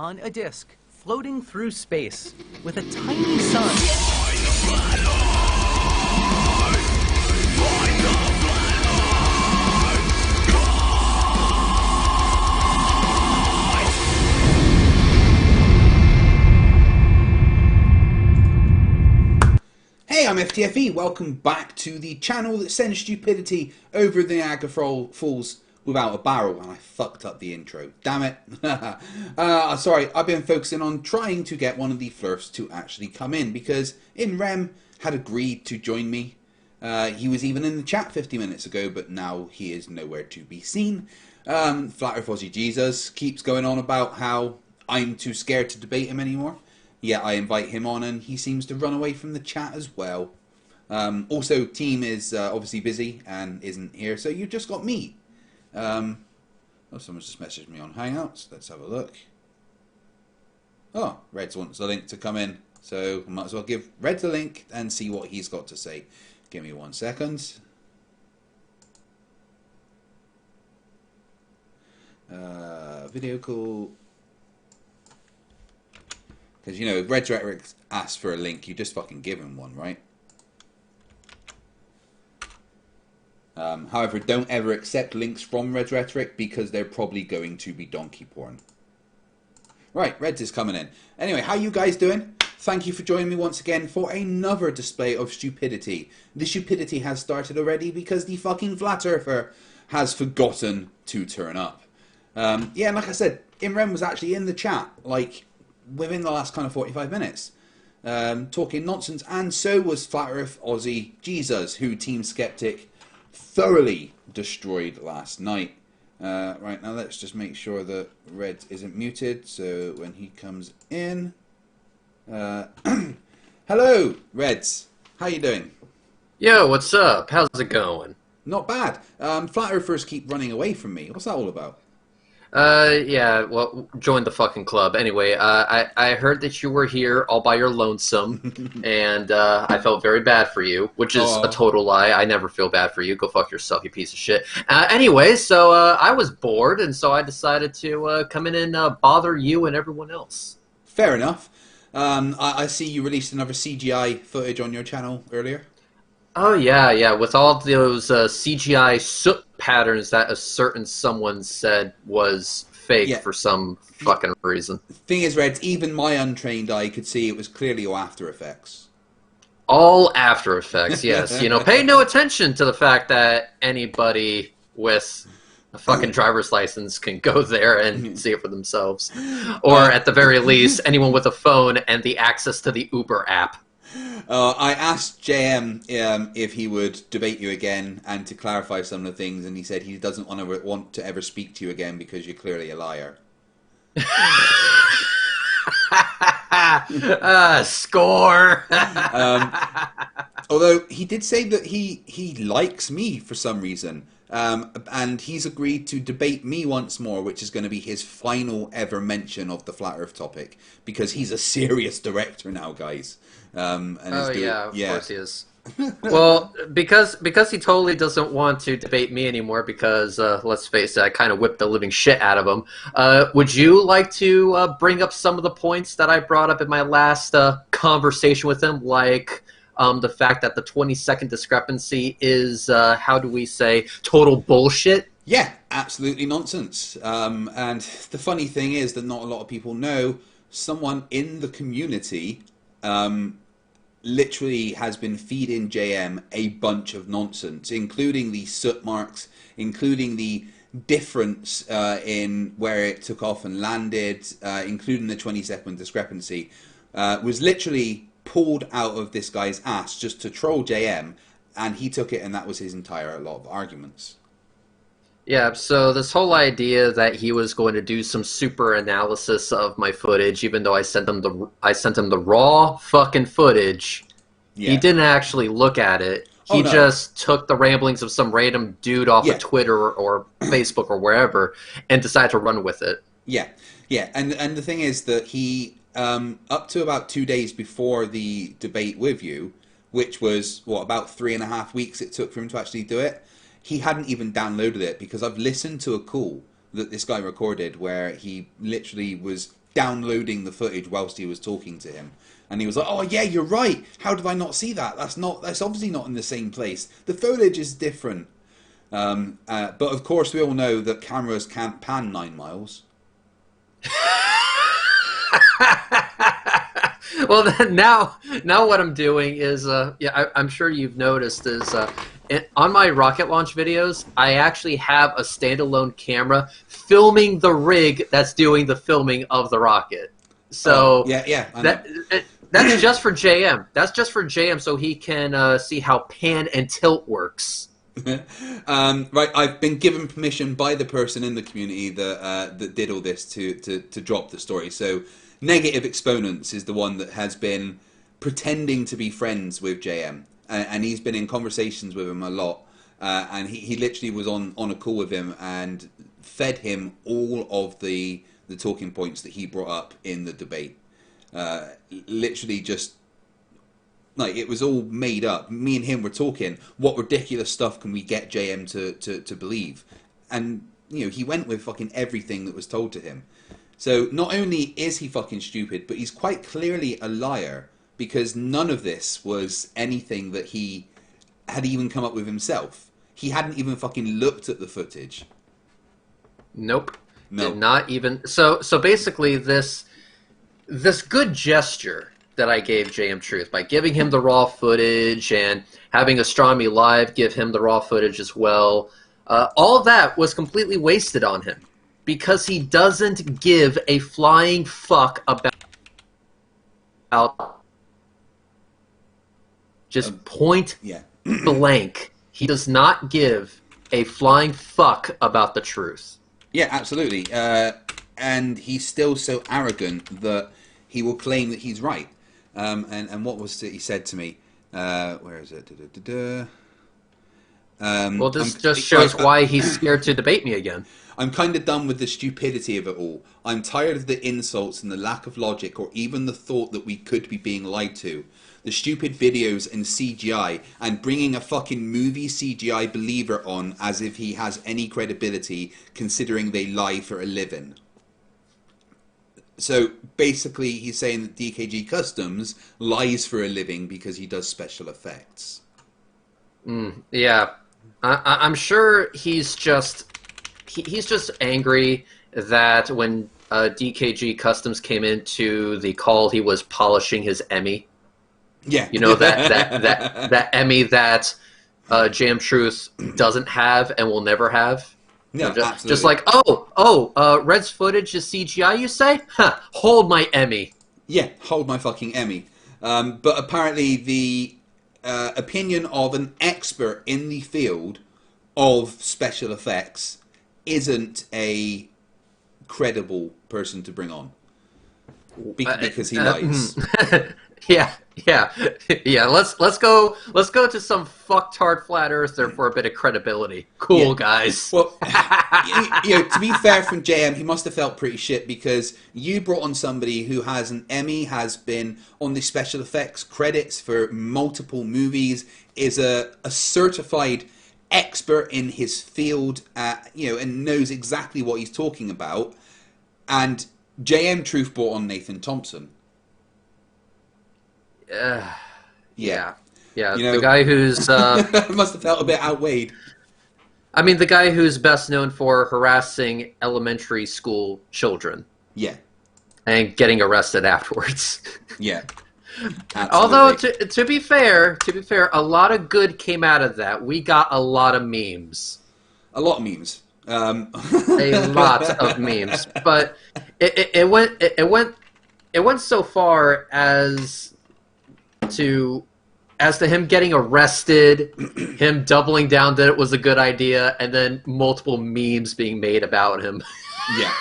on a disk floating through space with a tiny sun. Hey, I'm FTFE. Welcome back to the channel that sends stupidity over the Niagara Falls without a barrel. And I fucked up the intro. Damn it. Sorry, I've been focusing on trying to get one of the Flerfs to actually come in because InRem had agreed to join me. He was even in the chat 50 minutes ago, but now he is nowhere to be seen. Flat Earth Aussie Jesus keeps going on about how I'm too scared to debate him anymore. Yeah, I invite him on and he seems to run away from the chat as well. Also, team is obviously busy and isn't here, so you've just got me. Oh, someone's just messaged me on Hangouts. Let's have a look. Oh, Reds wants a link to come in, so I might as well give Reds a link and see what he's got to say. Give me 1 second. Video call. Because, you know, if Rhetoric asks for a link, you just fucking give him one, right? However, don't ever accept links from Rhetoric because they're probably going to be donkey porn. Right, Reds is coming in. Anyway, how you guys doing? Thank you for joining me once again for another display of stupidity. The stupidity has started already because the fucking Flat Earther has forgotten to turn up. Yeah, and like I said, InRem was actually in the chat, like, within the last kind of 45 minutes, talking nonsense, and so was Flat Earth Aussie Jesus, who Team Skeptic thoroughly destroyed last night. Right, now let's just make sure that Red isn't muted, so when he comes in... Hello, Reds. How you doing? Yo, what's up? How's it going? Not bad. Flat Earthers keep running away from me. What's that all about? Yeah, well, join the fucking club. Anyway, I heard that you were here all by your lonesome, and I felt very bad for you, which is a total lie. I never feel bad for you. Go fuck yourself, you piece of shit. Anyway, so I was bored, and so I decided to come in and bother you and everyone else. Fair enough. I see you released another CGI footage on your channel earlier. Oh, yeah, with all those CGI soot patterns that a certain someone said was fake for some fucking reason. Thing is, Reds, even my untrained eye could see it was clearly all After Effects. All After Effects, yes. You know, pay no attention to the fact that anybody with a fucking driver's license can go there and see it for themselves. Or at the very least, anyone with a phone and the access to the Uber app. I asked JM if he would debate you again and to clarify some of the things, and he said he doesn't want to ever speak to you again because you're clearly a liar. Score! Although he did say that he likes me for some reason, and he's agreed to debate me once more, which is going to be his final ever mention of the Flat Earth topic, because he's a serious director now, guys. And of course he is. Well, because he totally doesn't want to debate me anymore because, let's face it, I kind of whipped the living shit out of him. Would you like to bring up some of the points that I brought up in my last conversation with him, like the fact that the 20-second discrepancy is, how do we say, total bullshit? Yeah, absolutely nonsense. And the funny thing is that not a lot of people know someone in the community literally has been feeding JM a bunch of nonsense, including the soot marks, including the difference in where it took off and landed, including the 20-second discrepancy, was literally pulled out of this guy's ass just to troll JM, and he took it, and that was his entire lot of arguments. Yeah, so this whole idea that he was going to do some super analysis of my footage, even though I sent him the raw fucking footage, he didn't actually look at it. He just took the ramblings of some random dude off of Twitter or Facebook or wherever and decided to run with it. Yeah, and the thing is that he, up to about 2 days before the debate with you, which was, what, about 3.5 weeks it took for him to actually do it, he hadn't even downloaded it, because I've listened to a call that this guy recorded where he literally was downloading the footage whilst he was talking to him. And he was like, "Oh yeah, you're right. How did I not see that? That's obviously not in the same place. The footage is different." But of course, we all know that cameras can't pan 9 miles. Well, then now what I'm doing is, I'm sure you've noticed is, on my rocket launch videos, I actually have a standalone camera filming the rig that's doing the filming of the rocket. So I know. That's just for JM. That's just for JM, so he can see how pan and tilt works. Right, I've been given permission by the person in the community that did all this to drop the story. So, Negative Exponents is the one that has been pretending to be friends with JM, and he's been in conversations with him a lot. And he literally was on a call with him and fed him all of the talking points that he brought up in the debate. Literally just, like, it was all made up. Me and him were talking, what ridiculous stuff can we get JM to believe? And, you know, he went with fucking everything that was told to him. So not only is he fucking stupid, but he's quite clearly a liar, because none of this was anything that he had even come up with himself. He hadn't even fucking looked at the footage. Nope. No. Did not even. So basically this good gesture that I gave JM Truth by giving him the raw footage and having Astronomy Live give him the raw footage as well, all that was completely wasted on him because he doesn't give a flying fuck about just point blank. He does not give a flying fuck about the truth. Yeah, absolutely. And he's still so arrogant that he will claim that he's right. And what was it he said to me? Where is it? Well, this just shows why he's scared to debate me again. I'm kind of done with the stupidity of it all. I'm tired of the insults and the lack of logic, or even the thought that we could be being lied to. The stupid videos and CGI, and bringing a fucking movie CGI believer on as if he has any credibility, considering they lie for a living. So basically he's saying that DKG Customs lies for a living because he does special effects. Yeah. I'm sure he's just angry that when DKG Customs came into the call, he was polishing his Emmy. Yeah. You know, that Emmy that JM Truth doesn't have and will never have. No, absolutely. Just like, Red's footage is CGI, you say? Huh, hold my Emmy. Yeah, hold my fucking Emmy. But apparently the opinion of an expert in the field of special effects isn't a credible person to bring on. Because he lies. Yeah. Let's go to some fucktard flat earther for a bit of credibility. Cool, guys. Well, to be fair from JM, he must have felt pretty shit because you brought on somebody who has an Emmy, has been on the special effects credits for multiple movies, is a certified expert in his field, and knows exactly what he's talking about. And JM Truth brought on Nathan Thompson. Yeah. The guy who's must have felt a bit outweighed. I mean, the guy who's best known for harassing elementary school children. Yeah. And getting arrested afterwards. Yeah. Absolutely. Although to be fair, a lot of good came out of that. We got a lot of memes. A lot of memes. A lot of memes, but it went so far as to him getting arrested, him doubling down that it was a good idea, and then multiple memes being made about him. Yeah.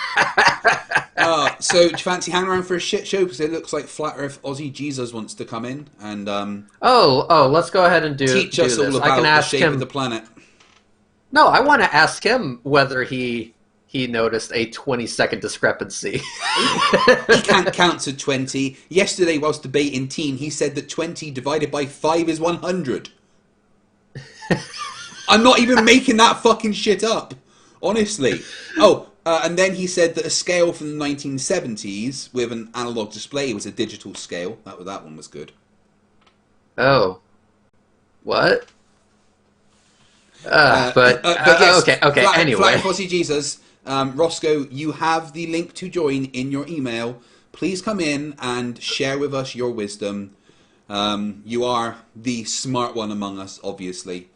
So do you fancy hanging around for a shit show? Because it looks like Flat Earth Aussie Jesus wants to come in and let's go ahead and teach us all about the shape of the planet. No, I want to ask him whether he noticed a 20-second discrepancy. He can't count to 20. Yesterday, whilst debating teen, he said that 20 divided by 5 is 100. I'm not even making that fucking shit up. Honestly. Oh, And then he said that a scale from the 1970s with an analog display was a digital scale. That one was good. Oh. What? But yes, okay. Anyway. Fossie Jesus, Roscoe, you have the link to join in your email. Please come in and share with us your wisdom. You are the smart one among us, obviously.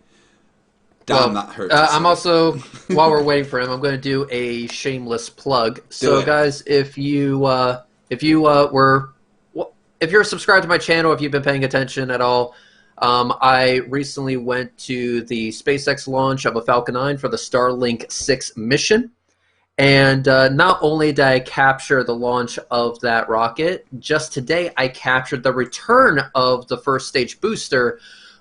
Damn, that hurts. I'm also, while we're waiting for him, I'm going to do a shameless plug. So, guys, if you're subscribed to my channel, if you've been paying attention at all, I recently went to the SpaceX launch of a Falcon 9 for the Starlink 6 mission. And not only did I capture the launch of that rocket, just today I captured the return of the first stage booster,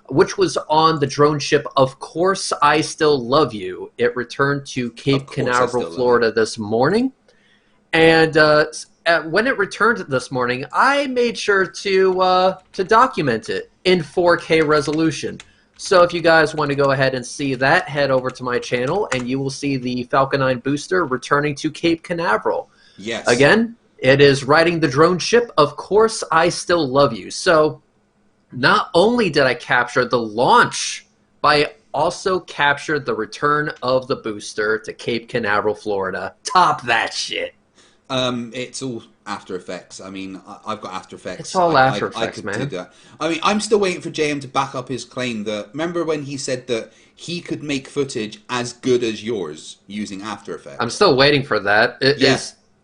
which was on the drone ship Of Course I Still Love You. It returned to Cape Canaveral, Florida this morning. And when it returned this morning, I made sure to document it in 4K resolution. So if you guys want to go ahead and see that, head over to my channel, and you will see the Falcon 9 booster returning to Cape Canaveral. Yes. Again, it is riding the drone ship Of Course I Still Love You. So not only did I capture the launch, but I also captured the return of the booster to Cape Canaveral, Florida. Top that shit. It's all After Effects. I mean, I've got After Effects. It's all After Effects, man. Do that. I mean, I'm still waiting for JM to back up his claim that... Remember when he said that he could make footage as good as yours using After Effects? I'm still waiting for that.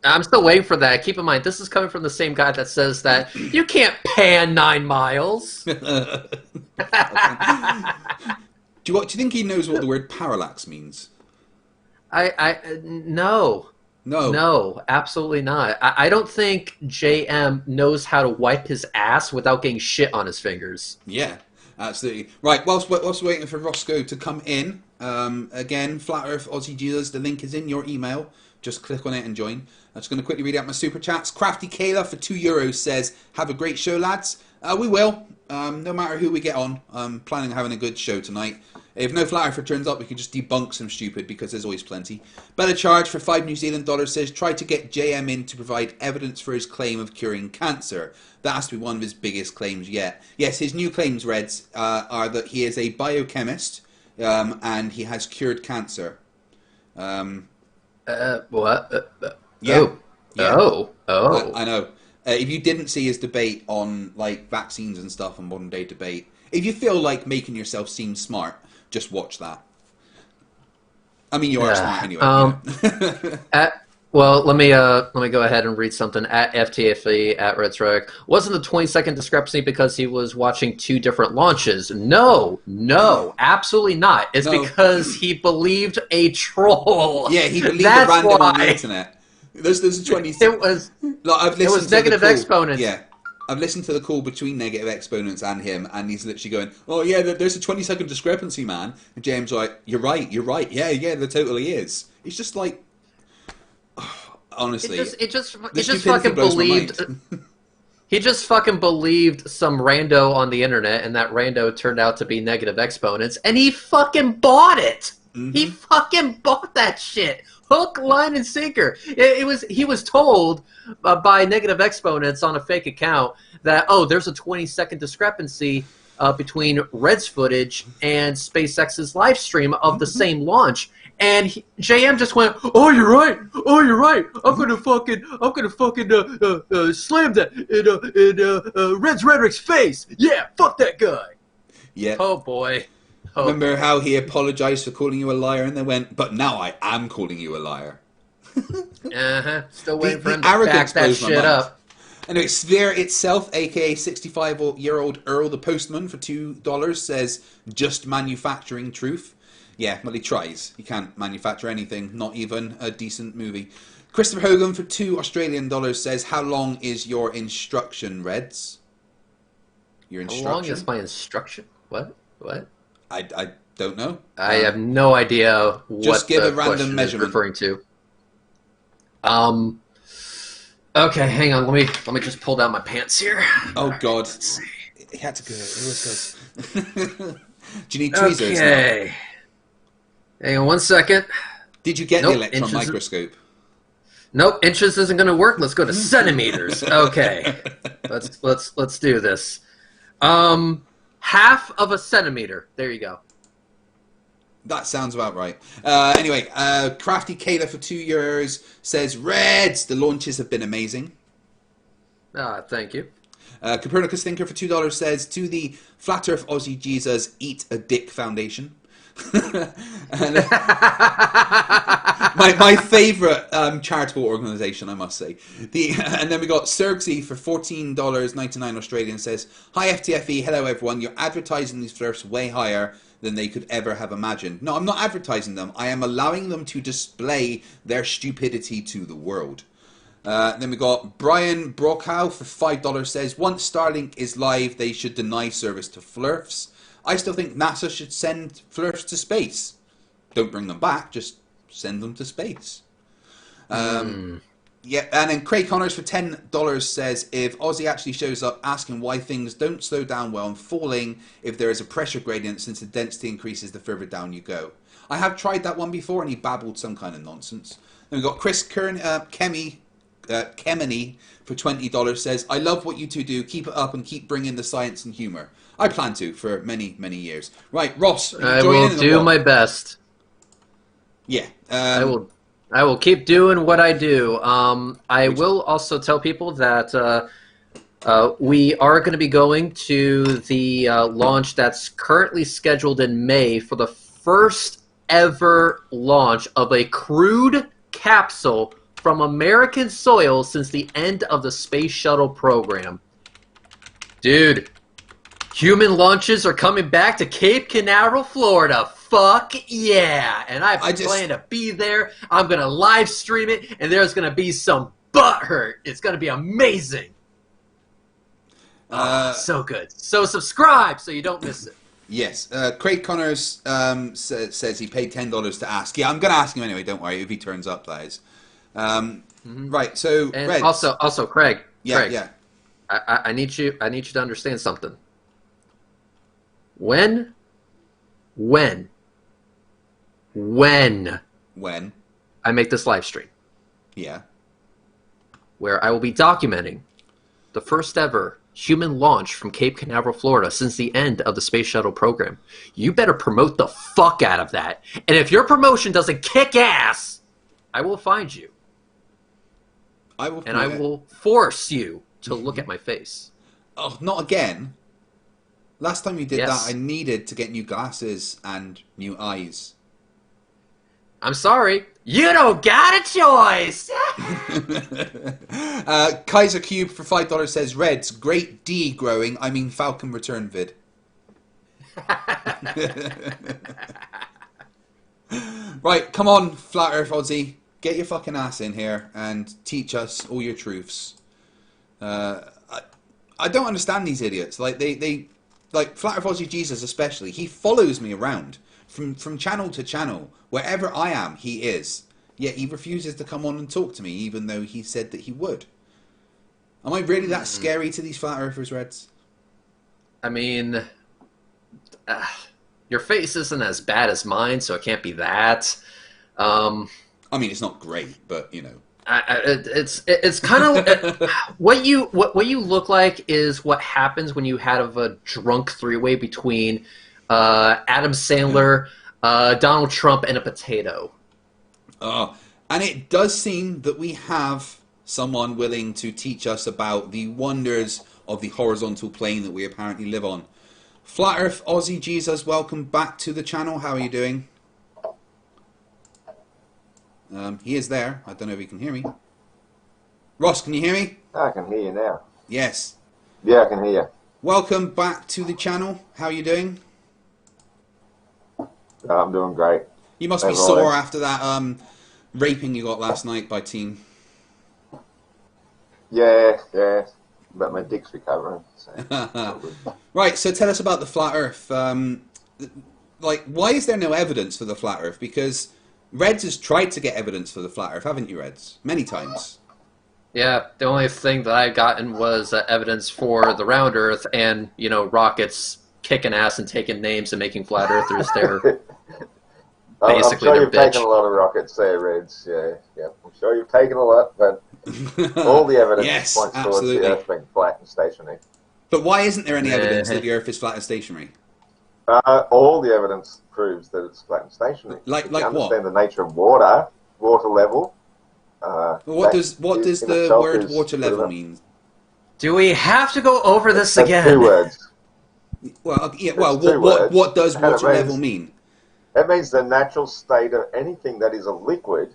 I'm still waiting for that. Keep in mind, this is coming from the same guy that says that you can't pan 9 miles. Do you think he knows what the word parallax means? No. No, absolutely not. I don't think JM knows how to wipe his ass without getting shit on his fingers. Yeah, absolutely. Right, whilst we're waiting for Roscoe to come in, again, Flat Earth Aussie Jesus, the link is in your email. Just click on it and join. I'm just going to quickly read out my super chats. Crafty Kayla for €2 says, have a great show, lads. We will, no matter who we get on. I'm planning on having a good show tonight. If no Flat Earther turns up, we can just debunk some stupid, because there's always plenty. Bella Charge for $5 New Zealand says, try to get JM in to provide evidence for his claim of curing cancer. That has to be one of his biggest claims yet. Yes, his new claims, Reds, are that he is a biochemist, and he has cured cancer. What? Yeah. Oh. I know. If you didn't see his debate on like vaccines and stuff on Modern Day Debate, if you feel like making yourself seem smart, just watch that. I mean, you are smart anyway. Well, let me go ahead and read something at FTFE at Rhetoric. Wasn't the 20-second discrepancy because he was watching 2 different launches? No, absolutely not. It's because he believed a troll. Yeah, he believed a random on the internet. There's a 20. It was. Like, I've listened it was to negative exponents. Yeah. I've listened to the call between negative exponents and him, and he's literally going, "Oh yeah, there's a 20-second discrepancy, man." And James like, "You're right. Yeah, there totally is." It's just like, honestly, it just fucking believed. He just fucking believed some rando on the internet, and that rando turned out to be negative exponents, and he fucking bought it. Mm-hmm. He fucking bought that shit. Hook, line, and sinker. He was told by negative exponents on a fake account that, oh, there's a 20-second discrepancy between Red's footage and SpaceX's live stream of the same launch. And JM just went, "Oh, you're right. I'm gonna fucking slam that in Red's Rhetoric's face. Yeah, fuck that guy." Yeah. Oh boy. Remember how he apologized for calling you a liar, and they went, "But now I am calling you a liar." Still waiting for him to back that shit up. Anyway, Sphere itself, aka 65-year-old Earl the Postman, for $2 says, "Just manufacturing truth." Yeah, well, he tries. He can't manufacture anything, not even a decent movie. Christopher Hogan for $2 says, "How long is your instruction, Reds?" Your instruction? How long is my instruction? What? I don't know. I have no idea what just give the a random question measurement. is referring to. Okay, hang on. Let me just pull down my pants here. Oh God, Let's see. He had to go. It always goes. Do you need tweezers? Okay. Hang on 1 second. Did you get the electron microscope? Nope, inches isn't going to work. Let's go to centimeters. Okay, let's do this. Half of a centimeter. There you go. That sounds about right. Anyway, Crafty Kayla for €2 says, Reds, the launches have been amazing. Thank you. Copernicus Thinker for $2 says, to the Flat Earth Aussie Jesus, eat a dick foundation. And, my favourite charitable organisation, I must say. And then we got Sergsy for $14.99 Australian says, hi FTFE, hello everyone, you're advertising these Flerfs way higher than they could ever have imagined. No, I'm not advertising them. I am allowing them to display their stupidity to the world. Then we got Brian Brockhow for $5 says, once Starlink is live, they should deny service to Flerfs. I still think NASA should send Flerfs to space. Don't bring them back, just send them to space. Yeah, and then Craig Connors for $10 says, if Aussie actually shows up asking why things don't slow down while falling, if there is a pressure gradient since the density increases the further down you go. I have tried that one before and he babbled some kind of nonsense. Then we've got Chris Kemeny for $20 says, I love what you two do. Keep it up and keep bringing the science and humour. I plan to for many, many years. Right, Ross. I will do my best. Yeah. I will keep doing what I do. I will also tell people that we are going to be going to the launch that's currently scheduled in May for the first ever launch of a crewed capsule from American soil since the end of the Space Shuttle program. Dude, human launches are coming back to Cape Canaveral, Florida. Fuck yeah! And I plan to be there. I'm going to live stream it, and there's going to be some butthurt. It's going to be amazing. So good. So subscribe so you don't miss it. Yes. Craig Connors says he paid $10 to ask. Yeah, I'm going to ask him anyway, don't worry, if he turns up, that is. Right, so... And Reds. also, Craig. Yeah, Craig, yeah. I need you to understand something. When I make this live stream, yeah, where I will be documenting the first ever human launch from Cape Canaveral, Florida since the end of the Space Shuttle program, you better promote the fuck out of that. And if your promotion doesn't kick ass, I will find you. I will force you to look at my face. Oh, not again. Last time you did that, I needed to get new glasses and new eyes. I'm sorry. You don't got a choice! Kaiser Cube for $5 says, Reds, great D growing. I mean Falcon Return vid. Right, come on, Flat Earth Aussie. Get your fucking ass in here and teach us all your truths. I don't understand these idiots. Like, like Flat Earth Aussie Jesus especially, he follows me around from channel to channel. Wherever I am, he is. Yet he refuses to come on and talk to me, even though he said that he would. Am I really that scary to these Flat Earthers, Reds? I mean, your face isn't as bad as mine, so it can't be that. I mean, it's not great, but, you know. It's kind of what you look like is what happens when you have a drunk three-way between Adam Sandler, Donald Trump, and a potato. And it does seem that we have someone willing to teach us about the wonders of the horizontal plane that we apparently live on. Flat Earth Aussie Jesus, welcome back to the channel. How are you doing? He is there. I don't know if he can hear me. Ross, can you hear me? I can hear you now. Yes. Yeah, I can hear you. Welcome back to the channel. How are you doing? I'm doing great. You must be sore after that raping you got last night by Team. Yeah, but my dick's recovering. So. Right, so tell us about the Flat Earth. Like, why is there no evidence for the Flat Earth? Because Reds has tried to get evidence for the Flat Earth, haven't you, Reds? Many times. Yeah, the only thing that I've gotten was evidence for the round Earth and, you know, rockets kicking ass and taking names and making flat earthers there. Basically, I'm sure they're you've taken bitch. a lot of rockets there, Reds. Yeah. I'm sure you've taken a lot, but all the evidence Yes, points towards the absolutely. Earth being flat and stationary. But why isn't there any evidence that Eh. the Earth is flat and stationary? All the evidence proves that it's flat and stationary. Like If you what? understand the nature of water level. Well, what does in the itself word is water good level enough. mean? Do we have to go over this That's again? 2 words. Well, yeah. Well, It's 2 what words, does and it water level means- mean? It means the natural state of anything that is a liquid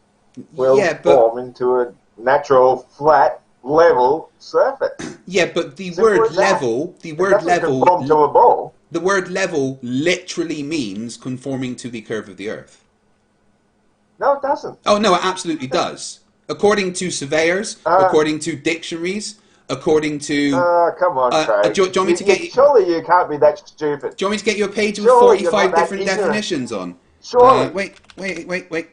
will Yeah, but form into a natural flat level surface. yeah, but the Simple word as that. level, the It word doesn't level, conform to a ball. the word level literally means conforming to the curve of the Earth. No, it doesn't. Oh no, it absolutely does. According to surveyors, according to dictionaries, according to Come on, Craig. do you want me to get? Surely you can't be that stupid. Do you want me to get you a page with Surely you're 45 not that different ignorant. definitions on? Surely. Wait.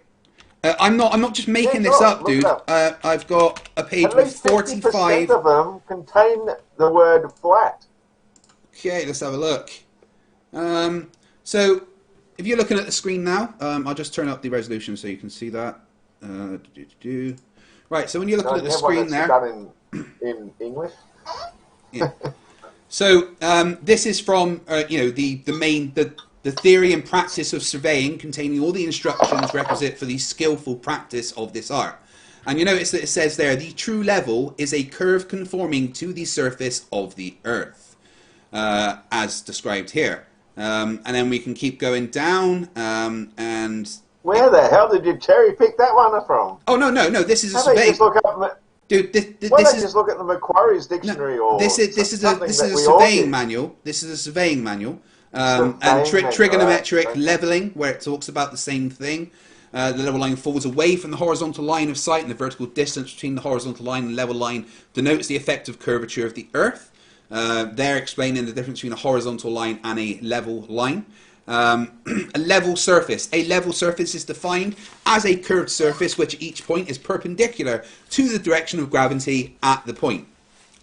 I'm not just making Yeah, this go on, up, look it dude. up. I've got a page At with least 50% 45. of them contain the word flat. Okay, let's have a look. So, if you're looking at the screen now, I'll just turn up the resolution so you can see that. Right, so when you're looking at the You have one screen that's there, done in English. yeah. So this is from the theory and practice of surveying, containing all the instructions requisite for the skillful practice of this art. And you notice that it says there, the true level is a curve conforming to the surface of the Earth, as described here. And then we can keep going down, and Where the hell did you cherry pick that one from? oh no, this is a How about you survey. just look up? Dude, Why this don't you is just look at the Macquarie's dictionary or this is something a that we all surveying use? manual. This is a surveying manual. Surveying And manual, trigonometric right? leveling, where it talks about the same thing. The level line falls away from the horizontal line of sight, and the vertical distance between the horizontal line and level line denotes the effective curvature of the Earth. They're explaining the difference between a horizontal line and a level line. A level surface. A level surface is defined as a curved surface which at each point is perpendicular to the direction of gravity at the point.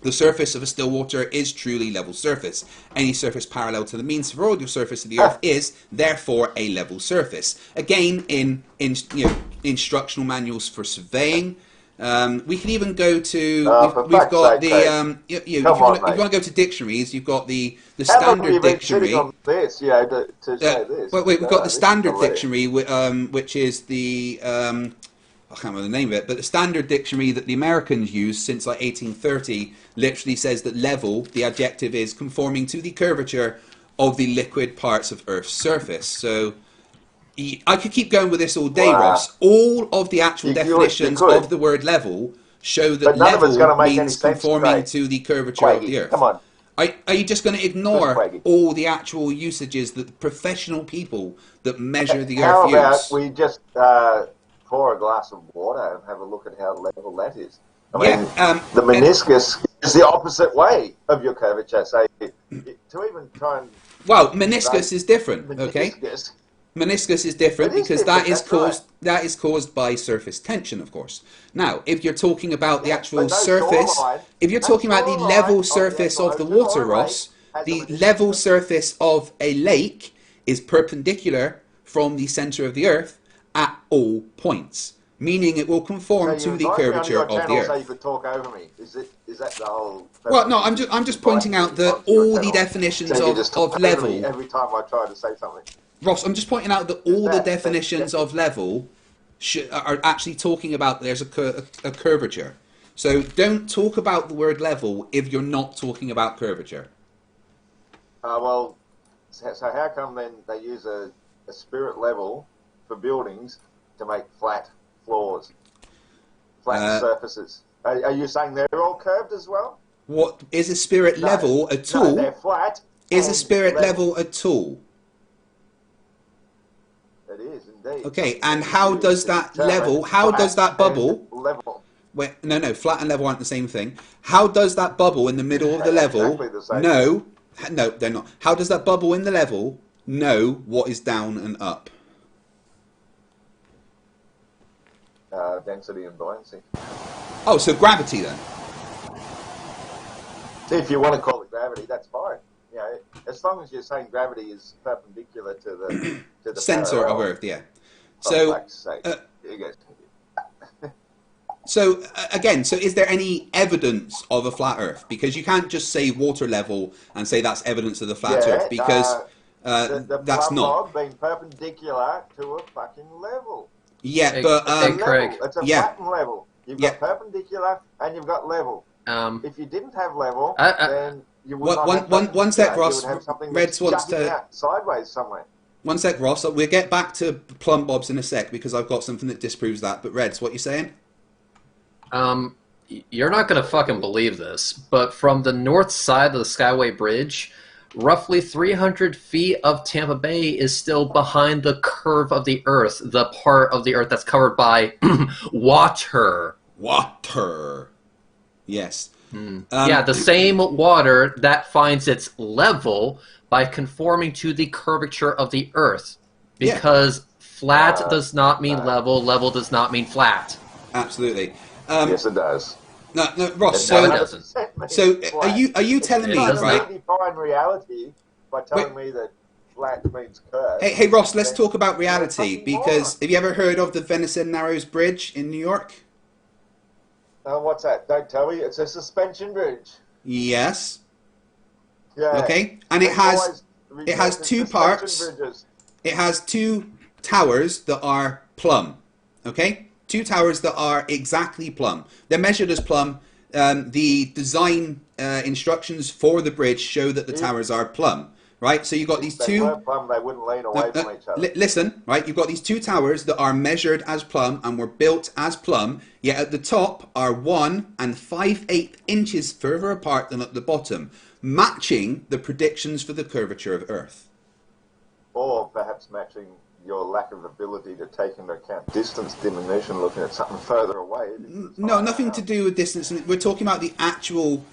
The surface of a still water is truly level surface. Any surface parallel to the mean spheroidal surface of the Earth is therefore a level surface. Again, in instructional manuals for surveying. We can even go to. We've got the. If you want to go to dictionaries, you've got the How long have standard you been dictionary. sitting on this? To say this. Wait, we've got the This is standard hilarious. dictionary, which is the I can't remember the name of it, but the standard dictionary that the Americans use since like 1830 literally says that level, the adjective, is conforming to the curvature of the liquid parts of Earth's surface. So I could keep going with this all day, Wow. Ross. All of the actual You definitions could. of the word level show that But none of it's level gonna make any means sense, conforming Craig. to the curvature of Quaggy, the Earth. come on. Are you just going to ignore Quaggy. all the actual usages that the professional people that measure the How Earth about use? we just pour a glass of water and have a look at how level that is? I Yeah, mean, the meniscus is the opposite way of your curvature. So to even try and Well, meniscus is different. Okay, meniscus, meniscus is different It is because different, that's that is caused by surface tension, of course. Now, if you're talking about the Yeah, actual but no surface, shoreline- if you're no talking about the shoreline level of the surface actual of the ocean water, or lake Ross, has a the meniscus. level surface of a lake is perpendicular from the center of the Earth at all points, meaning it will So conform you to the invite me on curvature your of the channel Earth. so you could talk over me. Is that the whole? Well, no, I'm just pointing out that all the definitions so you just talk of over me level, every time I try to say something. Ross, I'm just pointing out that all the that- definitions that's- of level are actually talking about there's a curvature. So don't talk about the word level if you're not talking about curvature. Well, so how come then they use a spirit level for buildings to make flat floors, flat surfaces? Are you saying they're all curved as well? What is a spirit No. level a No, tool? they're flat. Is a and spirit level a tool? It is indeed. Okay, Something and that how you does use to that determine level? How flat does that bubble? and level. Wait, no, flat and level aren't the same thing. How does that bubble in the middle of the They're level exactly the same know? No, they're not. How does that bubble in the level know what is down and up? Density and buoyancy. Oh, so gravity then? See, if you want to call it gravity, that's fine. You know, as long as you're saying gravity is perpendicular to the Center of parallel. Earth, yeah. So, fuck's sake. You guys can so again, so is there any evidence of a flat Earth? Because you can't just say water level and say that's evidence of the flat Earth, because the that's plumb not. bob being perpendicular to a fucking level. Yeah, Hey, but hey, It's a Craig. level. It's a Yeah. flattened level. You've got perpendicular and you've got level. If you didn't have level, then you would not have one sec, perpendicular. Ross. You would have something Reds that's wants jutting to. out sideways somewhere. One sec, Ross. We'll get back to plumb bobs in a sec because I've got something that disproves that. But Reds, what you saying? You're not gonna fucking believe this, but from the north side of the Skyway Bridge, roughly 300 feet of Tampa Bay is still behind the curve of the Earth, the part of the Earth that's covered by water. Water. Yes. Yeah, the same water that finds its level by conforming to the curvature of the Earth. Because flat does not mean level, level does not mean flat. Absolutely. Yes, it does. No, Ross. No, it So, doesn't. so are you telling me, It does right? not. You define reality by telling me that flat means curve. Hey, Ross. Let's talk about reality fucking because moron. have you ever heard of the Venison Narrows Bridge in New York? What's that? Don't tell me. It's a suspension bridge. Yes. Yeah. Okay. And it has two suspension parts. bridges. It has two towers that are plumb. Okay? Two towers that are exactly plumb. They're measured as plumb. The design instructions for the bridge show that the towers are plumb. Right? So you've got these If they two. were plumb, they wouldn't lean away from each other. Listen, right? You've got these two towers that are measured as plumb and were built as plumb, yet at the top are 1 5/8 inches further apart than at the bottom, matching the predictions for the curvature of Earth. Or perhaps matching your lack of ability to take into account distance diminution, looking at something further away. No, nothing to do with distance. We're talking about the actual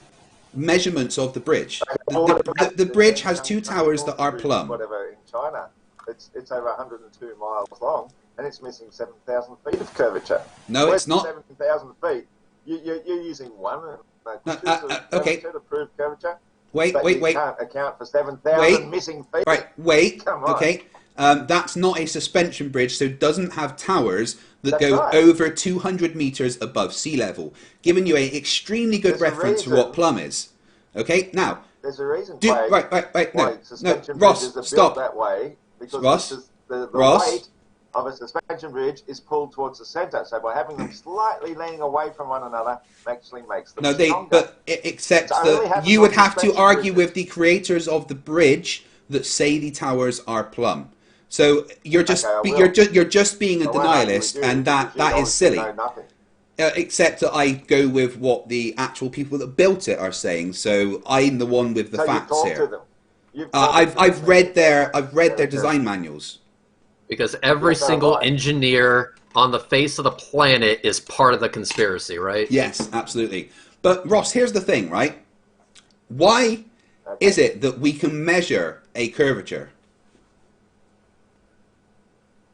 measurements of the bridge. The bridge has two towers that are plumb. Whatever in China, it's over 102 miles long, and it's missing 7,000 feet of curvature. No, it's not. 7,000 feet. You're using one okay. to prove curvature. Wait. You can't account for 7,000 missing feet. Right, wait. Come on. Okay. That's not a suspension bridge, so it doesn't have towers that That's go right. over 200 meters above sea level, giving you an extremely good There's a reference for reason. what plumb is. Okay, now, There's a reason right, why no, suspension Ross, bridges are stop. built that way, because Ross, the Ross. weight of a suspension bridge is pulled towards the center. So by having them slightly leaning away from one another actually makes them stronger. But it accepts It only that happens you on would have to suspension argue bridges. with the creators of the bridge that say the towers are plumb. So you're just Okay, I will. you're just being a I won't argue denialist, with you and because you that is obviously silly. know nothing. Except that I go with what the actual people that built it are saying. So I'm the one with the So you facts talk to here. them. You've talked to I've them. read their design manuals. Because every Yeah, so single am I. engineer on the face of the planet is part of the conspiracy, right? Yes, absolutely. But Ross, here's the thing, right? Why is it that we can measure a curvature?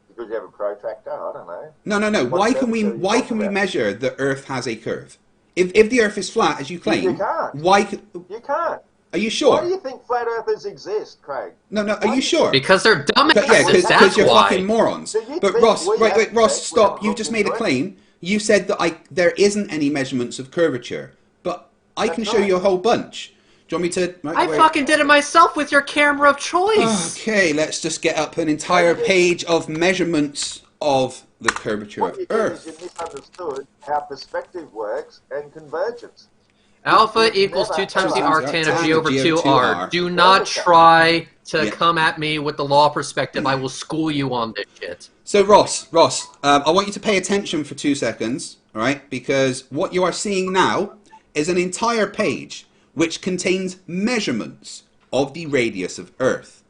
Because you have a protractor, I don't know. No. What Why can curvature are you we talking about? measure the Earth has a curve? If the Earth is flat, as you claim, You can't. why? You can't. Are you Why do sure? you think flat earthers exist, Craig? No. Are Why you do sure? Because they're dumbasses, Yeah, because that's you're why. fucking morons. Do you But think Ross, we wait, have Ross, sex? We stop. haven't You looked just made a into it? claim. You said that there isn't any measurements of curvature, but I can That's show you a right. whole bunch. Do you want me to? Right, I wait. fucking did it myself with your camera of choice. Okay, let's just get up an entire page of measurements of the curvature What of you did is Earth. you misunderstood how perspective works and convergence. Alpha You've equals never 2 times the ever arctan of understood G over G over 2R. 2R. Do not Curvature. try to Yeah. come at me with the law perspective. I will school you on this shit. So Ross, I want you to pay attention for 2 seconds, all right? Because what you are seeing now is an entire page which contains measurements of the radius of Earth,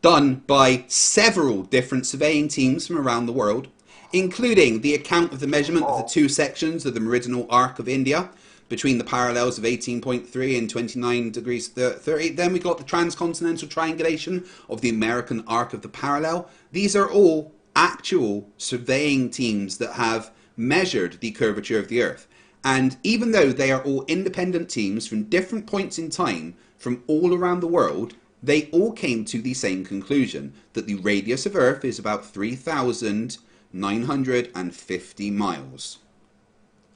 done by several different surveying teams from around the world, including the account of the measurement of the two sections of the meridional arc of India between the parallels of 18.3 and 29 degrees 30. Then we got the transcontinental triangulation of the American arc of the parallel. These are all actual surveying teams that have measured the curvature of the Earth. And even though they are all independent teams from different points in time from all around the world, they all came to the same conclusion, that the radius of Earth is about 3,000 950 miles.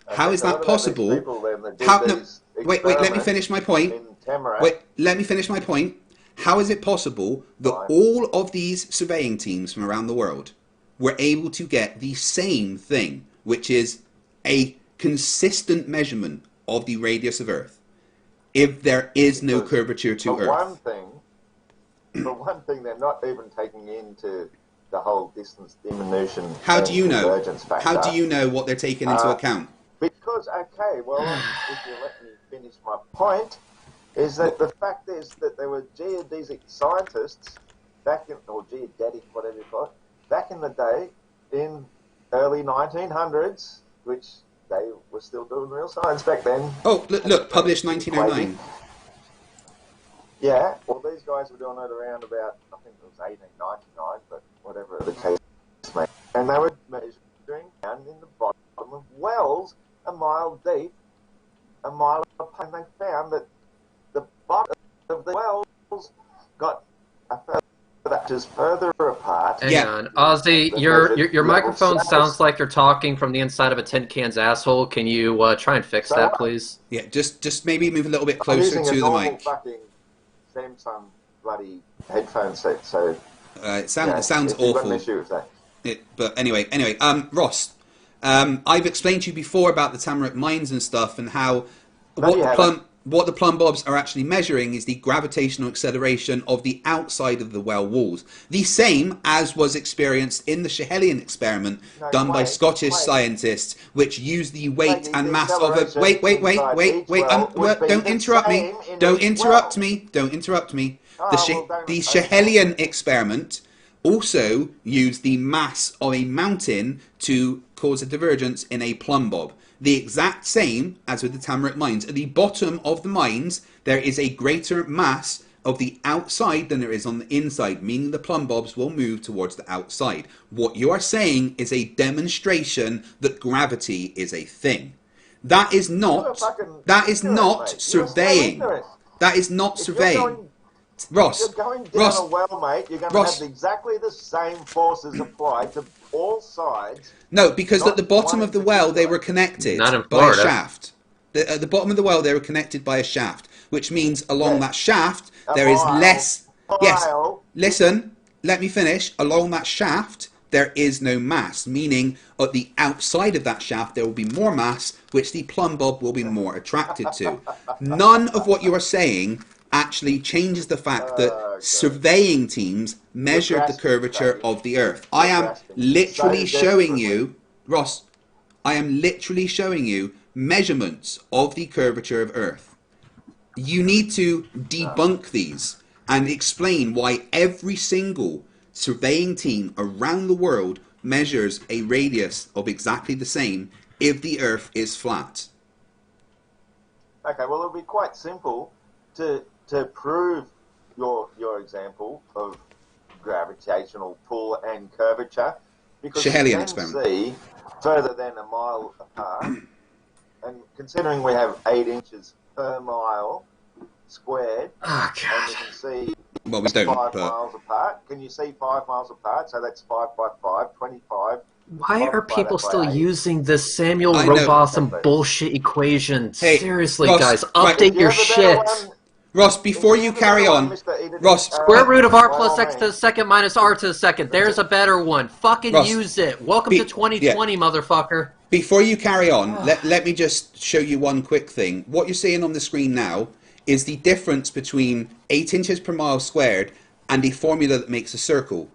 Okay, How is so that what about these possible? people then that did How, no, these wait, let me experiments finish my point. in Tamarack? Wait, let me finish my point. How is it possible that Right. all of these surveying teams from around the world were able to get the same thing, which is a consistent measurement of the radius of Earth, if there is no Because curvature to for Earth? For one thing, they're not even taking into the whole distance diminution How and do you know? convergence factor. How do you know what they're taking into account? Because, okay, well, if you let me finish my point, is that the fact is that there were geodesic scientists back in, or geodetic, whatever you call it, back in the day, in early 1900s, which they were still doing real science back then. Oh, look, published 1909. Yeah, well, these guys were doing it around about, I think it was 1899, but whatever the case may be. And they were measuring down in the bottom of wells a mile deep, a mile apart, and they found that the bottom of the wells got a further apart. Hang on, Ozzy, your microphone sounds like you're talking from the inside of a tin can's asshole. Can you try and fix that, please? Yeah, just maybe move a little bit I'm closer using to a the normal mic. fucking Samsung bloody headphone set, so It sounds if you've got an awful. issue with that. But anyway, Ross, I've explained to you before about the Tamarack mines and stuff, and how what the plumb bobs are actually measuring is the gravitational acceleration of the outside of the well walls, the same as was experienced in the Schehallien experiment done by Scottish scientists, which used the weight and mass of a wait. Don't interrupt me. Don't interrupt me. Don't interrupt me. The Schehallien experiment also used the mass of a mountain to cause a divergence in a plumb bob. The exact same as with the Tamarack mines. At the bottom of the mines, there is a greater mass of the outside than there is on the inside, meaning the plumb bobs will move towards the outside. What you are saying is a demonstration that gravity is a thing. That is not surveying. That is not surveying. Ross, if you're going down a well, mate, you're going to have exactly the same forces applied to all sides. No, because at the bottom of the well, they were connected by a shaft. At the bottom of the well, they were connected by a shaft, which means along that shaft, there is less... Yes, listen, let me finish. Along that shaft, there is no mass, meaning at the outside of that shaft, there will be more mass, which the plumb bob will be more attracted to. None of what you are saying actually changes the fact that surveying teams measured the curvature of the Earth. I am literally showing you, Ross, I am literally showing you measurements of the curvature of Earth. You need to debunk these and explain why every single surveying team around the world measures a radius of exactly the same if the Earth is flat. Okay, well, it'll be quite simple to prove your example of gravitational pull and curvature, because you can see further than a mile apart, and considering we have 8 inches per mile squared, and you can see well, we don't, 5 miles apart. Can you see 5 miles apart? So that's 5 by 5, 25. Why are people still using this Samuel Robotham bullshit equation? Hey, seriously, Ross, guys, update your shit. Ross, before you carry on, Ross, square root of r plus x to the second minus r to the second. There's a better one. Fucking Ross, use it. Welcome to 2020, motherfucker. Before you carry on, let me just show you one quick thing. What you're seeing on the screen now is the difference between 8 inches per mile squared and the formula that makes a circle.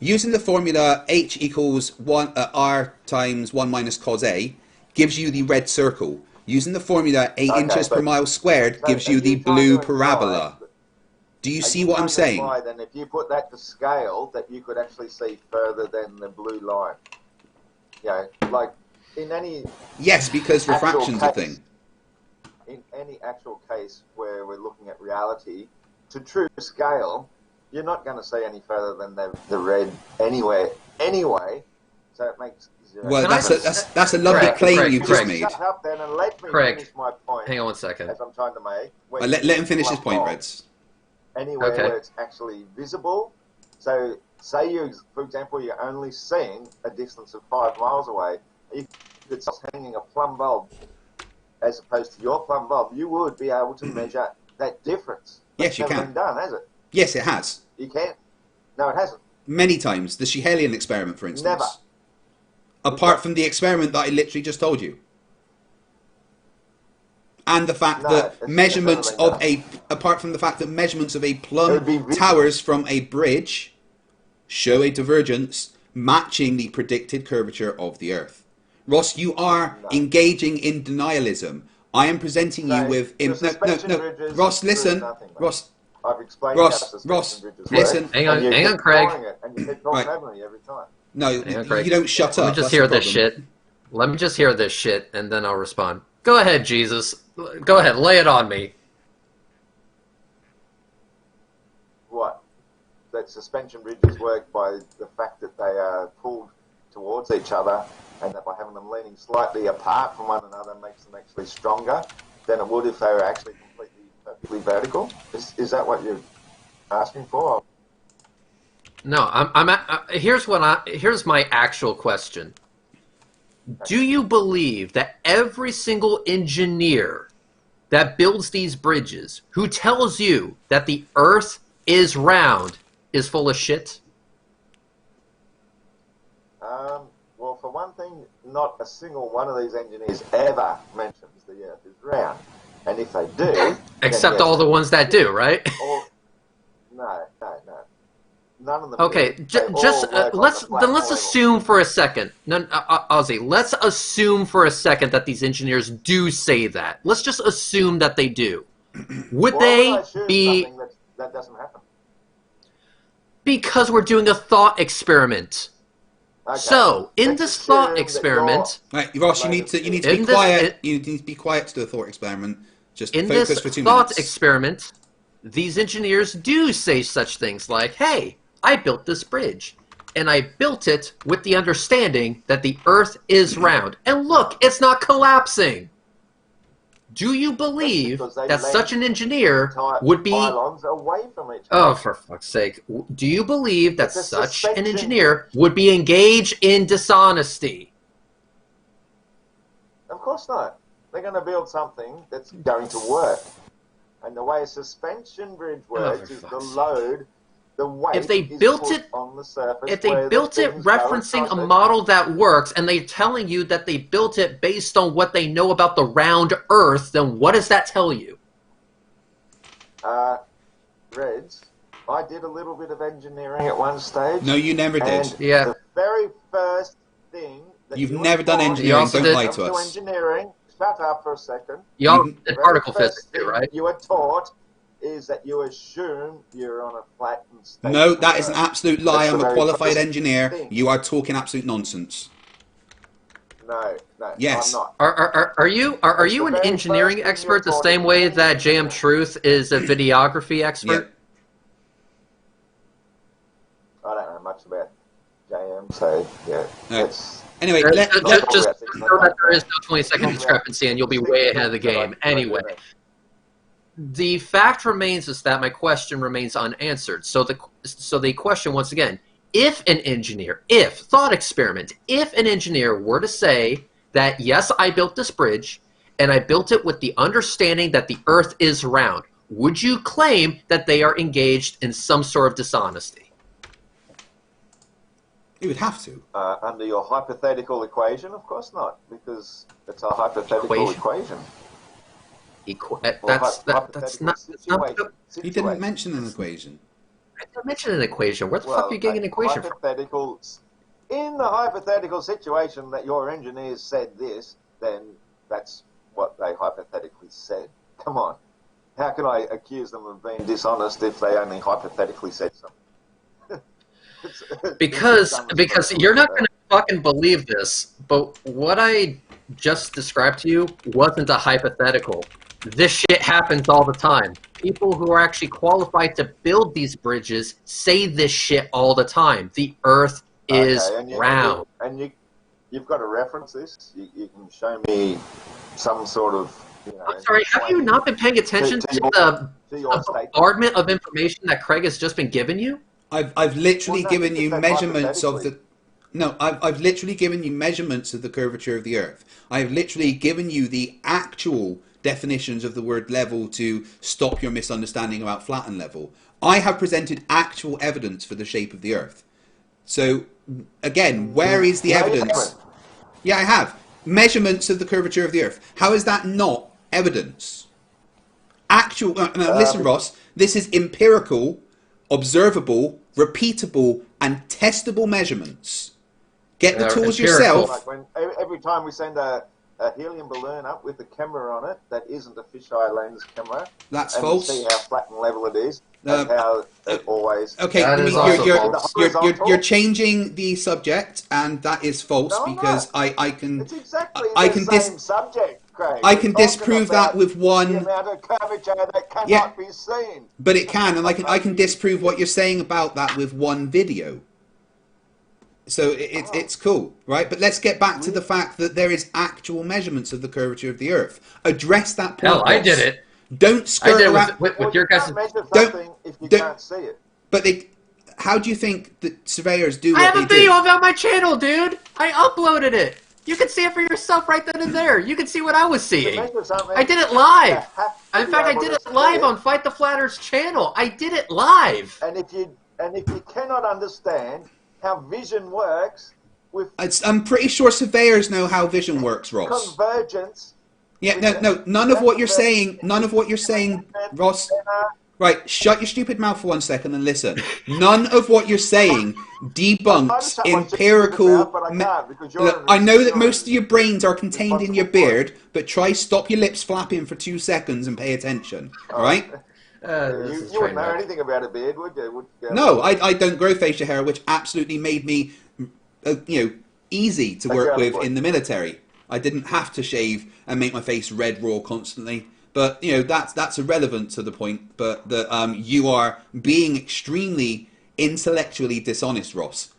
Using the formula h equals r times 1 minus cos a gives you the red circle. Using the formula 8 inches per mile squared gives you the blue parabola. Do you see what I'm saying? Then if you put that to scale, that you could actually see further than the blue line. You know, like in any... Yes, because refraction's a thing. In any actual case where we're looking at reality, to true scale, you're not going to see any further than the red anyway, so it makes... Well, that's a lovely claim you've just made. Shut up then and let me finish my point. Hang on 1 second. As I'm trying to make. Let him finish his point, Reds. Anywhere where it's actually visible. So say you, for example, you're only seeing a distance of 5 miles away, you could start hanging a plumb bulb as opposed to your plumb bulb, you would be able to measure that difference. Yes, you never can. been done, has it? Yes, it has. You can't. No, it hasn't. Many times. The Schehelian experiment, for instance. Never. Apart from the experiment that I literally just told you. And the fact that measurements of apart from the fact that measurements of a plumb towers from a bridge show a divergence matching the predicted curvature of the Earth. Ross, you are engaging in denialism. I am presenting you with... No. Ross, listen. Ross, I've explained Ross, listen. Hang on, Craig. And you keep talking over me every time. No, you don't shut up. Let me just hear this shit. Let me just hear this shit, and then I'll respond. Go ahead, Jesus. Go ahead, lay it on me. What? That suspension bridges work by the fact that they are pulled towards each other, and that by having them leaning slightly apart from one another makes them actually stronger than it would if they were actually perfectly vertical. Is that what you're asking for? No, here's my actual question. Do you believe that every single engineer that builds these bridges, who tells you that the Earth is round, is full of shit? Well, for one thing, not a single one of these engineers ever mentions the Earth is round. And if they do... Except all the ones that do, right? No. None of them. Okay, let's assume for a second. Ozzy, let's assume for a second that these engineers do say that. Let's just assume that they do. Would they be? That doesn't happen. Because we're doing a thought experiment. Okay. So in this thought experiment, right, Ross, you need to be quiet. You need to be quiet to do a thought experiment. Just in focus this for 2 thought minutes. experiment, these engineers do say such things like, "Hey, I built this bridge, and I built it with the understanding that the Earth is round. And look, it's not collapsing." Do you believe that such an engineer would be... away from each other. Oh, for fuck's sake. Do you believe that such an engineer would be engaged in dishonesty? Of course not. They're going to build something that's going to work. And the way a suspension bridge works is the load... The weight if they built it on the surface, if they built it referencing a model that works, and they're telling you that they built it based on what they know about the round Earth, then what does that tell you? Reds, I did a little bit of engineering at one stage. No, you never did. Yeah. The very first thing that you've never done engineering. Don't lie to us. Engineering. Shut up for a second. Y'all did particle physics, right? You were taught is that you assume you're on a flattened state. No, that is an absolute lie. I'm a qualified engineer. You are talking absolute nonsense. No, yes. I'm not. Are you an engineering expert the same way that JM Truth is a videography expert? Yeah. I don't know much about JM, so yeah. No. Anyway, just know that there is no 20-second discrepancy, and you'll be way ahead of the game. Anyway. The fact remains is that my question remains unanswered. So the question once again, if an engineer, if an engineer were to say that, yes, I built this bridge, and I built it with the understanding that the Earth is round, would you claim that they are engaged in some sort of dishonesty? You would have to. Under your hypothetical equation, of course not, because it's a hypothetical equation. That's not. You didn't mention an equation. I didn't mention an equation. Where the fuck are you getting an equation from? In the hypothetical situation that your engineers said this, then that's what they hypothetically said. Come on. How can I accuse them of being dishonest if they only hypothetically said something? Because you're not going to fucking believe this, but what I just described to you wasn't a hypothetical. This shit happens all the time. People who are actually qualified to build these bridges say this shit all the time. The Earth is round. And you've got to reference this? You can show me some sort of... I'm sorry, have you not been paying attention to the bombardment of information that Craig has just been giving you? I've literally Well, no, given you because measurements of the. hypothetically. No, I've literally given you measurements of the curvature of the Earth. I have literally given you the actual definitions of the word level to stop your misunderstanding about flat and level. I have presented actual evidence for the shape of the Earth. So, again, where is the No, you evidence? haven't. Yeah, I have. Measurements of the curvature of the Earth. How is that not evidence? Actual. Now, listen, Ross. This is empirical, observable, repeatable, and testable measurements. Get the tools empirical. yourself. Like when every time we send a helium balloon up with a camera on it that isn't a fisheye lens camera, That's and false. we see how flat and level it is, and how it always. Okay, That I is mean, also you're, false. you're changing the subject, and that is false No, I'm because not. I can It's exactly I the can same subject, Craig. I We're can talking disprove about that with the one, amount of curvature that cannot Yeah. be seen. but it can, and I can disprove what you're saying about that with one video. So it's cool, right? But let's get back to the fact that there is actual measurements of the curvature of the Earth. Address that point. Hell, I Ross. did it. Don't I skirt did it around. with your you guys'. can't measure Don't- something if you don't- can't see it. But how do you think that surveyors do I what have they a video do? about my channel, dude. I uploaded it. You can see it for yourself right then and there. You can see what I was To seeing. measure something, I did it you live. have to In be fact, I able did to it see live on Fight the Flat Earth's channel. I did it live. And if you cannot understand how vision works with I'm pretty sure surveyors know how vision works, Ross. convergence. Yeah, no, none of what you're saying, Ross. Right, shut your stupid mouth for 1 second and listen. None of what you're saying debunks empirical. Look, I know that most of your brains are contained in your beard, but try stop your lips flapping for 2 seconds and pay attention. All right? This is You wouldn't know train wreck. anything about a beard, would you? No, I don't grow facial hair, which absolutely made me, easy to work with in the military. I didn't have to shave and make my face red raw constantly. But that's irrelevant to the point. But that you are being extremely intellectually dishonest, Ross.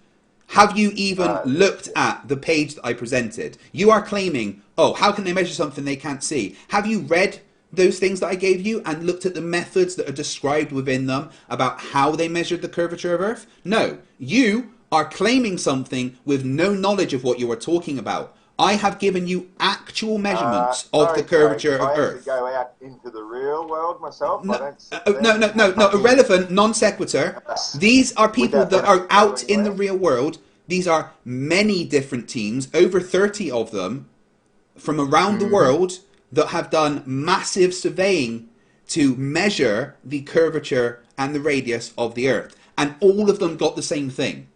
Have you even looked at the page that I presented? You are claiming, oh, how can they measure something they can't see? Have you read those things that I gave you and looked at the methods that are described within them about how they measured the curvature of Earth? No, you are claiming something with no knowledge of what you are talking about. I have given you actual measurements of the curvature of Earth. I go out into the real world myself. No, no, irrelevant, non sequitur. These are people that are out in the real world. These are many different teams, over 30 of them, from around the world that have done massive surveying to measure the curvature and the radius of the Earth. And all of them got the same thing.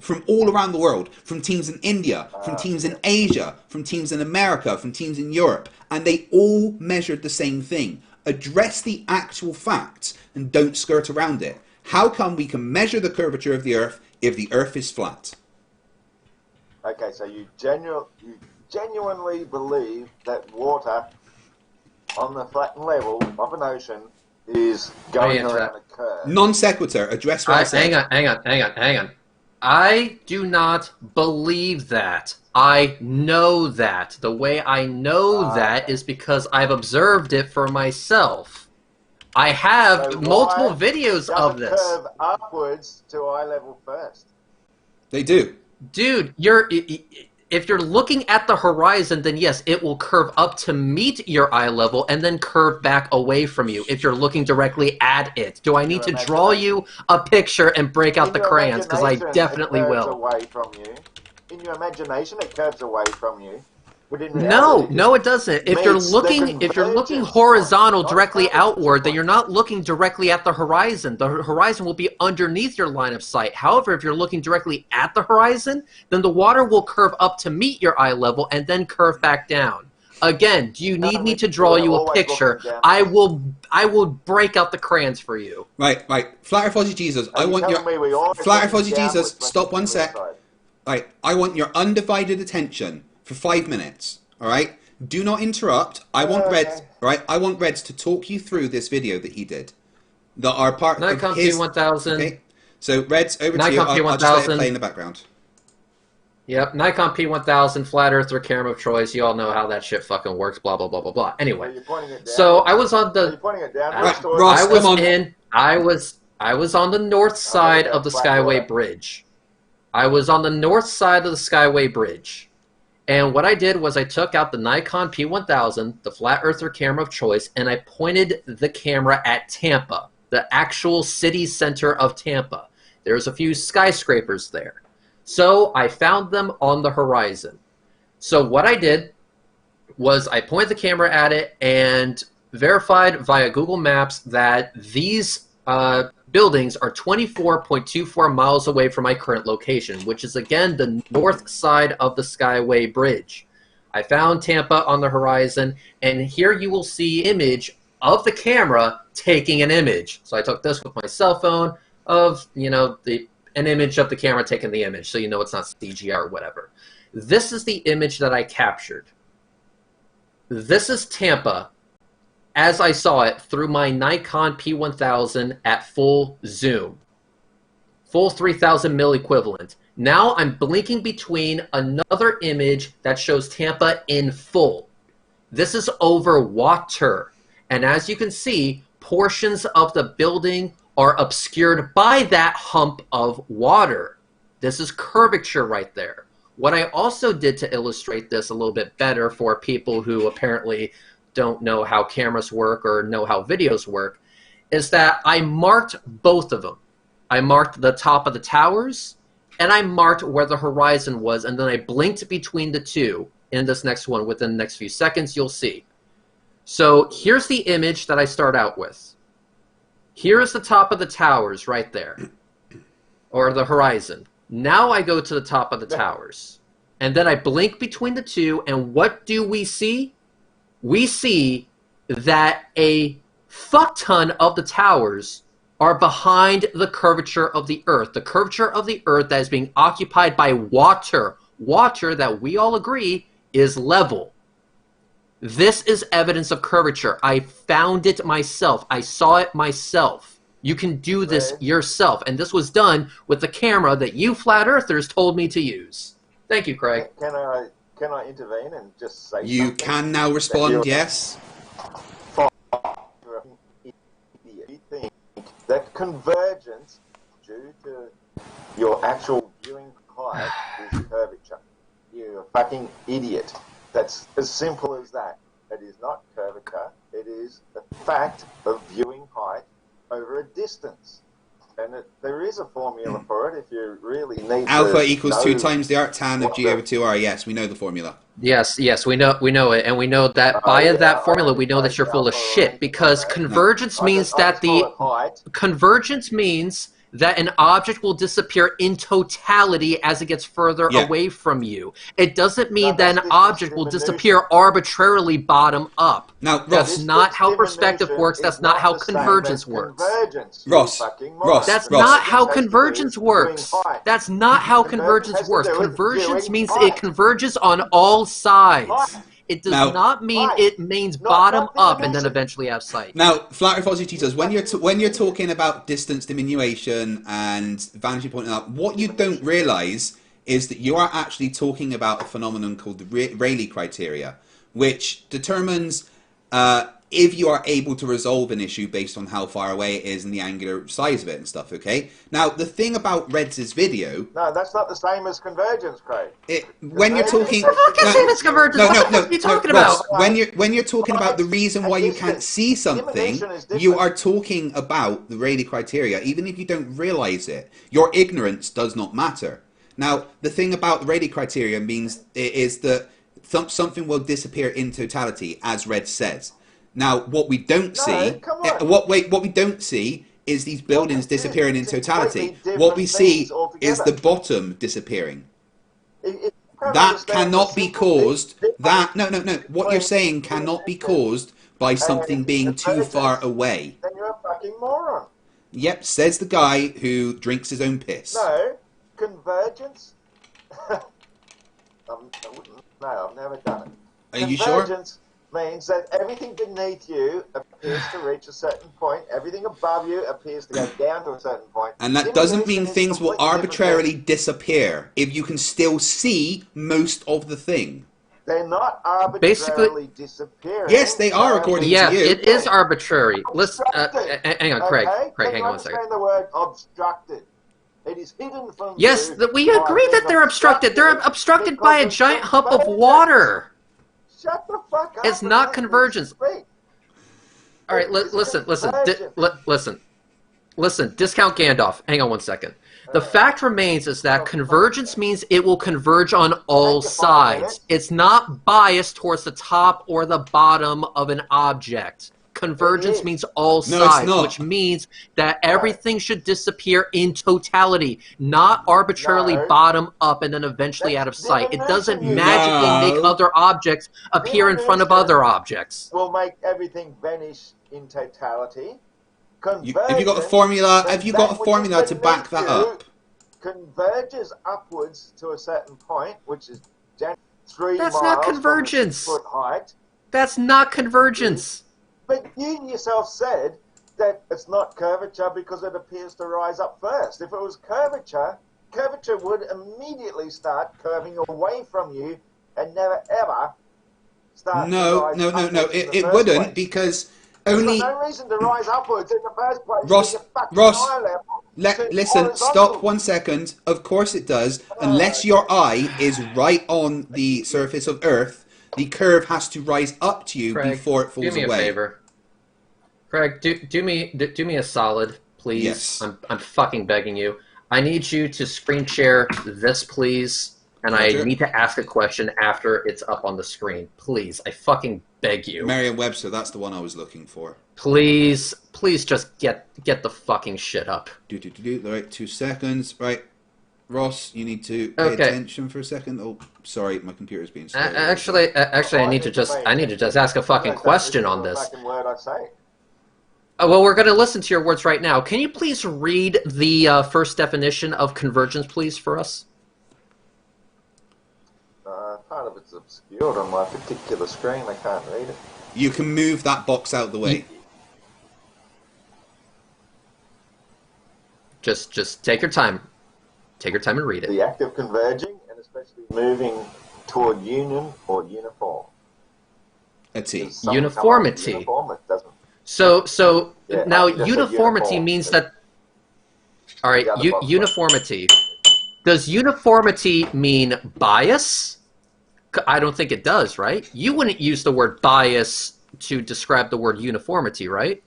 From all around the world, from teams in India, from teams in Asia, from teams in America, from teams in Europe, and they all measured the same thing. Address the actual facts and don't skirt around it. How come we can measure the curvature of the Earth if the Earth is flat? Okay, so you genuinely believe that water on the flattened level of an ocean is going around a curve. Non sequitur. Address what I said. Hang on. I do not believe that. I know that. The way I know that is because I've observed it for myself. I have So multiple why videos does of it this. curve upwards to eye level first? They do. Dude, if you're looking at the horizon, then yes, it will curve up to meet your eye level and then curve back away from you if you're looking directly at it. Do I need to draw you a picture and break out the crayons? Because I definitely will. Away from you. In your imagination, it curves away from you. But in reality, No, it doesn't. If you're looking horizontal directly outward, then you're not looking directly at the horizon. The horizon will be underneath your line of sight. However, if you're looking directly at the horizon, then the water will curve up to meet your eye level and then curve back down. Again, do you need me to draw you a picture? I will break out the crayons for you. Right. Flat Earth Fuzzy Jesus, I want your Flat Earth Fuzzy Jesus. Stop 1 sec. Right, I want your undivided attention for 5 minutes. All right, do not interrupt. I want Reds. Right, I want Reds to talk you through this video that he did. That are part Nikon of his. P1000. Okay, so Reds, over to you. Nikon I'll just let it P1000. play in the background. Yep, Nikon P1000, flat earther, camera of choice. You all know how that shit fucking works. Blah blah blah blah blah. Anyway, so I was on the. Are you pointing it down? Right, Ross, I was come on. in. I was on the north side of the Skyway Bridge. I was on the north side of the Skyway Bridge. And what I did was I took out the Nikon P1000, the flat earther camera of choice, and I pointed the camera at Tampa, the actual city center of Tampa. There's a few skyscrapers there. So I found them on the horizon. So what I did was I pointed the camera at it and verified via Google Maps that these buildings are 24.24 miles away from my current location, which is, again, the north side of the Skyway Bridge. I found Tampa on the horizon, and here you will see image of the camera taking an image. So I took this with my cell phone of, you know, an image of the camera taking the image, so you know it's not CGI or whatever. This is the image that I captured. This is Tampa as I saw it through my Nikon P1000 at full zoom. Full 3000 mil equivalent. Now I'm blinking between another image that shows Tampa in full. This is over water. And as you can see, portions of the building are obscured by that hump of water. This is curvature right there. What I also did to illustrate this a little bit better for people who apparently don't know how cameras work or know how videos work is that I marked both of them. I marked the top of the towers and I marked where the horizon was, and then I blinked between the two in this next one. Within the next few seconds, you'll see. So here's the image that I start out with. Here is the top of the towers right there, or the horizon. Now I go to the top of the towers, and then I blink between the two, and what do we see? We see that a fuck ton of the towers are behind the curvature of the Earth. The curvature of the Earth that is being occupied by water. Water that we all agree is level. This is evidence of curvature. I found it myself. I saw it myself. You can do this yourself. And this was done with the camera that you flat earthers told me to use. Thank you, Craig. Can I intervene and just say You something? can now respond, yes. You think that convergence due to your actual viewing height is curvature. You're a fucking idiot. That's as simple as that. It is not curvature. It is the fact of viewing height over a distance. And there is a formula for it if you really need Alpha to equals know 2 times the arctan of G over 2R. Yes, we know the formula. Yes, we know it, and we know that via that formula, we know that you're full of shit, because convergence means that convergence means that an object will disappear in totality as it gets further away from you. It doesn't mean that an object will disappear arbitrarily bottom up. Now, That's not how perspective works. That's not how convergence works. Ross, That's not how convergence works. That's not how convergence works. Convergence means it converges on all sides. It does not mean it means bottom up and then eventually have sight. Now, Flat Earth Aussie teaches when you're talking about distance diminution and vanishing point, what you don't realise is that you are actually talking about a phenomenon called the Rayleigh criteria, which determines if you are able to resolve an issue based on how far away it is and the angular size of it and stuff, okay? Now, the thing about Red's video... No, that's not the same as convergence, Craig. When you're talking... What the fuck is same as convergence? What the fuck are you talking about? When you're talking about the reason why you can't see something, you are talking about the Rayleigh criteria, even if you don't realise it. Your ignorance does not matter. Now, the thing about the Rayleigh criteria is that something will disappear in totality, as Red says. Now, what we don't see, what we don't see is these buildings disappearing in totality. What we see is the bottom disappearing. That cannot be caused. What you're saying cannot be caused by something being too far away. Then you're a fucking moron. Yep, says the guy who drinks his own piss. No, convergence. I've never done it. Are you sure? Convergence means that everything beneath you appears to reach a certain point, everything above you appears to go down to a certain point. And that doesn't mean things will arbitrarily disappear if you can still see most of the thing. They're not arbitrarily disappearing. Yes, they are, according Yeah, to you. it is arbitrary. Listen, Obstructed. hang on, Craig. Okay? Craig, Can hang you on one second. understand the word obstructed? It is hidden from Yes, you. we by agree that being they're obstructed. They're obstructed by a because giant of hump of convergence. water. Shut the fuck up. It's and not let me convergence. speak. All right, It is listen. convergence. Listen. Discount Gandalf. Hang on one second. The fact remains is that convergence means it will converge on all sides. It's not biased towards the top or the bottom of an object. Convergence means all sides, which means that everything should disappear in totality, not arbitrarily bottom up and then eventually out of sight. It doesn't magically make other objects appear in front of other objects. Will make everything vanish in totality. Have you got a formula? Have you got a formula to back that up? Converges upwards to a certain point, which is 3 That's miles not convergence. from 6 foot height. That's not convergence. But you yourself said that it's not curvature because it appears to rise up first. If it was curvature, curvature would immediately start curving away from you and never ever start to rise upwards. It wouldn't, because only... There's no reason to rise upwards in the first place. Listen, stop 1 second. Of course it does. Unless your eye is right on the surface of Earth, the curve has to rise up to you, Craig, before it falls away. Do me a favor. Craig, do me a solid, please. Yes. I'm fucking begging you. I need you to screen share this, please, and I need to ask a question after it's up on the screen. Please, I fucking beg you. Merriam-Webster, that's the one I was looking for. Please just get the fucking shit up. Right, 2 seconds. Right. Ross, you need to pay attention for a second. Oh, sorry, my computer's being slow. Actually, I need to just ask a fucking question on this. Well, we're going to listen to your words right now. Can you please read the first definition of convergence, please, for us? Part of it's obscured on my particular screen. I can't read it. You can move that box out of the way. Just take your time. Take your time and read it. The act of converging, and especially moving toward union or uniform. Let's see. Uniformity. Uniform, So now uniformity means that... All right, uniformity. Does uniformity mean bias? I don't think it does, right? You wouldn't use the word bias to describe the word uniformity, right?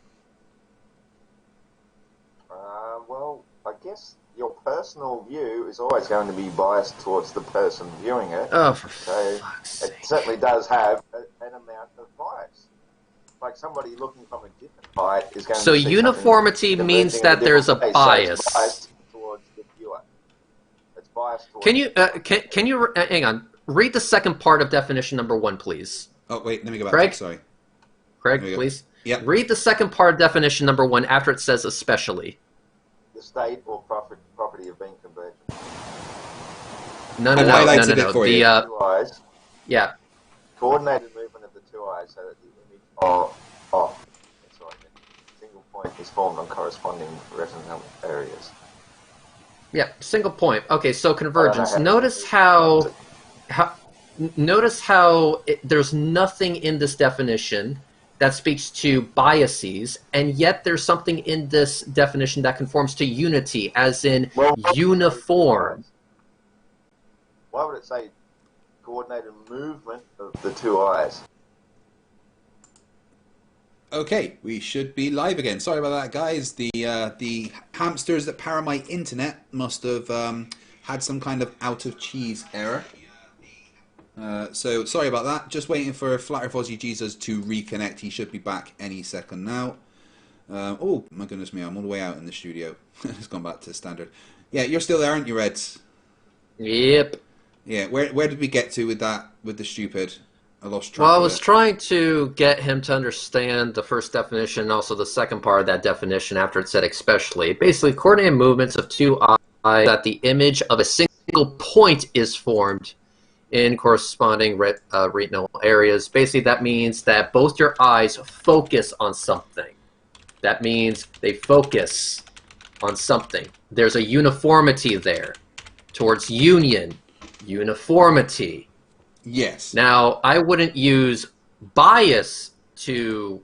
Well, I guess your personal view is always going to be biased towards the person viewing it. Oh, for fuck's sake. It certainly does have an amount of bias. Like somebody looking from a different height is going so to see uniformity means that there's a bias. So it's biased towards the viewer. It's biased towards can you hang on? Read the second part of definition number 1, please. Oh wait, let me go back. Craig? Sorry. Craig, please. Yep. Read the second part of definition number 1 after it says especially. The state or property of being convergent. No. Two eyes. Yeah. Coordinated movement of the 2 eyes so that the image of single point is formed on corresponding retinal areas. Yeah, single point. Okay, so convergence. Notice how there's nothing in this definition that speaks to biases, and yet there's something in this definition that conforms to unity, as in uniform. Why would it say coordinated movement of the 2 eyes? Okay, we should be live again. Sorry about that, guys. The hamsters that power my internet must have had some kind of out of cheese error. So sorry about that. Just waiting for Flatter Fozzie Jesus to reconnect. He should be back any second now. Oh my goodness me! I'm all the way out in the studio. It's gone back to standard. Yeah, you're still there, aren't you, Reds? Yep. Yeah. Where did we get to with that? With the stupid? I lost track. Well, I was trying to get him to understand the first definition and also the second part of that definition after it said especially. Basically, coordinated movements of 2 eyes that the image of a single point is formed in corresponding retinal areas. Basically, that means that both your eyes focus on something. That means they focus on something. There's a uniformity there towards union, uniformity. Yes. Now, I wouldn't use bias to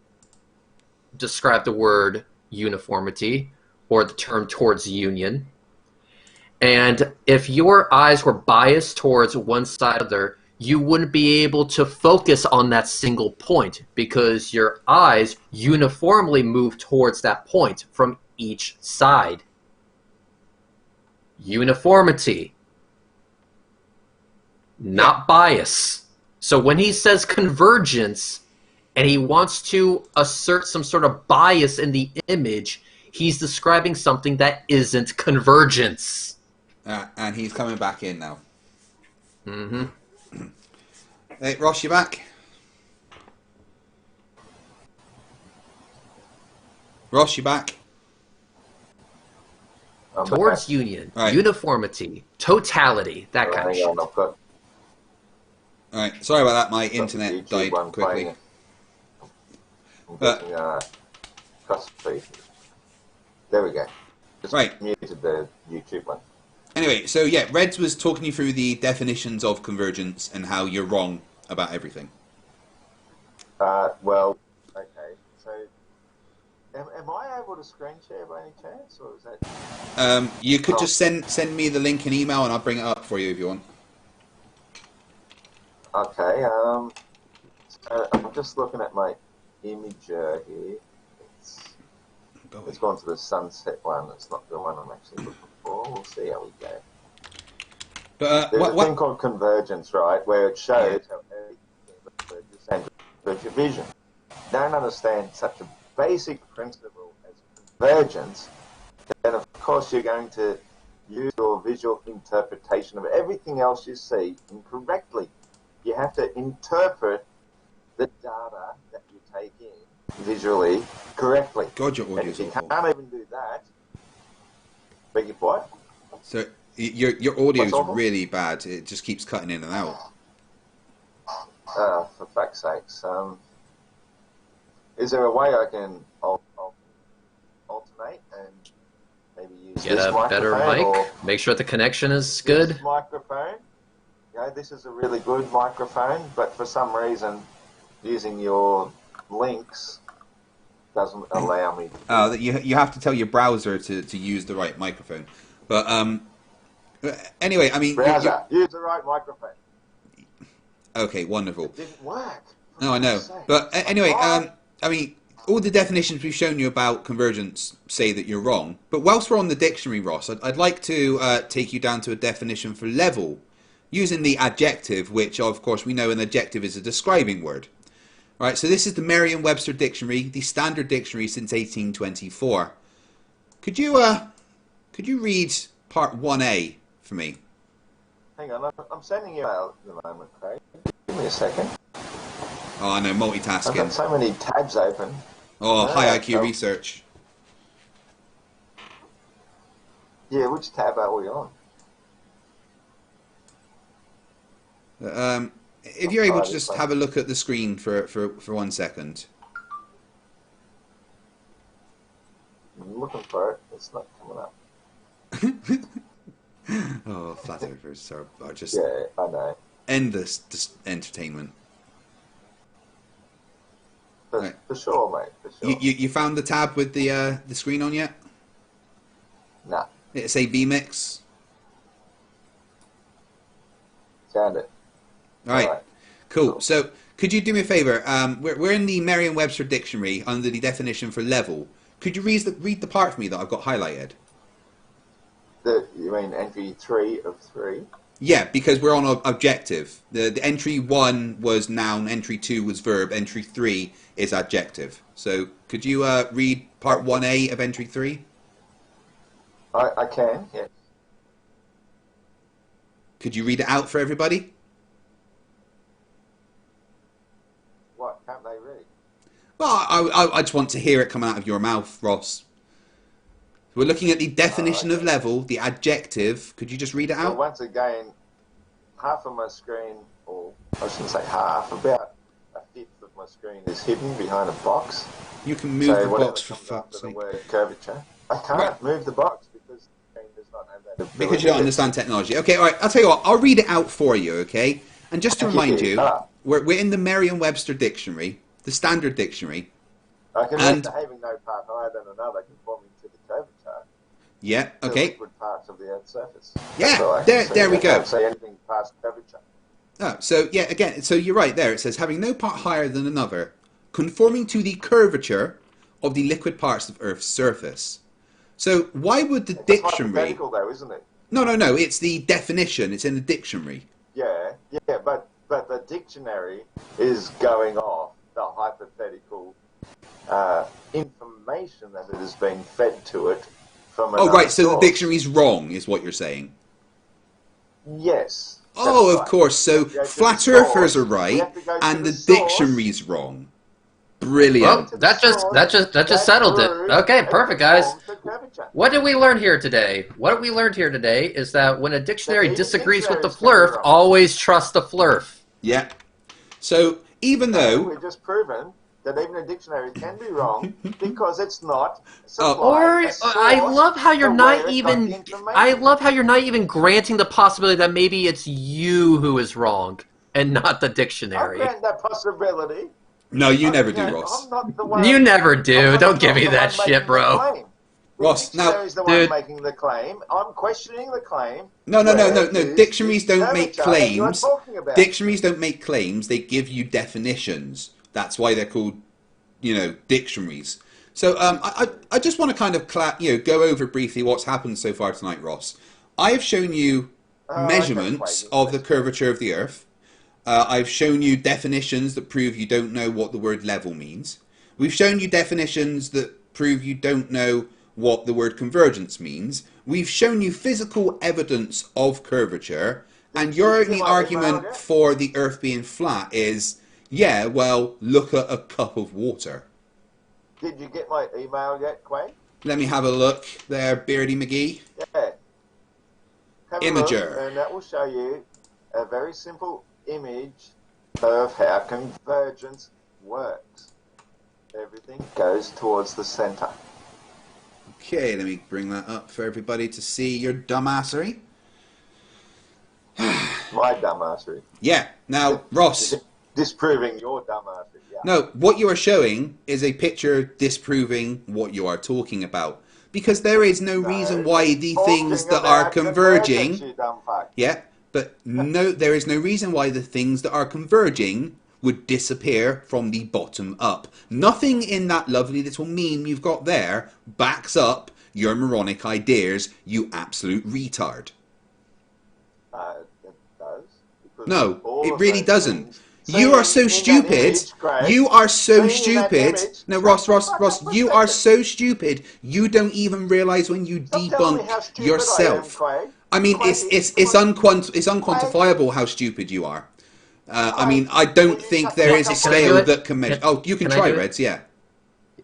describe the word uniformity or the term towards union. And if your eyes were biased towards one side or the other, you wouldn't be able to focus on that single point because your eyes uniformly move towards that point from each side. Uniformity, not bias. So when he says convergence and he wants to assert some sort of bias in the image, he's describing something that isn't convergence. And he's coming back in now. Mm-hmm. Hey, Ross, you back? Ross, you back? Towards union, right. Uniformity, totality, that kind of shit. Alright, sorry about that, my internet died quickly. There we go. Just right. muted the YouTube one. Anyway, so yeah, Reds was talking you through the definitions of convergence and how you're wrong about everything. Well, okay. So, am I able to screen share by any chance, or is that? You could just send me the link and email, and I'll bring it up for you if you want. Okay. So I'm just looking at my imager here. It's gone to the sunset one. It's not the one I'm actually looking for. We'll see how we go. But there's a thing called convergence, right, where it shows how everything converges and your vision. Don't understand such a basic principle as convergence, then of course you're going to use your visual interpretation of everything else you see incorrectly. You have to interpret the data that you take in visually correctly. God, your audio's and if you awful. can't even do that, beg your what? So your audio's really bad. It just keeps cutting in and out. For fuck's sakes. Is there a way I can alternate and maybe use Get this a better mic. or Make sure the connection is good. this microphone? This is a really good microphone, but for some reason, using your links doesn't allow me to You have to tell your browser to use the right microphone. But anyway, I mean, browser, use the right microphone. Okay, wonderful. It didn't work. No, I know. But anyway, I mean, all the definitions we've shown you about convergence say that you're wrong. But whilst we're on the dictionary, Ross, I'd like to take you down to a definition for level, using the adjective, which, of course, we know an adjective is a describing word. All right, so this is the Merriam-Webster Dictionary, the standard dictionary since 1824. Could you read part 1A for me? Hang on, I'm sending you out at the moment, Craig. Give me a second. Oh, I know, multitasking. I've got so many tabs open. Oh, high IQ research. Yeah, which tab are we on? If you're able to just have a look at the screen for 1 second. I'm looking for it. It's not coming up. Oh, flat earthers are just Yeah, I know. endless entertainment. For sure, mate. For sure. You found the tab with the screen on yet? Nah. It say B-Mix? Found it. All right. Cool. So, could you do me a favour? We're in the Merriam-Webster Dictionary under the definition for level. Could you read the part for me that I've got highlighted? You mean entry 3 of 3? Yeah, because we're on objective. The entry 1 was noun, entry 2 was verb, entry 3 is adjective. So, could you read part 1A of entry 3? I can, yes. Could you read it out for everybody? What? Can't they read? Well, I just want to hear it come out of your mouth, Ross. We're looking at the definition of level, the adjective. Could you just read it out? Well, once again, half of my screen, or I shouldn't say half, about a fifth of my screen is hidden behind a box. You can move the box for fuck's the sake. word curvature. I can't move the box because the screen does not have that ability. Because you don't understand technology. Okay, all right. I'll tell you what. I'll read it out for you, okay? And just to remind you, we're in the Merriam-Webster dictionary, the standard dictionary. I can read having no part higher than another conforming to the curvature. Yeah, okay. The liquid parts of the Earth's surface. Yeah, there we go. I can't say anything past curvature. Oh, so yeah, again, so you're right there. It says having no part higher than another, conforming to the curvature of the liquid parts of Earth's surface. So why would the dictionary? Hypothetical, though, isn't it? No. It's the definition. It's in the dictionary. Yeah, but the dictionary is going off the hypothetical information that it has been fed to it from another right, so source. the dictionary's wrong, is what you're saying. Yes. Oh, of course. So flat earthers are right, and the dictionary's wrong. Brilliant. Well, that just settled it. Okay, perfect, guys. What did we learn here today? What we learned here today is that when a dictionary disagrees with the Flerf, always trust the Flerf. Yeah. So even though we've just proven that even a dictionary can be wrong because it's not. I love how you're not even. I love how you're not even granting the possibility that maybe it's you who is wrong and not the dictionary. I grant that possibility. No, you never do, Ross. I'm not the one, you never do. Don't give me that shit, bro. Ross, now, the one making the claim. I'm questioning the claim. No. Dictionaries don't make claims. Dictionaries don't make claims. They give you definitions. That's why they're called, dictionaries. So I just want to kind of go over briefly what's happened so far tonight, Ross. I have shown you measurements of the curvature of the Earth. I've shown you definitions that prove you don't know what the word level means. We've shown you definitions that prove you don't know what the word convergence means. We've shown you physical evidence of curvature, and your only argument for the Earth being flat is, yeah, well, look at a cup of water. Did you get my email yet, Quay? Let me have a look there, Beardy McGee. Yeah. Imager. Look, and that will show you a very simple image of how convergence works. Everything goes towards the center. Okay, let me bring that up for everybody to see your dumbassery. My dumbassery. Yeah. Now, Ross. Disproving your dumbassery. Yeah. No, what you are showing is a picture disproving what you are talking about. Because there is no reason why the things that are converging... Yeah, but there is no reason why the things that are converging would disappear from the bottom up. Nothing in that lovely little meme you've got there backs up your moronic ideas, you absolute retard. It does. No, it really doesn't. You are so stupid. You are so stupid. No, Ross, you are so stupid. You don't even realise when you debunk yourself. I mean, it's unquantifiable how stupid you are. I mean, I don't think there is a scale that can measure. Oh, you can try, Reds. Yeah.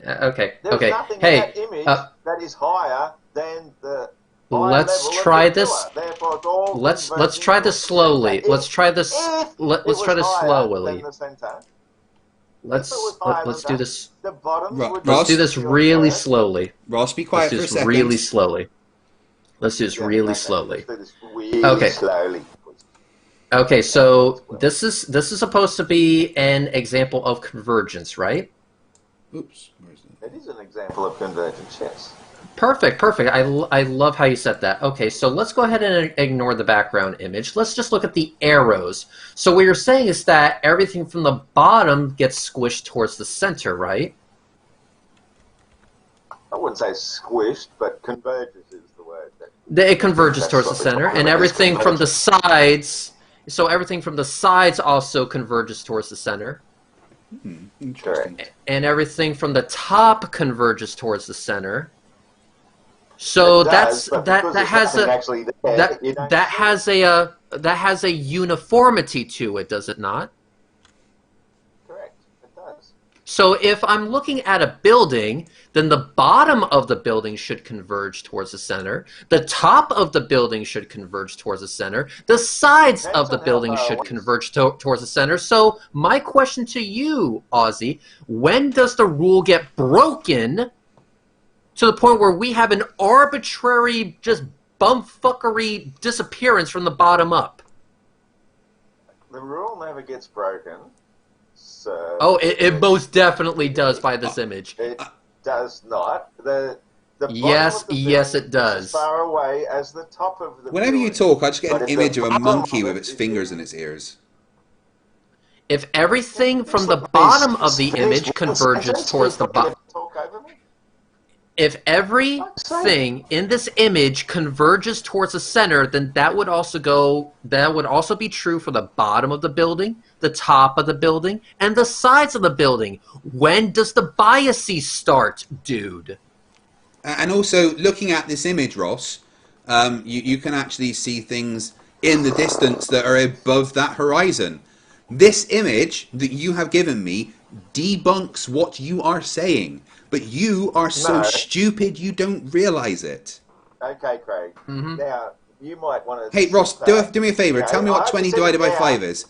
Okay. There's nothing in that image that is higher than the. Let's try this. Let's try this slowly. Let's try this. Let's try this slowly. Let's do this. Let's do this really slowly. Ross, be quiet for a second. Really slowly. Let's do this really slowly. Okay. Okay, so this is supposed to be an example of convergence, right? Oops. Where's that? It is an example of convergence, yes. Perfect. I love how you said that. Okay, so let's go ahead and ignore the background image. Let's just look at the arrows. So what you're saying is that everything from the bottom gets squished towards the center, right? I wouldn't say squished, but converges is the word. It converges towards the center, and everything from the sides... So everything from the sides also converges towards the center. Interesting. And everything from the top converges towards the center. So that has a uniformity to it, does it not? Correct, it does. So if I'm looking at a building, then the bottom of the building should converge towards the center. The top of the building should converge towards the center. The sides of the building should converge towards the center. So my question to you, Ozzy, when does the rule get broken to the point where we have an arbitrary, just bumfuckery disappearance from the bottom up? the rule never gets broken. So Oh, it most definitely does by this image. it does not. The bottom Yes, of the yes, building it does. is as far away as the top of the Whenever you building. talk, I just get But an if the image of a bottom monkey of with it its is fingers in- in its ears. If everything from the bottom of the image converges towards the bottom, Talk over me? if everything in this image converges towards the center, then that would also be true for the bottom of the building, the top of the building, and the sides of the building. When does the biases start, dude? And also, looking at this image, Ross, you can actually see things in the distance that are above that horizon. This image that you have given me debunks what you are saying, but you are so No. stupid you don't realize it. Okay, Craig. Now, you might want to... Hey, Ross, do me a favour. Tell me what 20 divided by 5 is.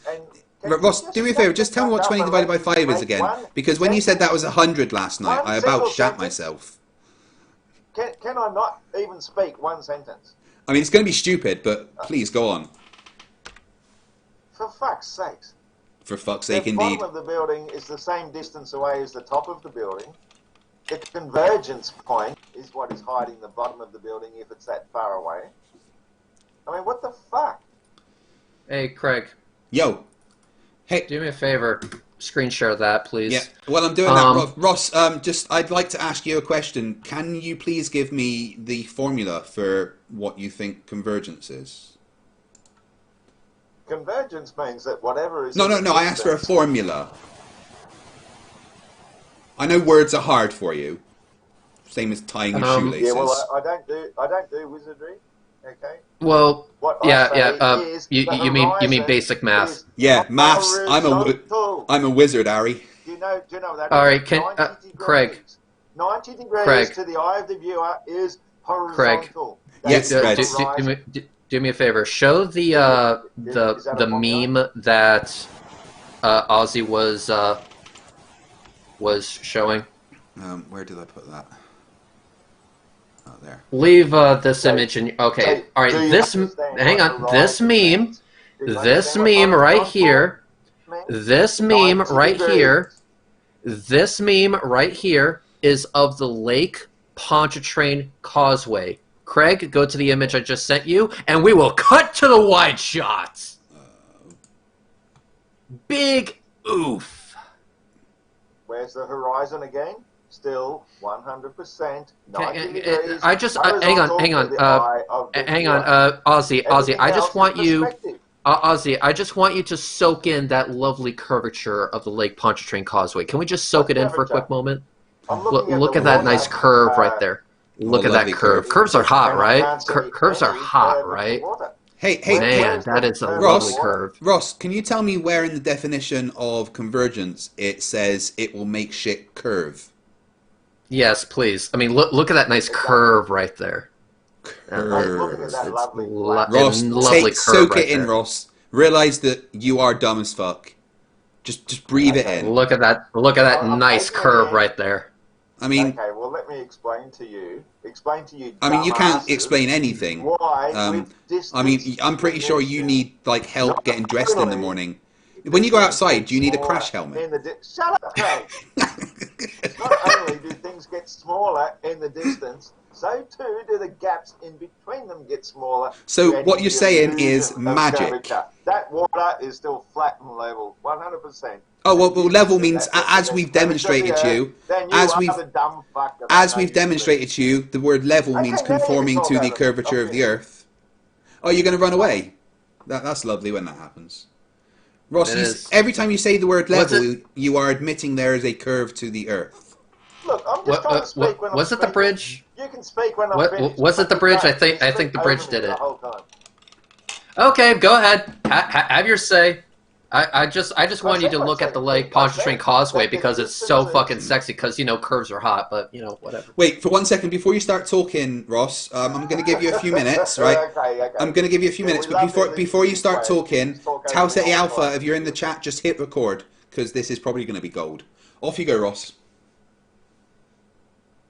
Ross, do me a favour. Just tell me what 20 divided by 5 is again. Because when you said that was 100 last night, I about shat myself. Can I not even speak one sentence? I mean, it's going to be stupid, but please go on. For fuck's sakes. For fuck's sake, The indeed. bottom of the building is the same distance away as the top of the building. The convergence point is what is hiding the bottom of the building if it's that far away. I mean, what the fuck? Hey, Craig, Yo. Hey. do me a favor. Screen share that, please. Yeah, well, I'm doing that. Ross, I'd like to ask you a question. Can you please give me the formula for what you think convergence is? Convergence means that whatever is... No, I asked for a formula. I know words are hard for you. Same as tying your shoelaces. Yeah, well, I don't do wizardry, okay? Well, What yeah. is You mean basic math? Yeah, maths. I'm a wizard, Harry. Do you know that? All right, 90 degrees. Craig. 90 degrees Craig. to the eye of the viewer is Craig. horizontal. Yes, Reg. Do me a favor. Show the meme that Ozzy was showing. Where did I put that? Oh, there. Leave this image in. Okay. All right. Hang on. This meme right here. This meme right here. This meme right here is of the Lake Pontchartrain Causeway. Craig, go to the image I just sent you, and we will cut to the wide shots. Big oof. Where's the horizon again? Still 100%. 90 degrees. I just hang on, Ozzy. I just want you, Ozzy. I just want you to soak in that lovely curvature of the Lake Pontchartrain Causeway. Can we just soak it in for a quick moment? Look at that nice curve right there. Look at that curve. Curves are hot, right? Curves are hot, right? Hey, Man, that is a lovely curve. Ross, can you tell me where in the definition of convergence it says it will make shit curve? Yes, please. I mean, look at that nice curve right there. Curve. Ross, soak it in, Ross. Realize that you are dumb as fuck. Just breathe it in. Look at that nice curve right there. I mean, okay, well, let me explain to you. I mean, you can't explain anything. Why? I mean, I'm pretty sure you need like help getting dressed in the morning. When you go outside, do you need a crash helmet? Shut up, Craig. Not only do things get smaller in the distance, so too do the gaps in between them get smaller. So what you're saying is magic. Curvature. That water is still flat and level, 100%. Oh well, level means as we've demonstrated to you, as we've demonstrated to you, the word level means conforming to the curvature of the Earth. Oh, you're going to run away? That's lovely when that happens. Ross, every time you say the word level, you are admitting there is a curve to the Earth. Look, I'm just trying to speak when I'm was it the bridge? You can speak when I'm finished. Was it the bridge? I think the bridge did it. Okay, go ahead. Have your say. I just want you to look at the Lake Pontchartrain Causeway because it's so fucking sexy. Because curves are hot, but whatever. Wait for 1 second before you start talking, Ross. I'm going to give you a few minutes, right? Okay. I'm going to give you a few minutes, but before you start talking, Tau City Alpha, if you're in the chat, just hit record because this is probably going to be gold. Off you go, Ross.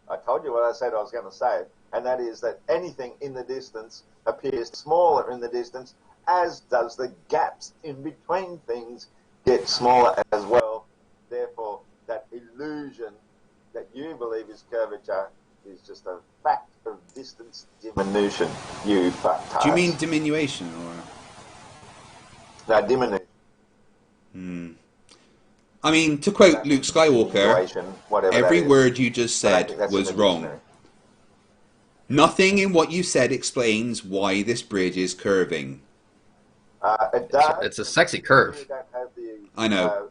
I told you what I said I was going to say, and that is that anything in the distance appears smaller in the distance as does the gaps in between things get smaller as well. Therefore, that illusion that you believe is curvature is just a fact of distance diminution, you fucktards. Do you mean diminution or? No, diminution. I mean, to quote Luke Skywalker, every word you just said was wrong. Nothing in what you said explains why this bridge is curving. It does. It's a sexy curve. You don't have the, I know.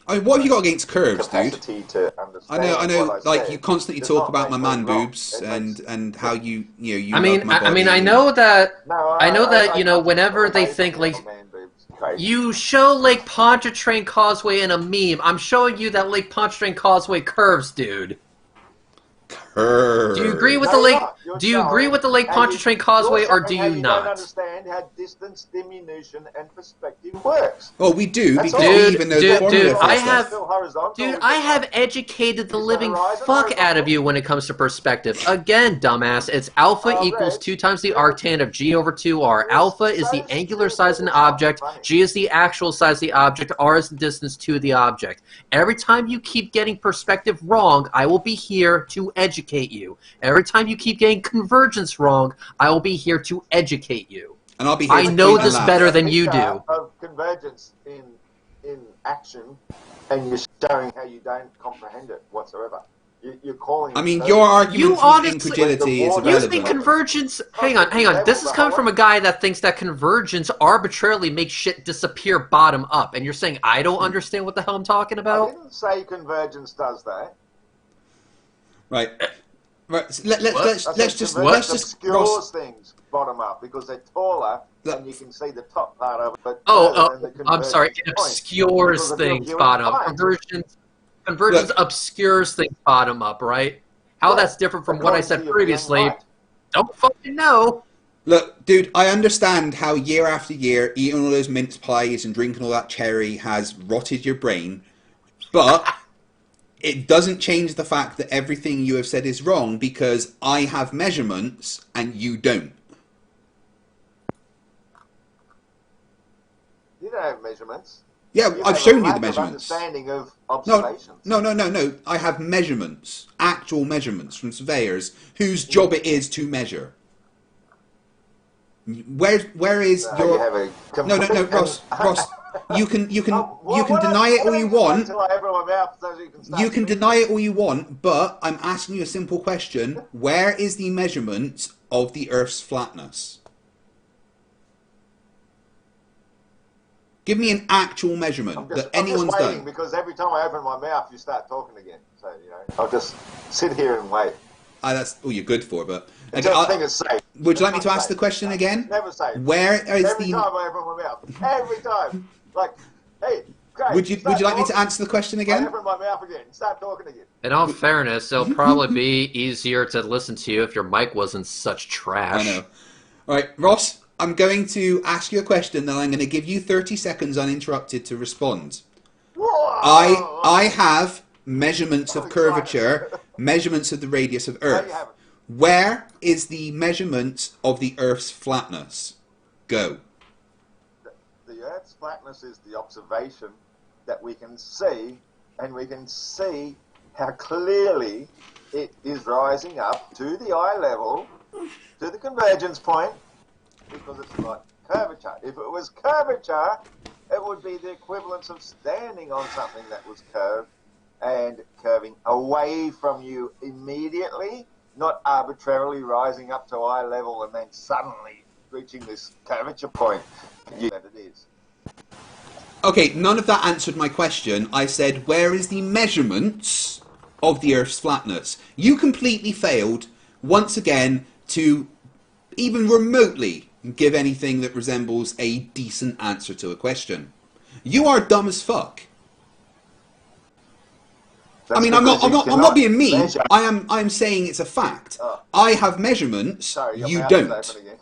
I mean, what have you got against curves, dude? To I know. Like said. you constantly Does talk not about my make man me wrong. boobs It and makes- how you I mean, love my body. I mean, I know that. No, I know that, you know, I'm whenever they amazing think, like, little man boobs, crazy. You show Lake Pontchartrain Causeway in a meme. I'm showing you that Lake Pontchartrain Causeway curves, dude. Curve. Do you agree with No, the Lake? you're not. You're Do you agree showing with the Lake how you- Pontchartrain Causeway, you're or do showing how you Don't not? understand how distance diminution and perspective works. Well, we do That's because all. we Dude, even know the formula dude, for I this have- stuff. Still horizontal, Dude, is I it have not? educated the Is that living horizon, fuck out of horizontal? you when it comes to perspective. Again, dumbass, it's alpha Oh, equals Reg, 2 times the Reg. arctan of g over 2r. You're Alpha is so the angular stupid, size of an it's not object, funny. g is the actual size of the object, r is the distance to the object. Every time you keep getting perspective wrong, I will be here to educate you. Every time you keep getting convergence wrong, I will be here to educate you. And I'll be here I to know point and this laugh. better than you Picture do. Of convergence in action, and you're showing how you don't comprehend it whatsoever. You're calling. I mean, it your curvature. argument You from honestly- incredulity is You You irrelevant. think convergence... Hang on. This is coming from a guy that thinks that convergence arbitrarily makes shit disappear bottom up. And you're saying I don't understand what the hell I'm talking I about? didn't say convergence does that. Right. Right. So What? let's just obscures things bottom up because they're taller Look. and you can see the top part of it. Oh, further than the I'm sorry. It convergence point. obscures Because if you're things viewing bottom up. lines- Convergence Look. obscures things bottom up, right? How Right. that's different from what I According to said your viewing previously, light. don't fucking know. Look, dude, I understand how year after year eating all those mince pies and drinking all that cherry has rotted your brain, but it doesn't change the fact that everything you have said is wrong because I have measurements and you don't. You don't have measurements. Yeah, You I've have shown a you lack the of measurements. understanding of No, observations. no. I have measurements, actual measurements from surveyors whose job it is to measure. Where is So your you have a no, complete Ross. You can Well, deny it all you want. Until I open my mouth so you can start You can speaking. deny it all you want, but I'm asking you a simple question: where is the measurement of the Earth's flatness? Give me an actual measurement that anyone's I'm just waiting done. because every time I open my mouth, you start talking again. So I'll just sit here and wait. That's all you're good for, but Until I think it's safe. would you like me to Never ask the safe. question again? Never safe. Where is Every the? time I open my mouth, every time, like, hey, Craig, Would you like me to answer the question I again? open my mouth again. Start talking again. In all fairness, it'll probably be easier to listen to you if your mic wasn't such trash. I know. All right, Ross, I'm going to ask you a question, then I'm going to give you 30 seconds uninterrupted to respond. Whoa! I have measurements of Oh, curvature, excited. measurements of the radius of No, you Earth. haven't. Where is the measurement of the Earth's flatness? Go. The Earth's flatness is the observation that we can see, and we can see how clearly it is rising up to the eye level, to the convergence point, because it's like curvature. If it was curvature, it would be the equivalence of standing on something that was curved and curving away from you immediately, not arbitrarily rising up to eye level and then suddenly reaching this curvature point that it is. Okay, none of that answered my question. I said, where is the measurements of the Earth's flatness? You completely failed, once again, to even remotely give anything that resembles a decent answer to a question. You are dumb as fuck. I mean, I'm not being mean. Measure. I'm saying it's a fact. Oh. I have measurements. Sorry, your You mouth is don't. open again.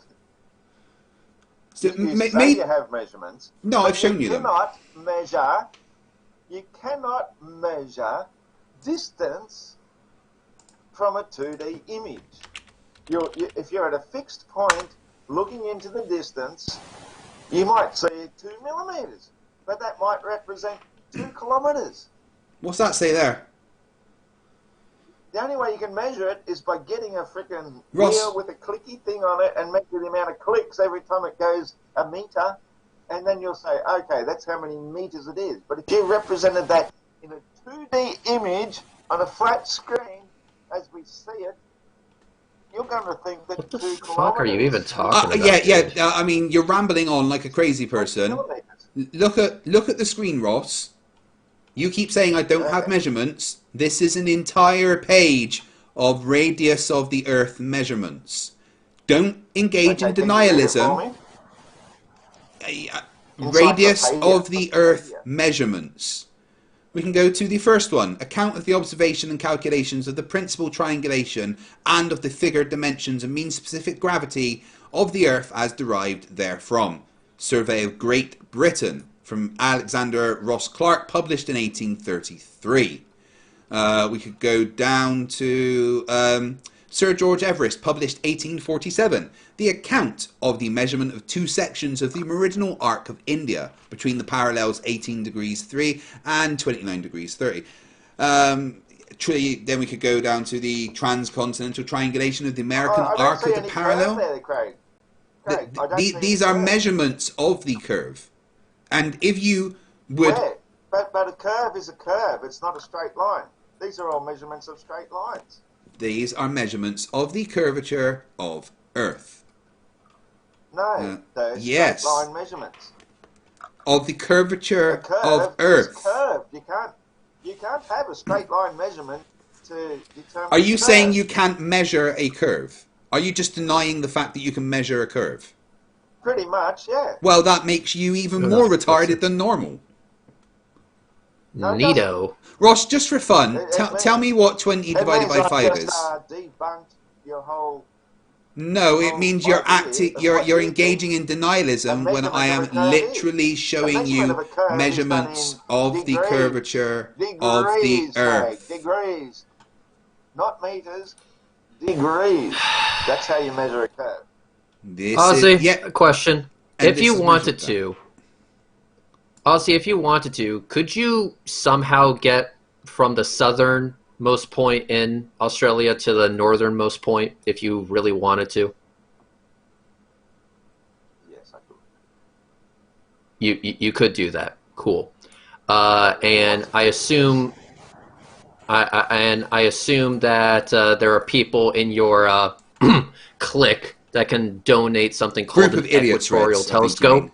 So, You ma- say ma- you have measurements. No, but I've shown you them. You cannot measure distance from a 2D image. If you're at a fixed point looking into the distance, You might see 2 millimeters, but that might represent 2 kilometers. What's that say there? The only way you can measure it is by getting a freaking Ross. wheel with a clicky thing on it and measure the amount of clicks every time it goes a meter, and then you'll say, okay, that's how many meters it is. But if you represented that in a 2D image on a flat screen, as we see it, you're going to think that What the 2 fuck are you even kilometers. talking about? Yeah. I mean, you're rambling on like a crazy person. Millimeters. Look at the screen, Ross. You keep saying I don't have measurements. This is an entire page of radius of the Earth measurements. Don't engage in Okay, can you read it denialism. for me? Radius of the Earth Encyclopedia. measurements. We can go to the first one. Account of the observation and calculations of the principal triangulation and of the figured dimensions and mean specific gravity of the Earth as derived therefrom. Survey of Great Britain from Alexander Ross Clark, published in 1833. We could go down to Sir George Everest, published 1847. The account of the measurement of 2 sections of the meridional arc of India between the parallels 18 degrees 3 and 29 degrees 30. Then we could go down to the transcontinental triangulation of the American I don't arc see of the any parallel. curve there, Craig. Craig, I don't see These any are curve. measurements of the curve. And if you would... Where? But a curve is a curve. It's not a straight line. These are all measurements of straight lines. These are measurements of the curvature of Earth. No, they're yes. straight line measurements. Of the curvature A curve of Earth. is curved. You can't have a straight line measurement to determine. Are you the saying curve. you can't measure a curve? Are you just denying the fact that you can measure a curve? Pretty much, yeah. Well, that makes you even more retarded than normal. No, it Neato. Ross, just for fun, It tell me what 20 It divided means by 5 I've is. just debunked your whole. No, it means you're idea of you're what you engaging in denialism A when I am measurement of a curve literally is. showing A measurement you of a curve is measurements done in of the degrees. curvature of the Degrees, Earth. Craig, degrees, not meters. Degrees. That's how you measure a curve. This Ozzy, is, yeah, question. and If this you is wanted measured to, Ozzy, if you wanted to, could you somehow get from the southernmost point in Australia to the northernmost point if you really wanted to? Yes, I could. You could do that. Cool. And I assume I assume that there are people in your clique that can donate something called Group an of idiots, equatorial Reds, I think you telescope. mean.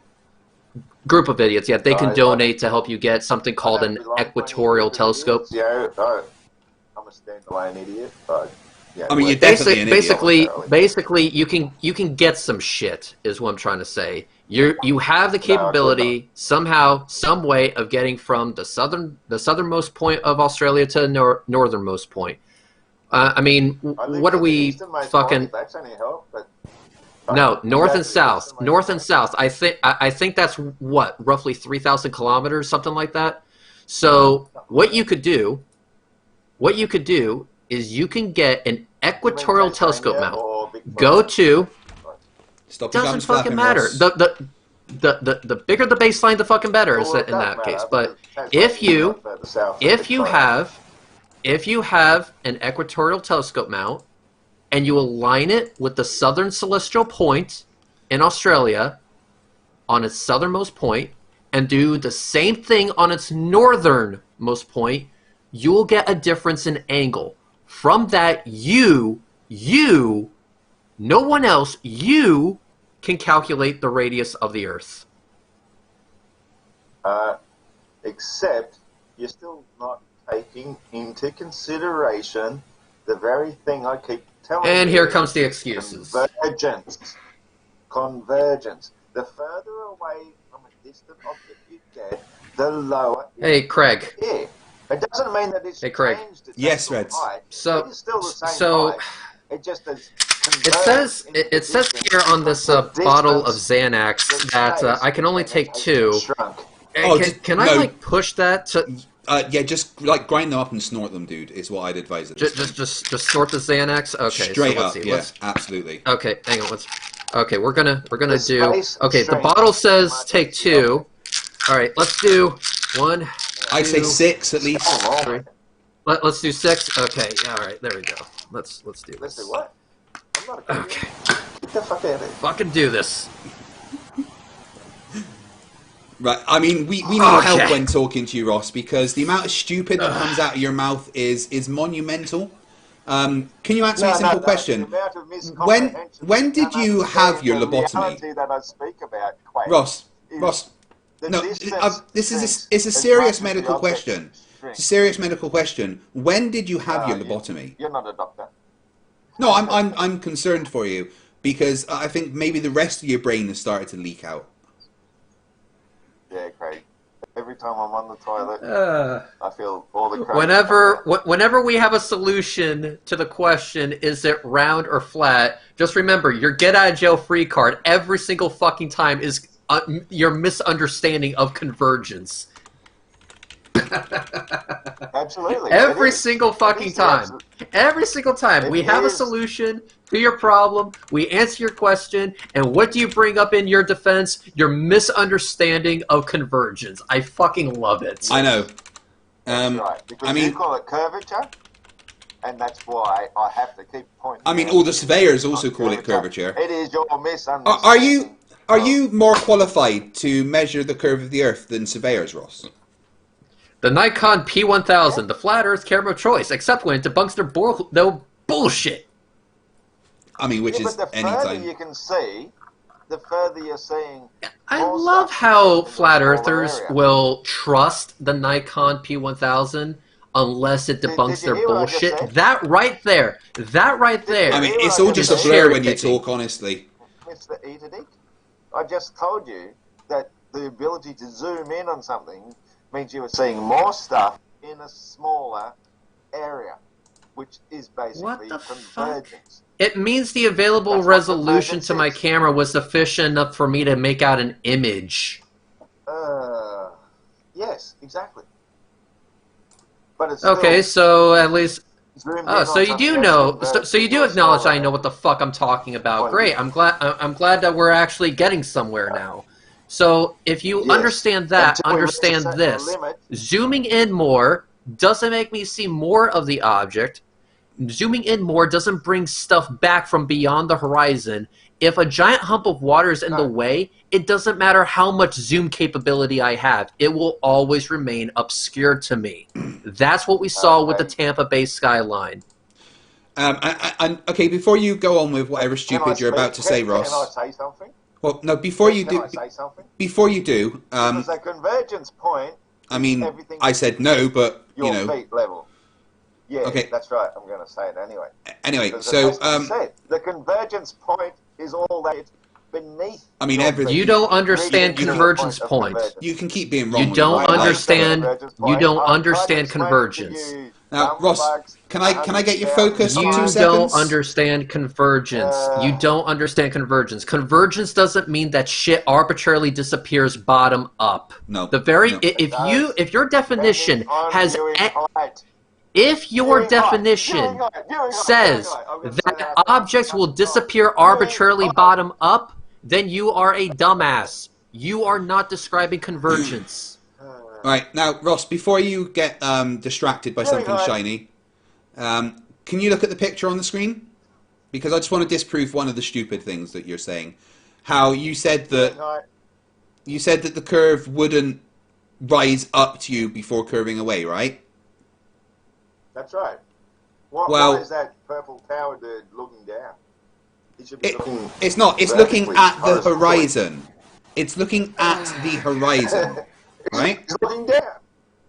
Group of idiots, yeah. They can I donate to help you get something called I an don't belong to any equatorial group of telescope. idiots. Yeah, I'm a standalone idiot. But, yeah, I mean, you're well, definitely an idiot. Basically, you can get some shit. Is what I'm trying to say. You have the capability somehow, some way of getting from the southernmost point of Australia to the northernmost point. I mean, I think what are at the we easternmost fucking? point, that's any help, but No, north and Exactly, south. easternmost North and point. south. I think that's what, roughly 3,000 kilometers, something like that. So what you could do is you can get an equatorial You mean telescope Tasmania mount. or Victoria? Go to Stop your doesn't gums fucking flapping, matter. Ross. The bigger the baseline, the fucking better Well, it in that doesn't case. matter, But because if Tasmania's you not further south than if you Victoria. have an equatorial telescope mount and you align it with the southern celestial point in Australia on its southernmost point and do the same thing on its northernmost point, you will get a difference in angle. From that, you, no one else, you can calculate the radius of the Earth. Except you're still not taking into consideration the very thing I keep telling you. And here comes the excuses. Convergence. The further away from a distant object you get, the lower. Hey, Craig. Yeah. It doesn't mean that it's Hey, Craig. changed its Yes, actual Reds. height. So- it is still the same so- height. It just has It says here on this bottle of Xanax that I can only take 2. Shrunk. Oh, Can no. I like push that to Yeah, just like grind them up and snort them, dude, is what I'd advise. At this point. just snort the Xanax? Okay, Straight so up, let's see. yeah, absolutely. Okay, hang on. Let's. Okay, we're gonna do. space Okay, the string bottle says marks take the 2. All right, let's do 1. I say 2, 6 at least. Oh, 3. Let's do 6. Okay, all right, there we go. Let's do this. Let's do what? I'm not a comedian. Okay, Get the fuck out of here. fucking do this. Right, I mean, we need help when talking to you, Ross, because the amount of stupid that comes out of your mouth is monumental. Can you answer me a simple question? The amount of miscomprehension When did and you have your understand the lobotomy? reality that I speak about, Quake, Ross, is the no, distance this is strings it's a as serious much as the medical object question. string. It's a serious medical question. When did you have your lobotomy? You're not a doctor. No, I'm concerned for you because I think maybe the rest of your brain has started to leak out. Yeah, Craig. Every time I'm on the toilet, I feel all the crap. Whenever we have a solution to the question, is it round or flat? Just remember, your get out of jail free card every single fucking time is your misunderstanding of convergence. Absolutely. Every single fucking time. Every single time. We have a solution to your problem. We answer your question. And what do you bring up in your defense? Your misunderstanding of convergence. I fucking love it. I know. That's right. Because you call it curvature, and that's why I have to keep pointing. I mean, all the surveyors also call it curvature. It is your misunderstanding. Are you more qualified to measure the curve of the Earth than surveyors, Ross? The Nikon P1000, the flat Earth camera of choice, except when it debunks their bullshit. I mean, which is but the anytime. further you can see, the further you're seeing. I more love stuff how in a flat smaller earthers area. will trust the Nikon P1000 unless it debunks did you their hear what I just bullshit. said? That right there. I mean, it's all just a blur when you talk, honestly. Mr. Eaterdick, I just told you that the ability to zoom in on something means you are seeing more stuff in a smaller area, which is basically What the fuck? convergence. It means the available That's what resolution convergence to my is. camera was sufficient enough for me to make out an image. Yes, exactly. But it's Okay, still so at least... zoomed in Oh, on so you something do that's know. converged So you do into a acknowledge smaller I know what the fuck I'm talking about. Well, Great. I'm glad that we're actually getting somewhere now. So if you Yes, understand that, until we reach a understand certain this. limit. Zooming in more doesn't make me see more of the object. Zooming in more doesn't bring stuff back from beyond the horizon. If a giant hump of water is in the way, it doesn't matter how much zoom capability I have. It will always remain obscure to me. That's what we saw with the Tampa Bay skyline. Okay, before you go on with whatever stupid you're about to say, Ross. Can I say something? Well, no, before you Can do. I say something? Before you do, Because a convergence point. I mean, everything I said no, but your you know. feet level. Yeah, Okay. that's right. I'm going to say it anyway. Anyway, Because so as I said, the convergence point is all that it's beneath. I mean, your everything. feet. You don't understand Reaching to the convergence of point. convergence. You can keep being wrong. You when don't you're right. understand. Convergence You point. don't I'm trying to understand explain it to convergence. you, Now, Ross, dumb can I get your focus for 2 You seconds? don't understand convergence. You don't understand convergence. Convergence doesn't mean that shit arbitrarily disappears bottom up. No. The very No. if your definition has if your Viewing height. definition Viewing height. says I'm gonna say that that. objects will disappear Viewing arbitrarily height. bottom up, then you are a dumbass. You are not describing convergence. Right, now, Ross, before you get distracted by something height. shiny, can you look at the picture on the screen? Because I just want to disprove one of the stupid things that you're saying. How you said Viewing that height. the curve wouldn't rise up to you before curving away, right? That's right. Well- why is that purple tower dude looking down? He should be looking. It's not. It's looking vertically at the towards the horizon. It's looking at the horizon, right? He's looking down.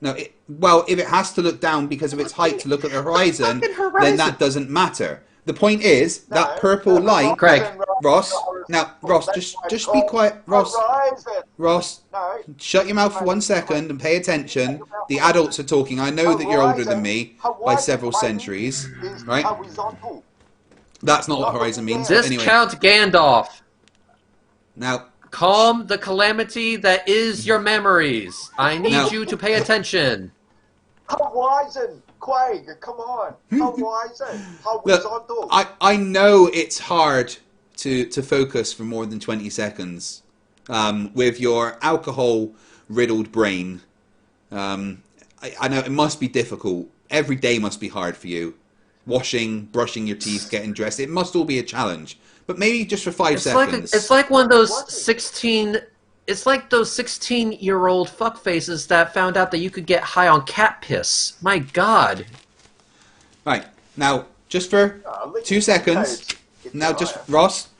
No, well, if it has to look down because of its height to look at the horizon, then that doesn't matter. The point is that purple light, Craig. Ross. Now, Ross, just be quiet, Ross. Horizon. Ross, No. shut your mouth for 1 second and pay attention. The adults are talking. I know that you're older than me by several centuries, Is right? horizontal. That's not what horizon means. But anyway, Discount Gandalf. now, Calm the calamity that is your memories. I need Now- you to pay attention. Horizon. Quaig, come on. Horizon. look, Horizontal. I know it's hard to focus for more than 20 seconds with your alcohol-riddled brain. I know it must be difficult. Every day must be hard for you. Washing, brushing your teeth, getting dressed. It must all be a challenge. But maybe just for 5 seconds. It's like one of those 16... It's like those 16-year-old fuckfaces that found out that you could get high on cat piss. My God. Right. Now, just for 2 seconds. Now, just, Ross.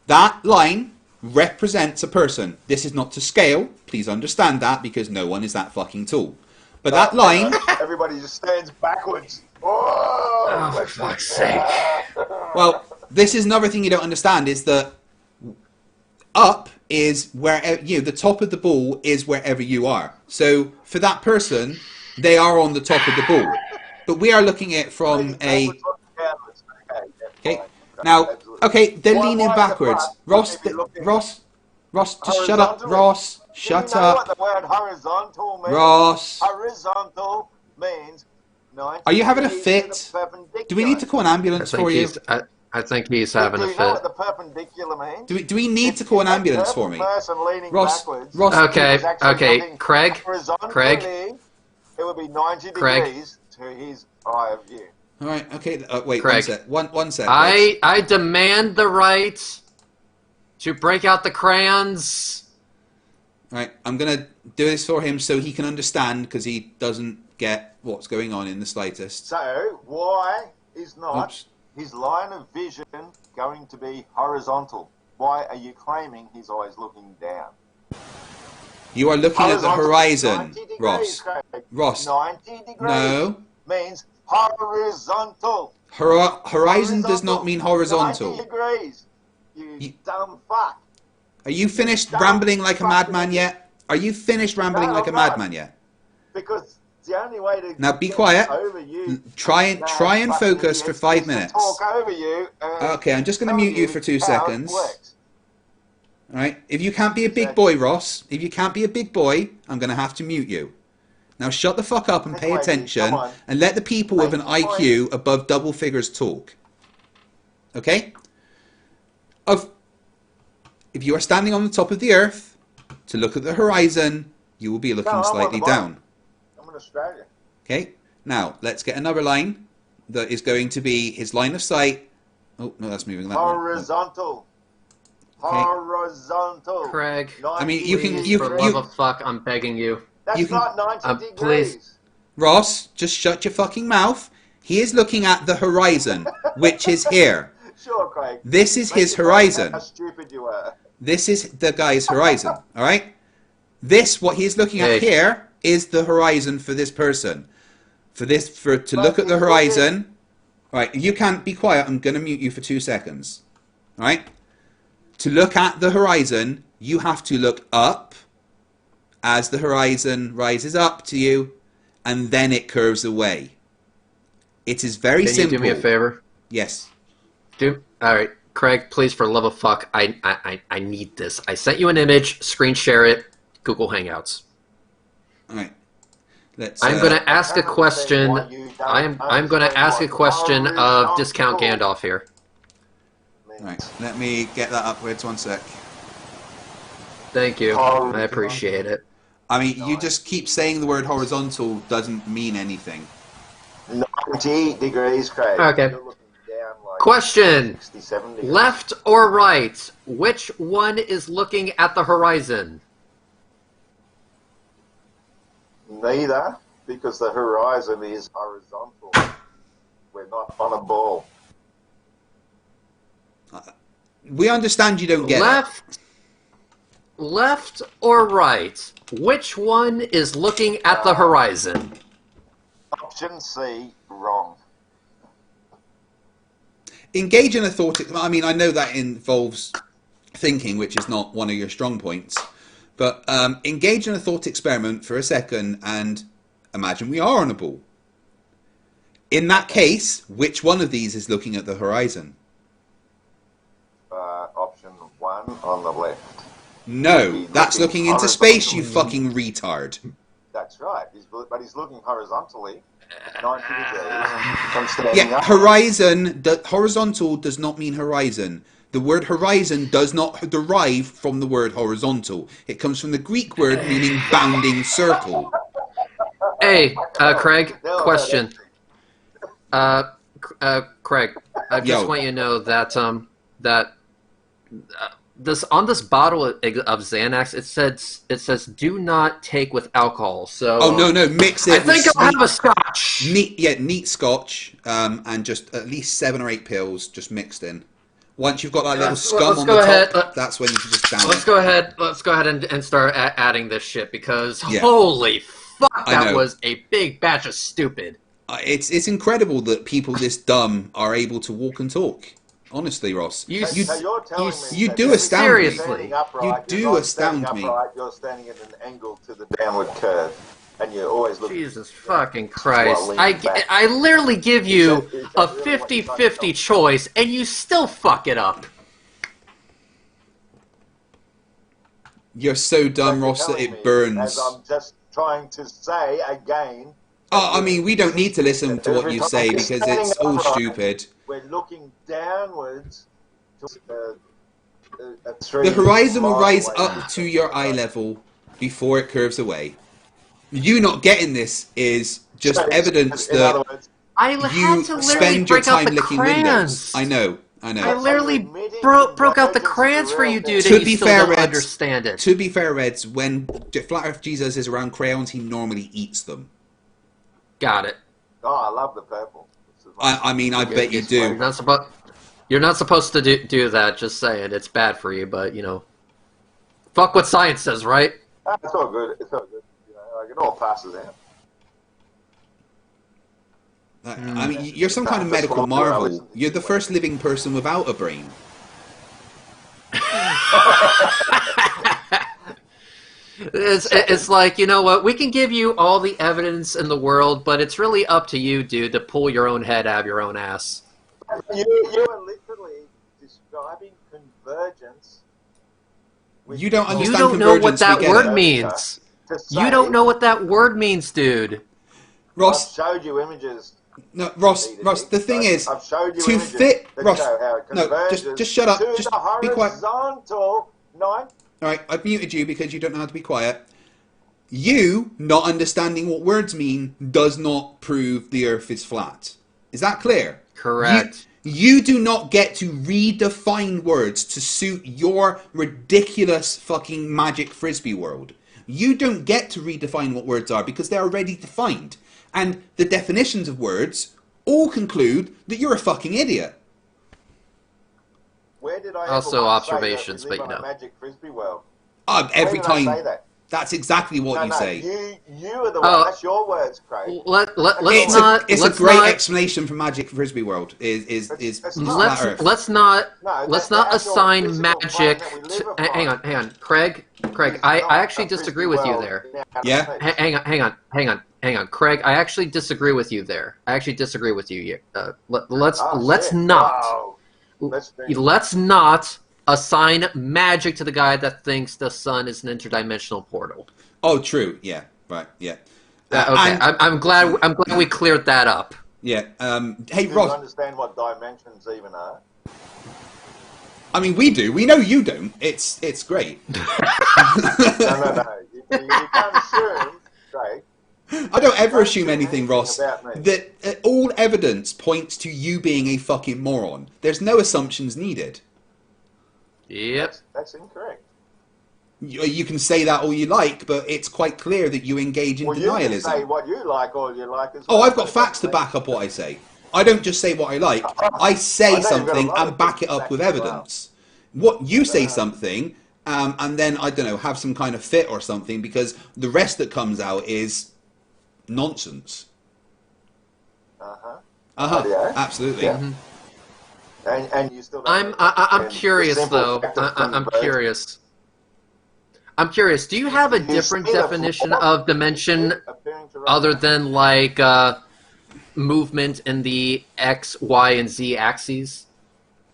That line represents a person. This is not to scale. Please understand that, because no one is that fucking tall. But that line... Everybody just stands backwards. Oh, for fuck's sake. Well, this is another thing you don't understand, is that up is where the top of the ball is wherever you are. So for that person, they are on the top of the ball. But we are looking at it from a... Okay. Now, okay, they're leaning backwards. Ross, just shut up. Ross, shut up. What the word horizontal means? Ross. Horizontal means 90 Are you having a degrees fit? to the perpendicular. Do we need to call an ambulance for you? I think he's having a Do you know what fit. the perpendicular means? Do we need to call an ambulance for me? Ross, Okay, Craig, It would be 90 degrees to his eye of view. All right, okay. Wait, Craig. one sec. I demand the right to break out the crayons. All right, I'm going to do this for him so he can understand, because he doesn't get what's going on in the slightest. So, why is not Oops. his line of vision going to be horizontal? Why are you claiming his eye is looking down? You are looking at the Horizontal horizon, 90 degrees, Ross. Craig. Ross. 90 degrees No. means horizontal. Horizon does not mean horizontal. 90 degrees. You dumb fuck. Are you finished rambling like a madman yet? Are you finished rambling No, like a I'm not. madman yet? Because it's the only way to Now be get quiet. over you. Try and fucking focus for idiots 5 is to minutes. talk over you. Okay, I'm just going to tell mute you for 2 how it seconds. works. All right. If you can't be a big boy, Ross. If you can't be a big boy, I'm going to have to mute you. Now shut the fuck up and pay Anyway, attention, come on. and let the people with an Make your IQ above double figures talk. Okay? If you are standing on the top of the earth to look at the horizon, you will be looking No, I'm on slightly the bottom. down. I'm in Australia. Okay? Now, let's get another line that is going to be his line of sight. Oh, no, that's moving that one. Horizontal. Okay. Horizontal. Craig, 90 I mean, you can- degrees. you for can- love of fuck, I'm begging you. That's you can- not 90 degrees. please. Ross, just shut your fucking mouth. He is looking at the horizon, which is here. Sure, Craig. This is Make his your point horizon. How stupid you are. This is the guy's horizon, all right? This, what he's looking at Hey. here, is the horizon for this person. To But look at the he's horizon. All right, you can't be quiet. I'm going to mute you for 2 seconds. All right? To look at the horizon, you have to look up as the horizon rises up to you, and then it curves away. It is very Can simple. you do me a favor? Yes. All right, Craig, please, for love of fuck, I need this. I sent you an image, screen share it, Google Hangouts. All right. Let's. I'm going to ask a question. Why you don't I'm going to ask a understand question what of Discount horizontal Gandalf here. means. Right. Let me get that upwards 1 sec. Thank you. I appreciate it. I mean, you just keep saying the word horizontal doesn't mean anything. 90 degrees, Craig. Okay. You're looking down like Question: 67 degrees. left or right? Which one is looking at the horizon? Neither, because the horizon is horizontal. We're not on a ball. We understand you don't get it. Left or right? Which one is looking at the horizon? Option C, wrong. Engage in a thought. I mean, I know that involves thinking, which is not one of your strong points. But engage in a thought experiment for a second and imagine we are on a ball. In that case, which one of these is looking at the horizon? Option 1 on the left. No, that's looking into space, you fucking retard. That's right. But he's looking horizontally. 90 degrees from standing Yeah, up. horizontal does not mean horizon. The word horizon does not derive from the word horizontal. It comes from the Greek word meaning bounding circle. Hey, Craig, No, question. Craig, I just Yo. want you to know that this on this bottle of Xanax, it says do not take with alcohol. So Oh no, mix it. I think with I'll have a scotch. neat scotch, and just at least 7 or 8 pills just mixed in. Once you've got that little scum let's on go the ahead. top, that's when you can just down Let's it. go ahead. Let's go ahead and start adding this shit because Yeah. holy fuck, I that know. was a big batch of stupid. It's incredible that people this dumb are able to walk and talk. Honestly, Ross, You So you're telling me you that do every astound time me. you're standing upright, You you're do not astound standing me. upright, you're standing at an angle to the downward curve, and you're always looking. Jesus fucking Christ. Well, leaning back. I literally give you Is that a really what you're 50-50 trying to choice and you still fuck it up. You're so dumb, You're Ross, that telling me, it burns. As I'm just trying to say again. Oh, I mean, we don't need to listen to what Every you time say you're because standing it's all upright, stupid. We're looking downwards to The horizon will rise up to your eye level before it curves away. You not getting this is just evidence In other that words, I had you to literally spend your break out time the licking crayons. windows. I know. I Are literally you admitting broke out the convergence crayons is a for real you, thing? dude, To and be you still fair, don't Reds, understand it. To be fair, Reds, when Flat Earth Jesus is around crayons, he normally eats them. Got it. Oh, I love the purple. This is my- I mean, I bet you You're do. not supposed. You're not supposed to do that. Just saying, it's bad for you. But you know, fuck what science says, right? It's all good. It's all good. You know, like it all passes out. I mean, you're some kind of medical marvel. You're the first living person without a brain. It's like, you know what? We can give you all the evidence in the world, but it's really up to you, dude, to pull your own head out of your own ass. You are literally describing convergence. with You don't You understand don't know what convergence, we that get word it. means. To say, You don't know what that word means, dude. I've Ross, showed you images. no, Ross, the thing is, I've showed you to images fit, that Ross, show how it no, converges just shut up, to just the be quiet. horizontal line. Alright, I've muted you because you don't know how to be quiet. You not understanding what words mean does not prove the earth is flat. Is that clear? Correct. You do not get to redefine words to suit your ridiculous fucking magic frisbee world. You don't get to redefine what words are because they're already defined. And the definitions of words all conclude that you're a fucking idiot. Where did I Also ever once observations, say that we but live you on a know. magic frisbee world? Every Where did I say time. that? That's exactly what you say. You are the one. Oh. That's your words, Craig. Let's It's not. a let's great not, explanation for Magic Frisbee World. Is It's flat Earth. Let's not. No, let's the not actual assign physical magic. plane that we live To, upon hang on, Craig. is I not actually a disagree frisbee with you world there. in outer Yeah? space. Hang on, Craig. I actually disagree with you there. I actually disagree with you here. Let's Oh, shit. not. Wow. Let's not assign magic to the guy that thinks the sun is an interdimensional portal. Oh, true. Yeah. Right. Yeah. Okay, and- I'm glad we cleared that up. Yeah. Hey, Do you Ross. understand what dimensions even are? I mean, we do. We know you don't. It's great. No. You can't assume, Craig. I don't ever Don't assume assume anything, Ross. about me. That all evidence points to you being a fucking moron. There's no assumptions needed. Yep. That's incorrect. You can say that all you like, but it's quite clear that you engage in Well, you can denialism. say what you like all you like as Oh, well. I've got facts to back up what I say. I don't just say what I like. I say I know you've got a something lot and of back things it to up back with it up. evidence. What you say something, and then I don't know, have some kind of fit or something because the rest that comes out is nonsense. Yeah. Absolutely. Yeah. And you still don't I'm understand curious the simple though. fact of I'm convergence. curious. I'm curious. Do you have a You different see the definition flaw of dimension appearing to other rise. than like movement in the X, Y, and Z axes?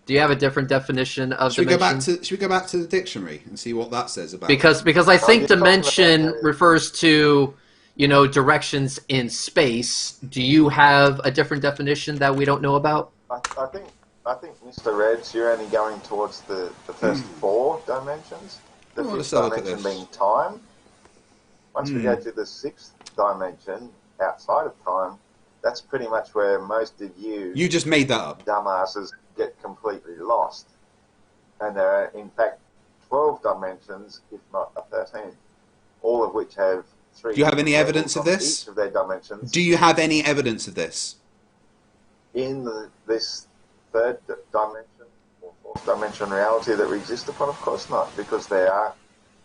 Do you have a different definition of Should we dimension? go back to the dictionary and see what that says about? Because I think you're talking about dimension that. refers to, directions in space. Do you have a different definition that we don't know about? I think, Mr. Reds, you're only going towards the first 4 dimensions. The Well, 5th let's have a look at dimension this. being time. Once we go to the 6th dimension, outside of time, that's pretty much where most of you just made that up. dumbasses get completely lost. And there are, in fact, 12 dimensions, if not a 13, all of which have 3. Do you have any evidence of this? Each of their dimensions. Do you have any evidence of this? In this 3rd dimension or 4th dimension reality that we exist upon? Of course not, because they are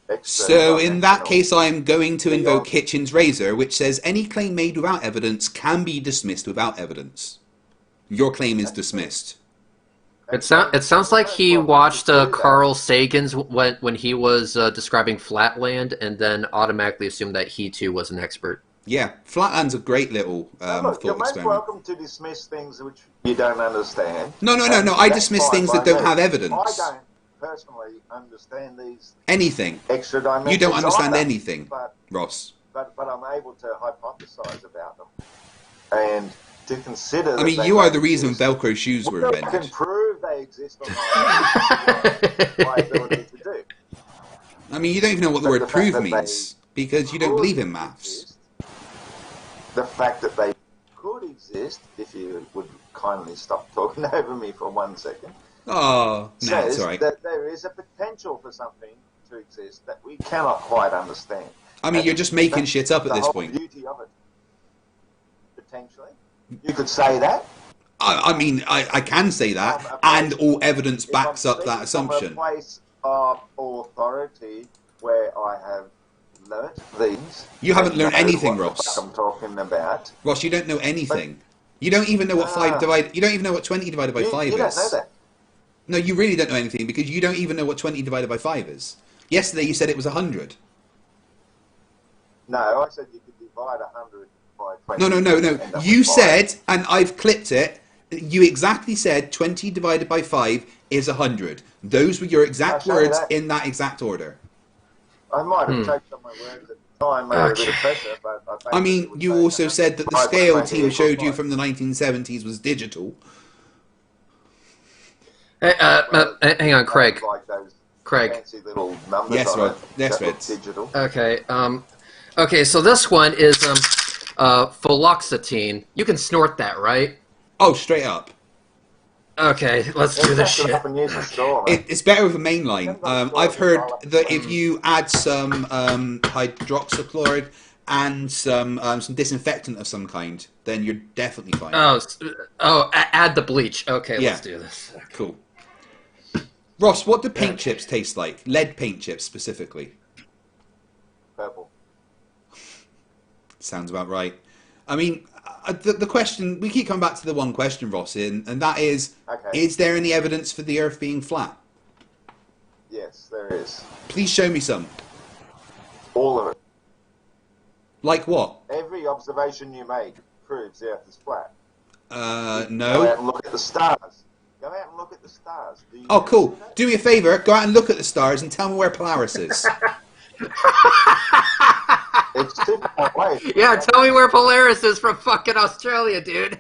extra. So in that dimensional. case, I'm going to invoke Beyond- Hitchens' razor, which says any claim made without evidence can be dismissed without evidence. Your claim is dismissed. It sounds like he watched Carl Sagan's when he was describing Flatland, and then automatically assumed that he too was an expert. Yeah, Flatland's a great little Now, look, you're thought most experiment. welcome to dismiss things which you don't understand. No. I That's dismiss fine things by that don't me. have evidence. I don't personally understand these Anything. extra dimensions. You don't understand either, anything, But Ross. I'm able to hypothesize about them and to consider. I mean, you are the reason Velcro shoes were I can invented. prove they exist on my ability to do. I mean, you don't even know what the But word the fact prove that means, because you don't believe in maths. The fact that they could exist, if you would kindly stop talking over me for 1 second, Oh, no, says it's alright. that there is a potential for something to exist that we cannot quite understand. I mean, you're just making shit up at the this whole point. beauty of it. Potentially. You could say that. I mean, I can say that, and all evidence If I'm backs up that speaking assumption. From a place of authority where I have learnt these. You haven't and learned know anything, what the Ross. fuck I'm talking about. Ross, you don't know anything. You don't even know what you don't even know what 20 divided by 5 You is. don't know that. No, you really don't know anything because you don't even know what 20 divided by 5 is. Yesterday you said it was 100. No, I said you could divide 100 by 20. No. and end up You with five. said, and I've clipped it, you exactly said 20 divided by 5 is 100. Those were your exact I'll show you words that. in that exact order. I might have choked on my words at the time, maybe a bit of pressure, but I basically mean, would you say also that said that the 5 by scale 20 team equals showed you 5. from the 1970s was digital. Hey, hang on, Craig. Like those Craig. fancy little numbers Yes, on Rod. it Yes, that look Reds. digital. Okay. Okay. So this one is fluoxetine. You can snort that, right? Oh, straight up. Okay. Let's do this Suck it shit. up and use the straw, mate. It's better with a main line. I've heard that if you add some hydroxychloride and some disinfectant of some kind, then you're definitely fine. Add the bleach. Okay, Yeah. let's do this. Cool. Ross, what do paint chips taste like? Lead paint chips specifically. Purple. Sounds about right. I mean, the question, we keep coming back to the one question, Ross, and that is, Okay. is there any evidence for the Earth being flat? Yes, there is. Please show me some. All of it. Like what? Every observation you make proves the Earth is flat. Go out No. and look at the stars. Go out and look at the stars. Do you Oh, see cool. that? Do me a favour, go out and look at the stars and tell me where Polaris is. It's 2.8. Yeah, tell me where Polaris is from fucking Australia, dude.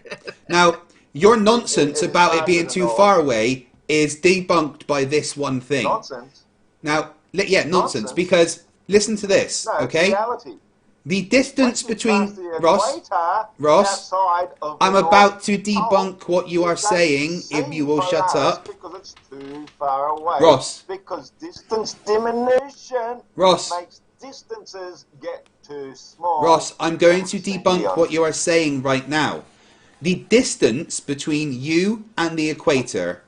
Now, your nonsense It is about it far being to the too north. far away is debunked by this one thing. Nonsense. Now, nonsense, Nonsense. because listen to this, No, it's okay? reality. The distance Once you between pass the Ross, equator Ross, outside of the I'm North about to Pole, debunk what you are don't saying if see you will shut Polaris up. Because it's too far away. Ross. Because distance diminution Ross. makes distances get too small. Ross, I'm going to Let's be debunk honest. what you are saying right now. The distance between you and the equator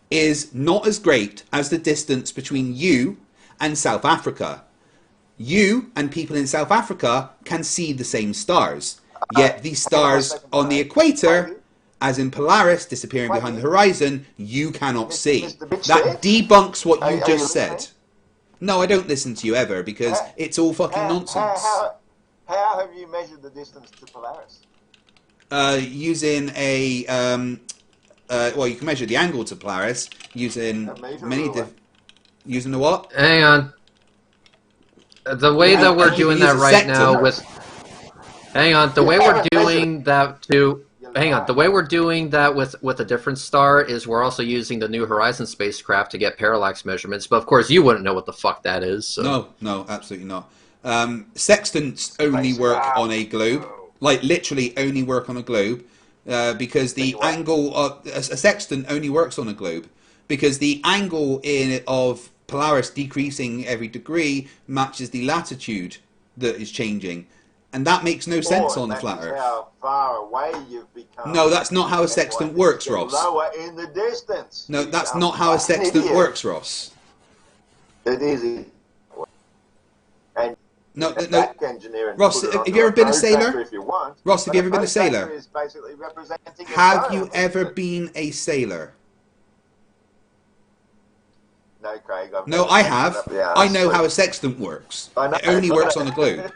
is not as great as the distance between you and South Africa. You and people in South Africa can see the same stars. Yet these stars on the equator, as in Polaris disappearing behind the horizon, you cannot see. Mr. Bitch That there? debunks what Are you you just listening? said. No, I don't listen to you ever because it's all fucking nonsense. How have you measured the distance to Polaris? Using a well, you can measure the angle to Polaris using A meter many ruler. using the what? Hang on. The way Yeah, that we're you doing use that a right sector. now with Hang on, the way we're doing that to... Hang on, the way we're doing that with a different star is we're also using the New Horizons spacecraft to get parallax measurements, but of course you wouldn't know what the fuck that is, so... No, absolutely not. Sextants only work on a globe. Like, literally only work on a globe. Because the angle of... A sextant only works on a globe. Because the angle of Polaris decreasing every degree matches the latitude that is changing. And that makes no sense on the flat Earth. How far away you've become. No, that's not how a sextant works, Ross. Lower in the distance. No, that's not how a sextant works, Ross. It is. And no. Engineering Ross, have you ever been a sailor? Ross, have you ever been a sailor? Have you ever been a sailor? No, Craig. No, I have. I know how a sextant works. It only works on a globe.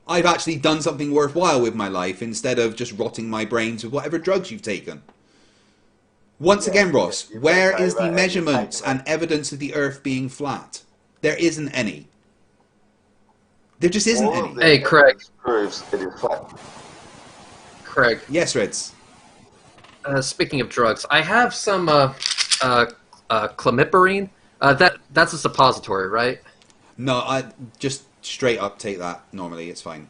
I've actually done something worthwhile with my life instead of just rotting my brains with whatever drugs you've taken. Once again, Ross, where is the measurements and evidence of the Earth being flat? There isn't any. There just isn't any. Hey, Craig. Proves it is flat. Craig. Yes, Reds. Speaking of drugs, I have some clemiparine. That's a suppository, right? No, I just straight up take that normally. It's fine.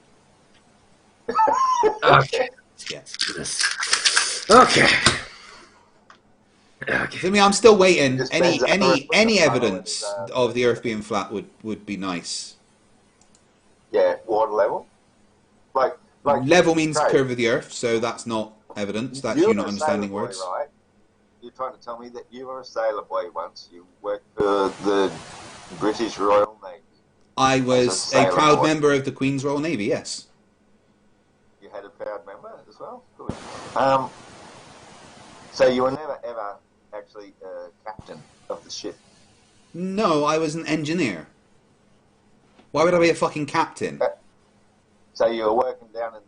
Okay. Yeah. Okay. I mean, I'm still waiting. Any evidence of the Earth being flat would be nice. Yeah, water level. Like level means curve of the Earth, so that's not evidence. That's you not understanding words. Right? You're trying to tell me that you were a sailor boy once. You worked for the British Royal Navy. I was a proud member of the Queen's Royal Navy, yes. You had a proud member as well? Good. So you were never, ever actually captain of the ship? No, I was an engineer. Why would I be a fucking captain? So you were working down in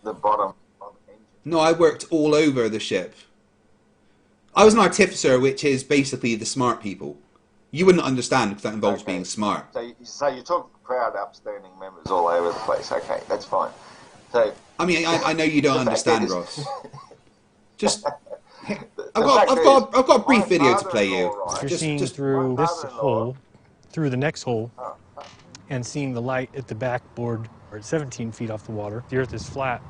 the bottom of the engine? No, I worked all over the ship. I was an artificer, which is basically the smart people. You wouldn't understand because that involves being smart. So you took proud, upstanding members all over the place. Okay, that's fine. So I mean, I know you don't understand, Ross. Just, I've got a brief video to play you. Right? You're seeing through this hole, through the next hole, and seeing the light at the backboard, or 17 feet off the water. The Earth is flat.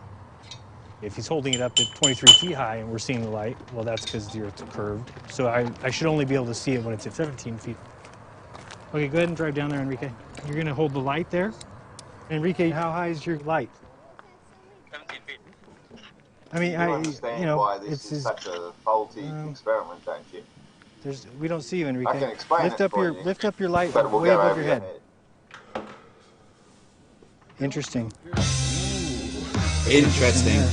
If he's holding it up at 23 feet high and we're seeing the light, well, that's because the Earth's curved. So I should only be able to see it when it's at 17 feet. Okay, go ahead and drive down there, Enrique. You're going to hold the light there. Enrique, how high is your light? 17 feet. I mean, you understand why this is such a faulty experiment, don't you? We don't see you, Enrique. I can explain lift it up for your you, lift up your light but we'll way go above over your head. Interesting. Interesting.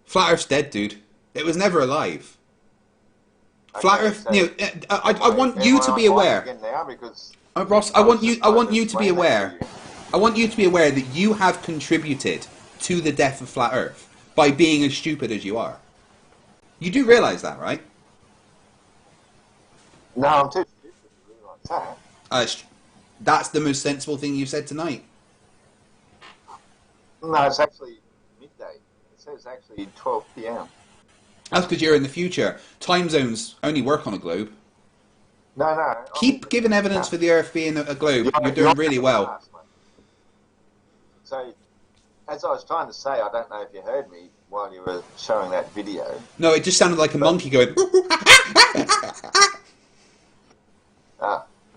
Flat Earth's dead, dude. It was never alive. Flat Earth. So You know, I want you to be aware. Ross, I want you to be aware. I want you to be aware that you have contributed to the death of Flat Earth by being as stupid as you are. You do realise that, right? No, I'm too stupid to realise that. That's the most sensible thing you said tonight. No, it's actually midday. It says actually 12 p.m. That's because you're in the future. Time zones only work on a globe. No. Keep giving evidence for the Earth being a globe. You're doing really well. So, as I was trying to say, I don't know if you heard me while you were showing that video. No, it just sounded like a monkey going...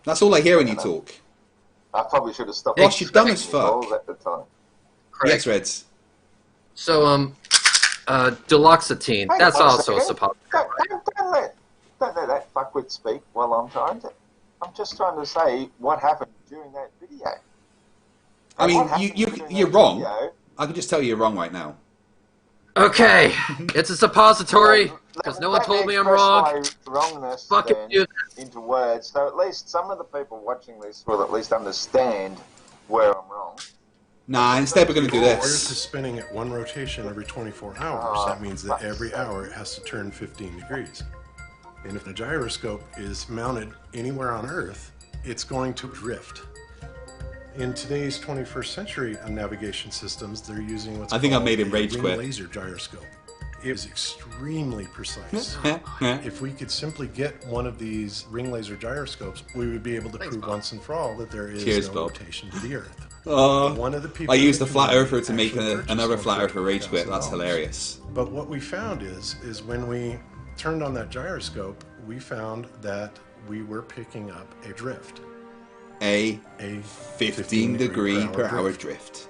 That's all I hear when you talk. I probably should have stopped. Ross, you're dumb as fuck. At the time. Yes, Reds. So, duloxetine, that's also a suppository. Don't let that fuckwit speak while I'm just trying to say what happened during that video. I mean, you're wrong. Video, I can just tell you're wrong right now. Okay, it's a suppository, because no one told me I'm wrong. My wrongness Fucking do into words, so at least some of the people watching this will at least understand where I'm wrong. Nah, instead we're going to do The Earth this. is spinning at one rotation every 24 hours. That means that every hour it has to turn 15 degrees. And if the gyroscope is mounted anywhere on Earth, it's going to drift. In today's 21st century navigation systems, they're using what's called I made him rage ring quit. laser gyroscope. It is extremely precise. If we could simply get one of these ring laser gyroscopes, we would be able to prove once and for all that there is Cheers, no Bob. rotation to the Earth. One of the people I used in a flat community earther to make actually purchased another one flat for earther rage quit. That's $20,000. hilarious. But what we found is when we turned on that gyroscope, we found that we were picking up a drift. A 15 degree per hour drift. drift.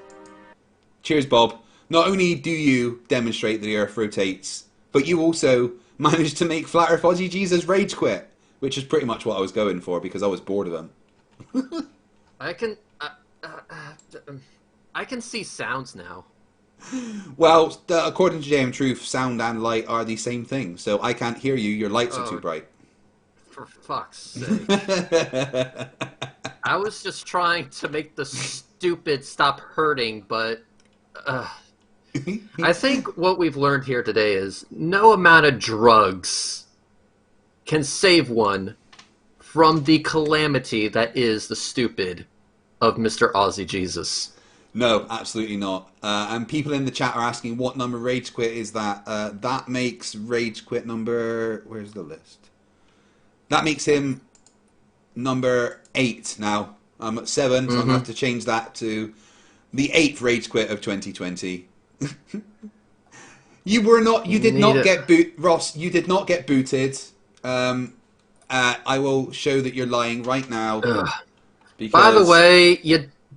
Cheers, Bob. Not only do you demonstrate that the Earth rotates, but you also managed to make Flat Earth Aussie Jesus rage quit, which is pretty much what I was going for because I was bored of him. I can see sounds now. Well, according to JM Truth, sound and light are the same thing. So I can't hear you. Your lights are too bright. For fuck's sake. I was just trying to make the stupid stop hurting, but I think what we've learned here today is no amount of drugs can save one from the calamity that is the stupid of Mr. Aussie Jesus. No, absolutely not. And people in the chat are asking what number Rage Quit is that. That makes Rage Quit number... Where's the list? That makes him number 8 now. I'm at 7, so I'm going to have to change that to the 8th Rage Quit of 2020. You did not get boot... Ross, you did not get booted. I will show that you're lying right now. Because...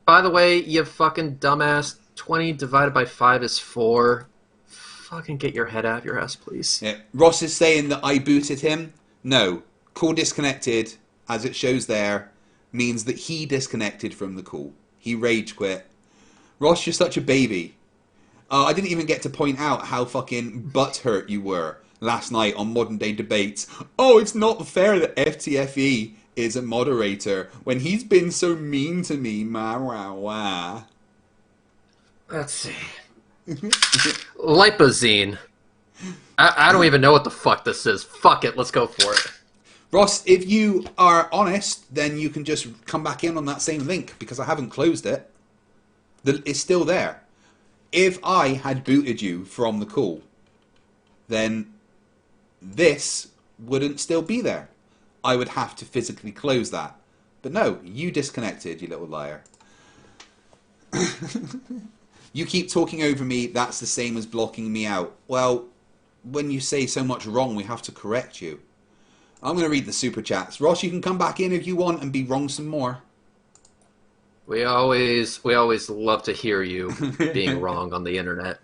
By the way, you fucking dumbass, 20 divided by 5 is 4. Fucking get your head out of your ass, please. Yeah. Ross is saying that I booted him. No. Call disconnected, as it shows there, means that he disconnected from the call. He rage quit. Ross, you're such a baby. I didn't even get to point out how fucking butthurt you were last night on Modern Day Debates. Oh, it's not fair that FTFE is a moderator when he's been so mean to me. Let's see. Lipozine. I don't even know what the fuck this is. Fuck it, let's go for it. Ross, if you are honest, then you can just come back in on that same link because I haven't closed it. It's still there. If I had booted you from the call, then this wouldn't still be there. I would have to physically close that. But no, you disconnected, you little liar. You keep talking over me, that's the same as blocking me out. Well, when you say so much wrong, we have to correct you. I'm going to read the super chats. Ross, you can come back in if you want and be wrong some more. We always love to hear you being wrong on the internet.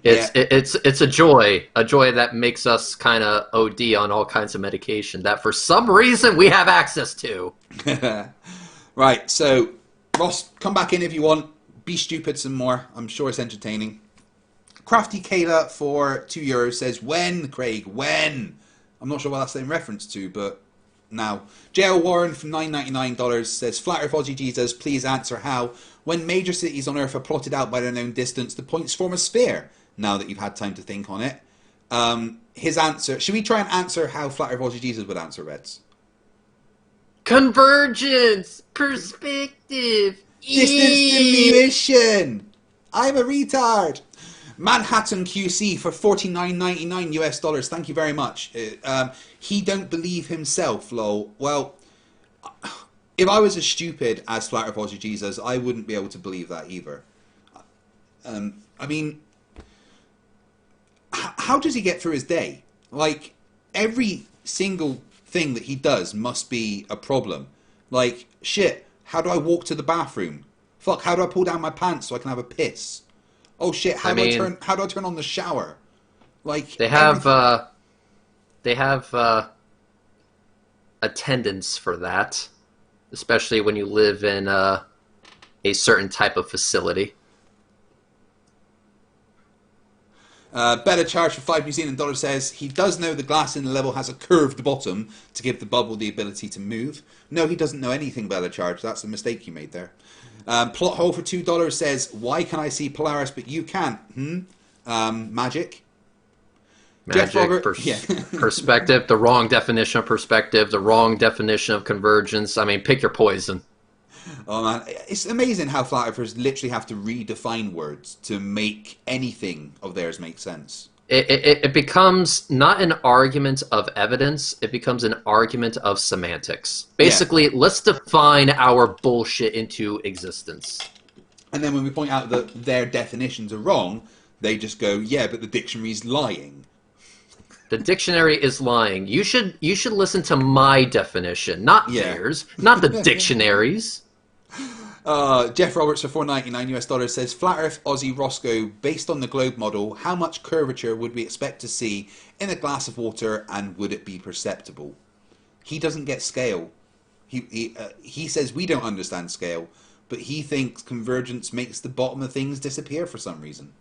It's a joy that makes us kind of OD on all kinds of medication that for some reason we have access to. Right, so Ross, come back in if you want. Be stupid some more. I'm sure it's entertaining. Crafty Kayla for €2 says, when, Craig, when? I'm not sure what that's in reference to, but now. JL Warren from $9.99 says, Flat Earth Aussie Jesus, please answer how, when major cities on Earth are plotted out by their known distance, the points form a sphere. Now that you've had time to think on it. His answer, should we try and answer how Flat Earth Aussie Jesus would answer, Reds? Convergence! Perspective! Distance diminution! I'm a retard! Manhattan QC for $49.99 US. Thank you very much. He don't believe himself, lol. Well, if I was as stupid as Flat Earth Aussie Jesus, I wouldn't be able to believe that either. I mean, how does he get through his day? Like, every single thing that he does must be a problem. Like, shit, how do I walk to the bathroom? Fuck, how do I pull down my pants so I can have a piss? Oh shit, how do I turn on the shower? Like, they have attendants for that, especially when you live in a certain type of facility. Better charge for $5 New Zealand dollars says, he does know the glass in the level has a curved bottom to give the bubble the ability to move. No, he doesn't know anything, Better charge. That's a mistake you made there. Plot hole for $2 says, why can I see Polaris but you can't? Magic. Jeff Magic, Robert, yeah. perspective, the wrong definition of perspective, the wrong definition of convergence. I mean, pick your poison. Oh man, it's amazing how flat earthers literally have to redefine words to make anything of theirs make sense. It becomes not an argument of evidence, it becomes an argument of semantics. Basically, let's define our bullshit into existence. And then when we point out that their definitions are wrong, they just go, yeah, but the dictionary's lying. The dictionary is lying. You should listen to my definition, not theirs, not the dictionaries. Jeff Roberts for $4.99 says, Flat Earth Aussie Roscoe, based on the globe model, how much curvature would we expect to see in a glass of water, and would it be perceptible? He doesn't get scale. He says we don't understand scale, but he thinks convergence makes the bottom of things disappear for some reason.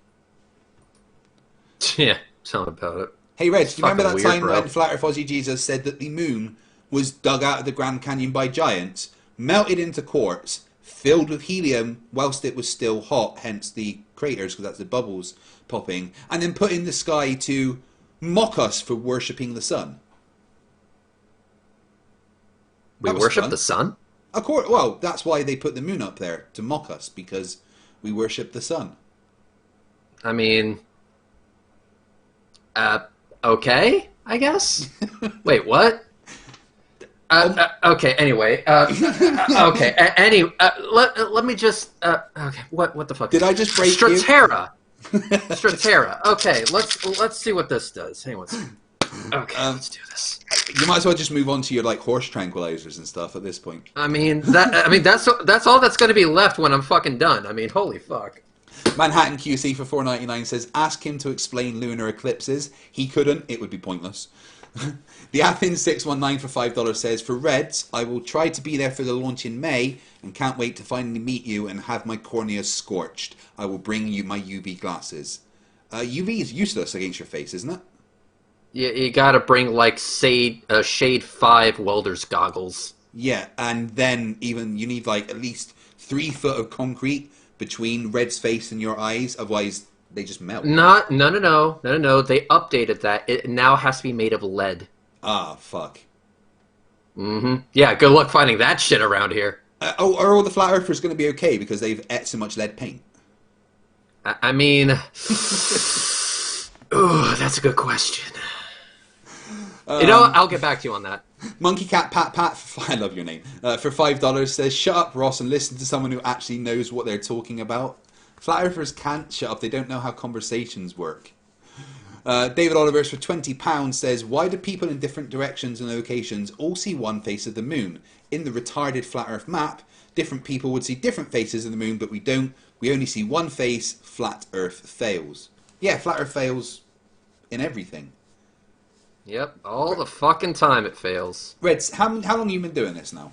Yeah, tell me about it. Hey Reg, do you remember that weird, time bro. when Flat Earth Aussie Jesus said that the moon was dug out of the Grand Canyon by giants, melted into quartz, filled with helium whilst it was still hot, hence the craters, because that's the bubbles popping, and then put in the sky to mock us for worshipping the sun? We worship the sun? Of course, well, that's why they put the moon up there, to mock us, because we worship the sun. I mean, okay, I guess? Wait, what? Okay, anyway. Okay, let me just... okay, what the fuck? Did I just break Stratera! Stratera. Okay, let's see what this does. Hang on one second. Okay, let's do this. You might as well just move on to your like horse tranquilizers and stuff at this point. I mean, that's all that's going to be left when I'm fucking done. I mean, holy fuck. Manhattan QC for $4.99 says, ask him to explain lunar eclipses. He couldn't. It would be pointless. The Athens 619 for $5 says, for Reds, I will try to be there for the launch in May and can't wait to finally meet you and have my corneas scorched. I will bring you my UV glasses. UV is useless against your face, isn't it? You gotta bring like shade 5 welder's goggles. Yeah, and then even you need like at least 3 foot of concrete between Red's face and your eyes, otherwise they just melt. No. They updated that. It now has to be made of lead. Ah, fuck. Mm-hmm. Yeah, good luck finding that shit around here. Are all the flat earthers going to be okay because they've ate so much lead paint? I mean... Ooh, that's a good question. You know what? I'll get back to you on that. Monkey Cat Pat Pat, I love your name, for $5 says, shut up, Ross, and listen to someone who actually knows what they're talking about. Flat earthers can't shut up. They don't know how conversations work. David Olivers for £20 says, why do people in different directions and locations all see one face of the moon? In the retarded flat earth map, different people would see different faces of the moon, but we don't. We only see one face. Flat earth fails. Yeah, flat earth fails in everything. Yep, all the fucking time it fails. Reds, how long have you been doing this now?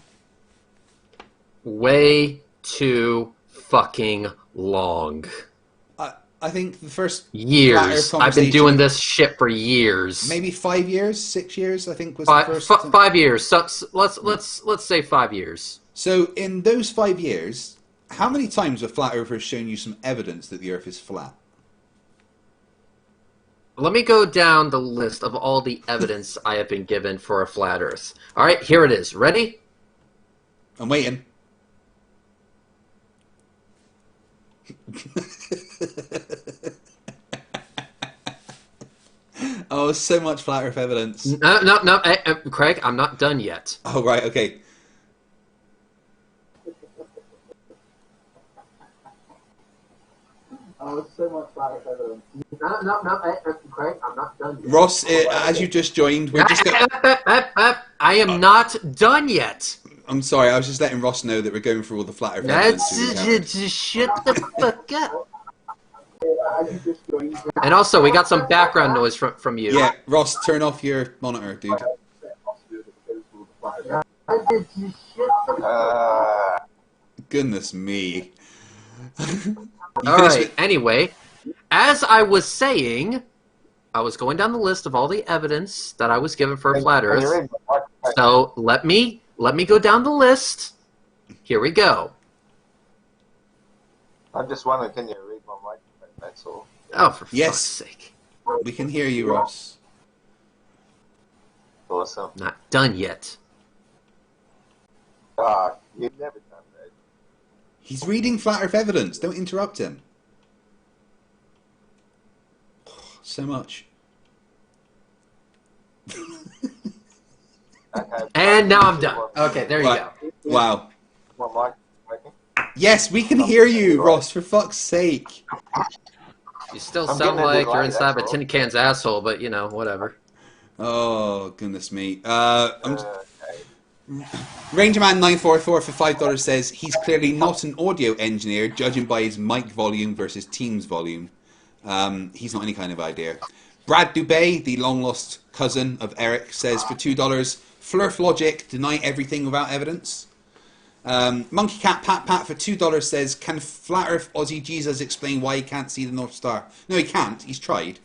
Way too fucking long. I think the first years. I've been doing this shit for years. Maybe 5 years, 6 years. I think was the first. 5 years. So let's say 5 years. So in those 5 years, how many times have flat earthers shown you some evidence that the Earth is flat? Let me go down the list of all the evidence I have been given for a flat Earth. All right, here it is. Ready? I'm waiting. Oh, so much flat Earth evidence. No, Craig, I'm not done yet. Oh, right, okay. Oh, so much flat Earth evidence. No, Craig, I'm not done yet. Ross, as you just joined, we're just going... I am not done yet. I'm sorry, I was just letting Ross know that we're going through all the flat Earth evidence. Just shut the fuck up. And also, we got some background noise from you. Yeah, Ross, turn off your monitor, dude. Goodness me. Alright, anyway, as I was saying, I was going down the list of all the evidence that I was given for a flat Earth. So, let me go down the list. Here we go. I'm just wondering, can you read my microphone? That's all. Oh, for fuck's sake. We can hear you, Ross. Awesome. Not done yet. You've never done that. He's reading flat Earth evidence. Don't interrupt him. So much. Okay. And now I'm done. Okay, there you Right. go. Wow. My mic working? Yes, we can hear you, Ross, for fuck's sake. You still I'm sound getting a like delay, you're inside of a that's all. tin can's asshole, but you know, whatever. Oh, goodness me. Okay. Rangerman944 for $5 says he's clearly not an audio engineer, judging by his mic volume versus Teams volume. He's not any kind of idea. Brad Dubay, the long-lost cousin of Eric, says for $2, Flerf logic, deny everything without evidence. Monkey Cat Pat Pat for $2 says, can Flat Earth Aussie Jesus explain why he can't see the North Star? No, he can't. He's tried.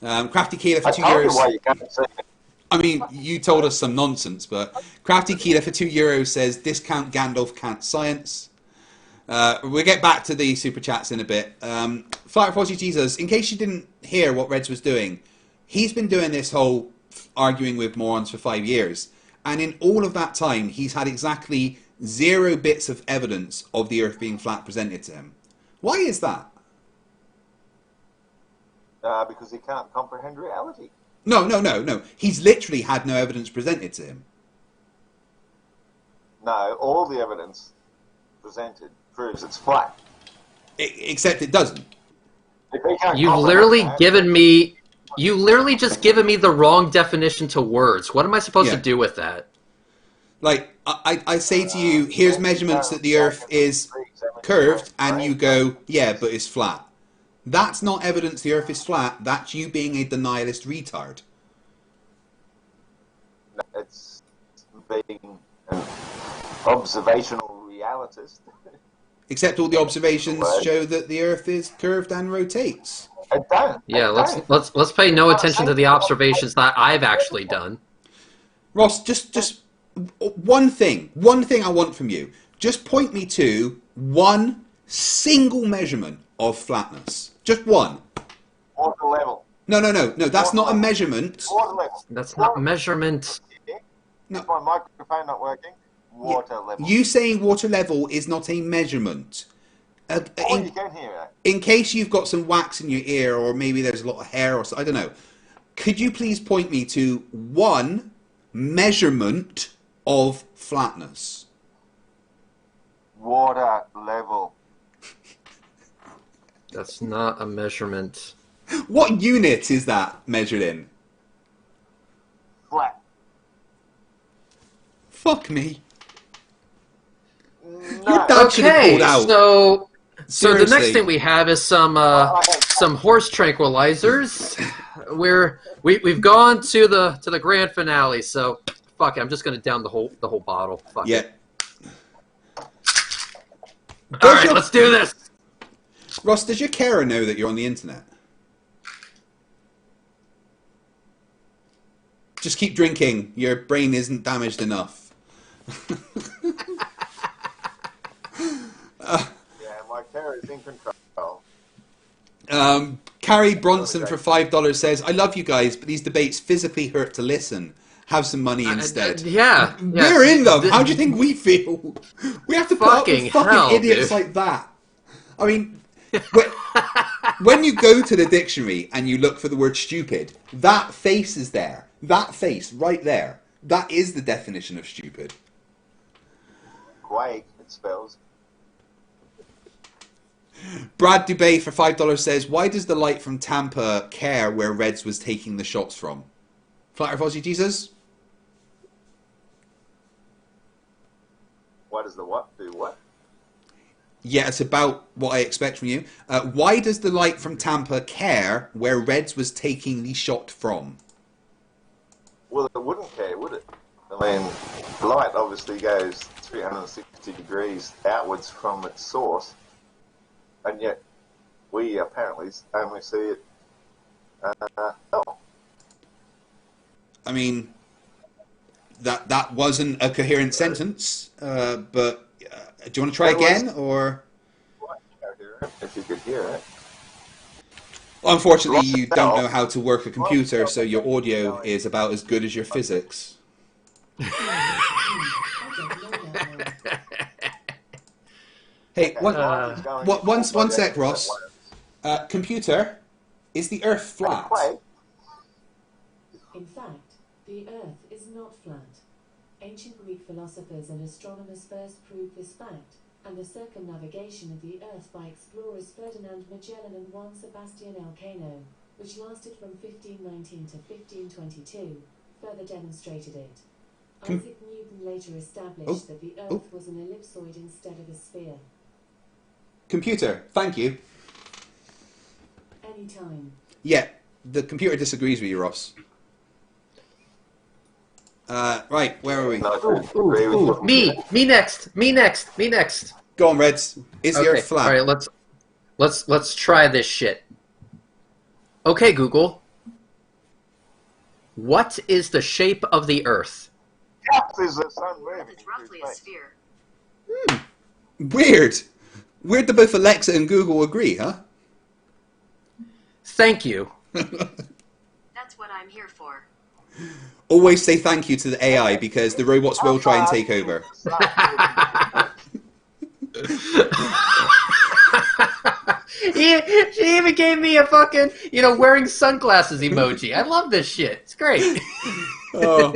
Crafty Keeler for I €2. told you why you can't see it. I mean, you told us some nonsense, but Crafty Keeler for €2 says, discount Gandalf can't science. We'll get back to the super chats in a bit. Flat Earth Aussie Jesus, in case you didn't hear what Reds was doing, he's been doing this whole arguing with morons for 5 years. And in all of that time, he's had exactly 0 bits of evidence of the Earth being flat presented to him. Why is that? Because he can't comprehend reality. No. He's literally had no evidence presented to him. No, all the evidence presented proves it's flat. Except it doesn't. If he can't You've comprehend literally that, given me... You literally just given me the wrong definition to words. What am I supposed Yeah. to do with that? Like, I say to you, here's measurements that the Earth is curved, and you go, yeah, but it's flat. That's not evidence the Earth is flat. That's you being a denialist retard. it's being an observational realitist. Except all the observations show that the Earth is curved and rotates. It don't. Yeah, It don't. let's pay no attention to the observations that I've actually done. Ross, just one thing I want from you. Just point me to one single measurement of flatness. Just one. Water level. No. That's not a measurement. Water level. That's not measurement. No. Is my microphone not working? Water level. You saying water level is not a measurement. You can hear it. In case you've got some wax in your ear, or maybe there's a lot of hair, or I don't know. Could you please point me to one measurement of flatness? Water level. That's not a measurement. What unit is that measured in? Flat. Fuck me. No. Your dad should have Okay, pulled out. so the Seriously. next thing we have is some horse tranquilizers. We've gone to the grand finale, so fuck it, I'm just gonna down the whole bottle. Fuck Yeah. it. All right, let's do this. Ross, does your carer know that you're on the internet? Just keep drinking. Your brain isn't damaged enough. Yeah, my care is in control. Carrie Bronson for $5 says, I love you guys, but these debates physically hurt to listen. Have some money instead. Yeah. We're in them. How do you think we feel? We have to put up with Fucking fucking hell, idiots dude. like that. I mean, when you go to the dictionary and you look for the word stupid, that face is there. That face right there. That is the definition of stupid. Quake, it spells. Brad Dubay for $5 says, why does the light from Tampa care where Reds was taking the shots from? Flat Earth Aussie Jesus? Why does the what do what? Yeah, it's about what I expect from you. Why does the light from Tampa care where Reds was taking the shot from? Well, it wouldn't care, would it? I mean, light obviously goes 360 degrees outwards from its source, and yet we apparently only see it. I mean, that wasn't a coherent sentence, but do you want to try again, or? If you could hear it. Unfortunately, you don't know how to work a computer, so your audio is about as good as your physics. Hey, one sec, Ross. Computer, is the Earth flat? In fact, the Earth is not flat. Ancient Greek philosophers and astronomers first proved this fact, and the circumnavigation of the Earth by explorers Ferdinand Magellan and Juan Sebastian Elcano, which lasted from 1519 to 1522, further demonstrated it. Isaac Newton later established that the Earth was an ellipsoid instead of a sphere. Computer, thank you. Anytime. Yeah, the computer disagrees with you, Ross. Right, where are we? Me next. Go on, Reds. Is the Earth flat? All right, let's try this shit. Okay, Google. What is the shape of the Earth? Is the sun moving? It's roughly a sphere. Weird. Weird that both Alexa and Google agree, huh? Thank you. That's what I'm here for. Always say thank you to the AI because the robots will try and take over. She even gave me a fucking, wearing sunglasses emoji. I love this shit. It's great. Oh.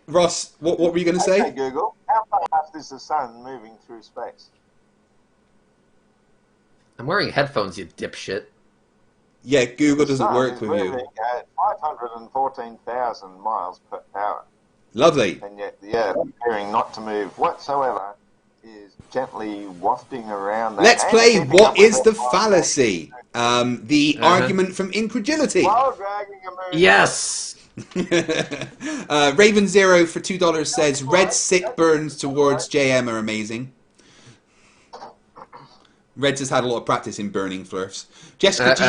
Ross, what were you going to say? Hey, Google, how fast is the sun moving through space? I'm wearing headphones, you dipshit. Yeah, Google doesn't work with you. At 514,000 miles per hour. Lovely. And yet the Earth, appearing not to move whatsoever, is gently wafting around. Let's play What is the Fallacy? The argument from incredulity. While dragging a moon. Yes. Raven Zero for $2 says red sick burns towards JM are amazing. Reds has had a lot of practice in burning Flerfs. Jessica G.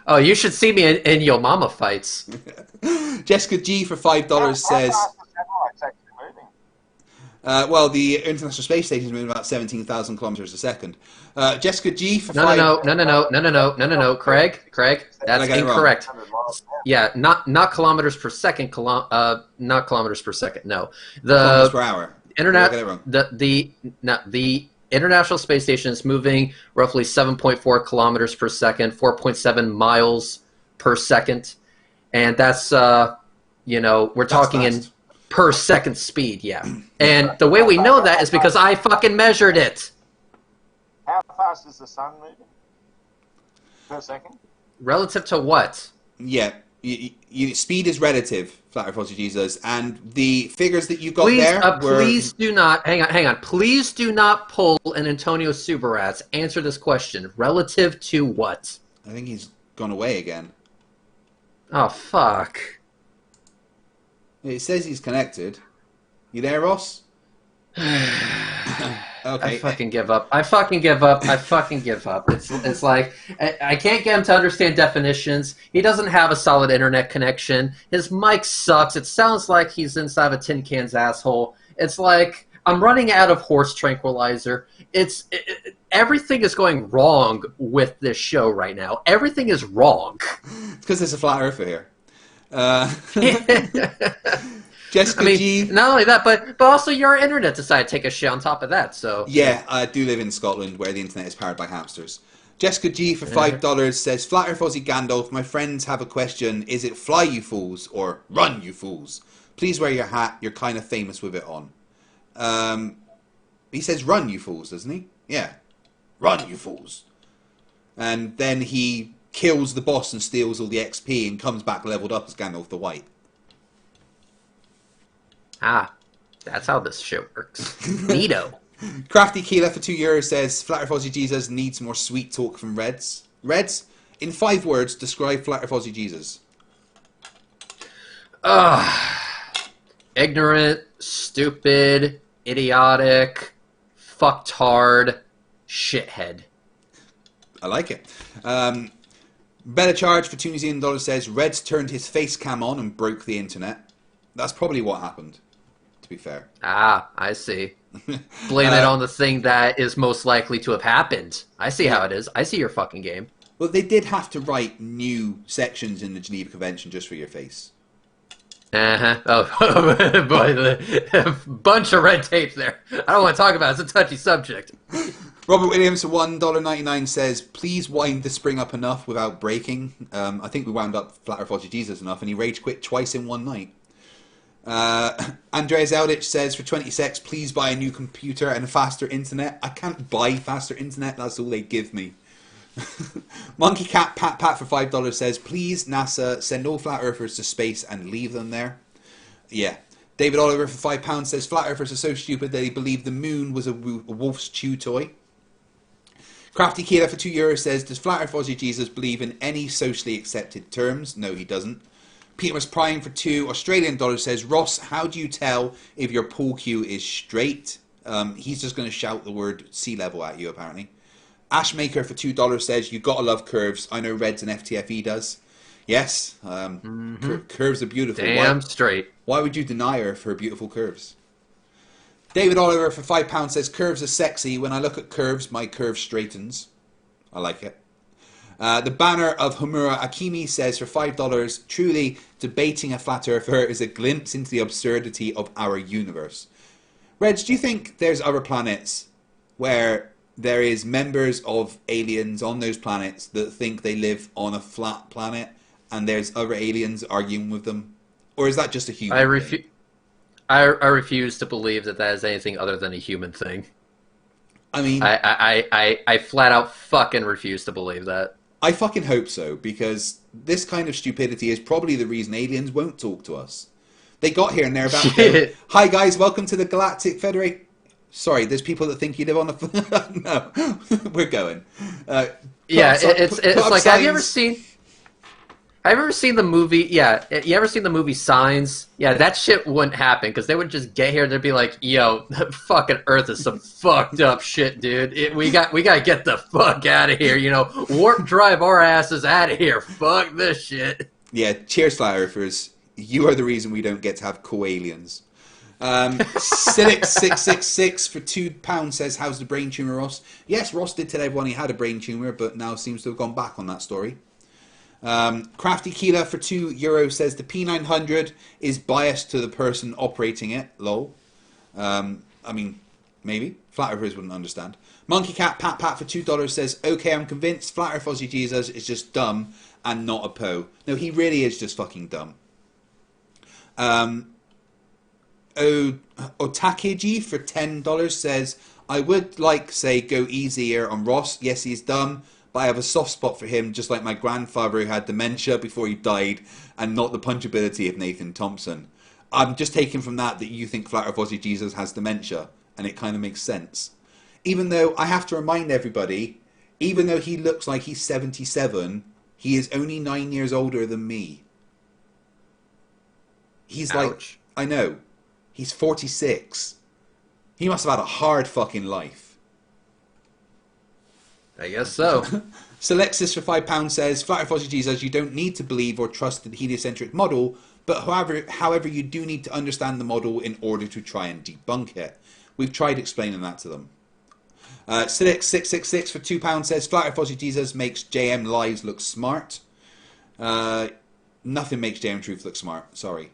Oh, you should see me in Yo Mama fights. Jessica G for $5 says. Well, the International Space Station is moving about 17,000 kilometers a second. Jessica G for No, Craig, that's incorrect. Yeah, not kilometers per second. Not kilometers per second. No, kilometers per hour. The International Space Station is moving roughly 7.4 kilometers per second, 4.7 miles per second, and that's we're talking in per second speed, yeah. And the way we know that is because I fucking measured it. How fast is the sun moving per second? Relative to what? Yeah, speed is relative, Flat Earth Fuzzy Jesus, and the figures that you got there were... Please do not, hang on. Please do not pull an Antonio Subarats. Answer this question. Relative to what? I think he's gone away again. Oh, fuck. It says he's connected. You there, Ross? Okay. I fucking give up. It's like, I can't get him to understand definitions. He doesn't have a solid internet connection. His mic sucks. It sounds like he's inside of a tin can's asshole. It's like, I'm running out of horse tranquilizer. Everything is going wrong with this show right now. Everything is wrong. It's because there's a flat earther here. Jessica G. Not only that, but also your internet decided to take a shit on top of that. So yeah, I do live in Scotland where the internet is powered by hamsters. Jessica G for $5 says, Flat Earth Aussie Gandalf, my friends have a question. Is it fly you fools or run you fools? Please wear your hat. You're kind of famous with it on. He says run you fools, doesn't he? Yeah. Run you fools. And then he kills the boss and steals all the XP and comes back leveled up as Gandalf the White. Ah, that's how this shit works. Neato. Crafty Keeler for €2 says, Flat Earth Aussie Jesus needs more sweet talk from Reds. Reds, in 5 words, describe Flat Earth Aussie Jesus. Ignorant, stupid, idiotic, fucktard, shithead. I like it. Better Charge for $2 New Zealand says, Reds turned his face cam on and broke the internet. That's probably what happened, to be fair. Ah, I see. Blame it on the thing that is most likely to have happened. I see how it is. I see your fucking game. Well, they did have to write new sections in the Geneva Convention just for your face. Uh-huh. Oh, boy, the bunch of red tape there. I don't want to talk about it. It's a touchy subject. Robert Williams for $1.99 says, please wind the spring up enough without breaking. I think we wound up Flat Earth Fuzzy Jesus enough, and he rage quit twice in one night. Andreas Eldritch says, for 20 secs, please buy a new computer and a faster internet. I can't buy faster internet, that's all they give me. Monkey Cat Pat Pat for $5 says, please NASA send all flat earthers to space and leave them there. Yeah. David Oliver for £5 says, flat earthers are so stupid that they believe the moon was a wolf's chew toy. Crafty Keela for €2 says, does Flat Earth Aussie Jesus believe in any socially accepted terms? No, he doesn't. Peter was Prime for $2 Australian says, Ross, how do you tell if your pool cue is straight? He's just going to shout the word sea level at you, apparently. Ashmaker for $2 says, you gotta love curves. I know Reds and FTFE does. Yes, curves are beautiful. Damn straight. Why would you deny her for her beautiful curves? David Oliver for £5 says, curves are sexy. When I look at curves, my curve straightens. I like it. The banner of Homura Akimi says, for $5, truly debating a flat earther is a glimpse into the absurdity of our universe. Reg, do you think there's other planets where there is members of aliens on those planets that think they live on a flat planet and there's other aliens arguing with them? Or is that just a human thing? I refuse to believe that is anything other than a human thing. I mean, I flat out fucking refuse to believe that. I fucking hope so, because this kind of stupidity is probably the reason aliens won't talk to us. They got here and they're about to go, hi guys, welcome to the Galactic Federation. Sorry, there's people that think you live on the... No, we're going. It's like, signs. Have you ever seen the movie? Yeah, you ever seen the movie Signs? Yeah, that shit wouldn't happen because they would just get here and they'd be like, "Yo, fucking Earth is some fucked up shit, dude. We gotta get the fuck out of here. You know, warp drive our asses out of here. Fuck this shit." Yeah, cheers, flat earthers. You are the reason we don't get to have co-aliens. Silix666 for £2 says, how's the brain tumour, Ross? Yes, Ross did tell everyone he had a brain tumour, but now seems to have gone back on that story. Crafty Keela for €2 says, the P900 is biased to the person operating it. Lol. I mean, maybe. Flat Earthers wouldn't understand. Monkey Cat Pat Pat for $2 says, okay, I'm convinced Flat Earth Aussie Jesus is just dumb and not a Poe. No, he really is just fucking dumb. Otakeji for $10 says, I would say go easier on Ross. Yes, he's dumb, but I have a soft spot for him, just like my grandfather who had dementia before he died, and not the punchability of Nathan Thompson. I'm just taking from that you think Flat Earth Aussie Jesus has dementia, and it kind of makes sense. Even though I have to remind everybody, even though he looks like he's 77, he is only 9 years older than me. He's Ouch. Like, I know. He's 46. He must have had a hard fucking life. I guess so. Selexis for £5 says, Flat Earth Aussie Jesus, you don't need to believe or trust the heliocentric model, but however, you do need to understand the model in order to try and debunk it. We've tried explaining that to them. Silix666 for £2 says, Flat Earth Aussie Jesus makes JM lies look smart. Nothing makes JM truth look smart. Sorry.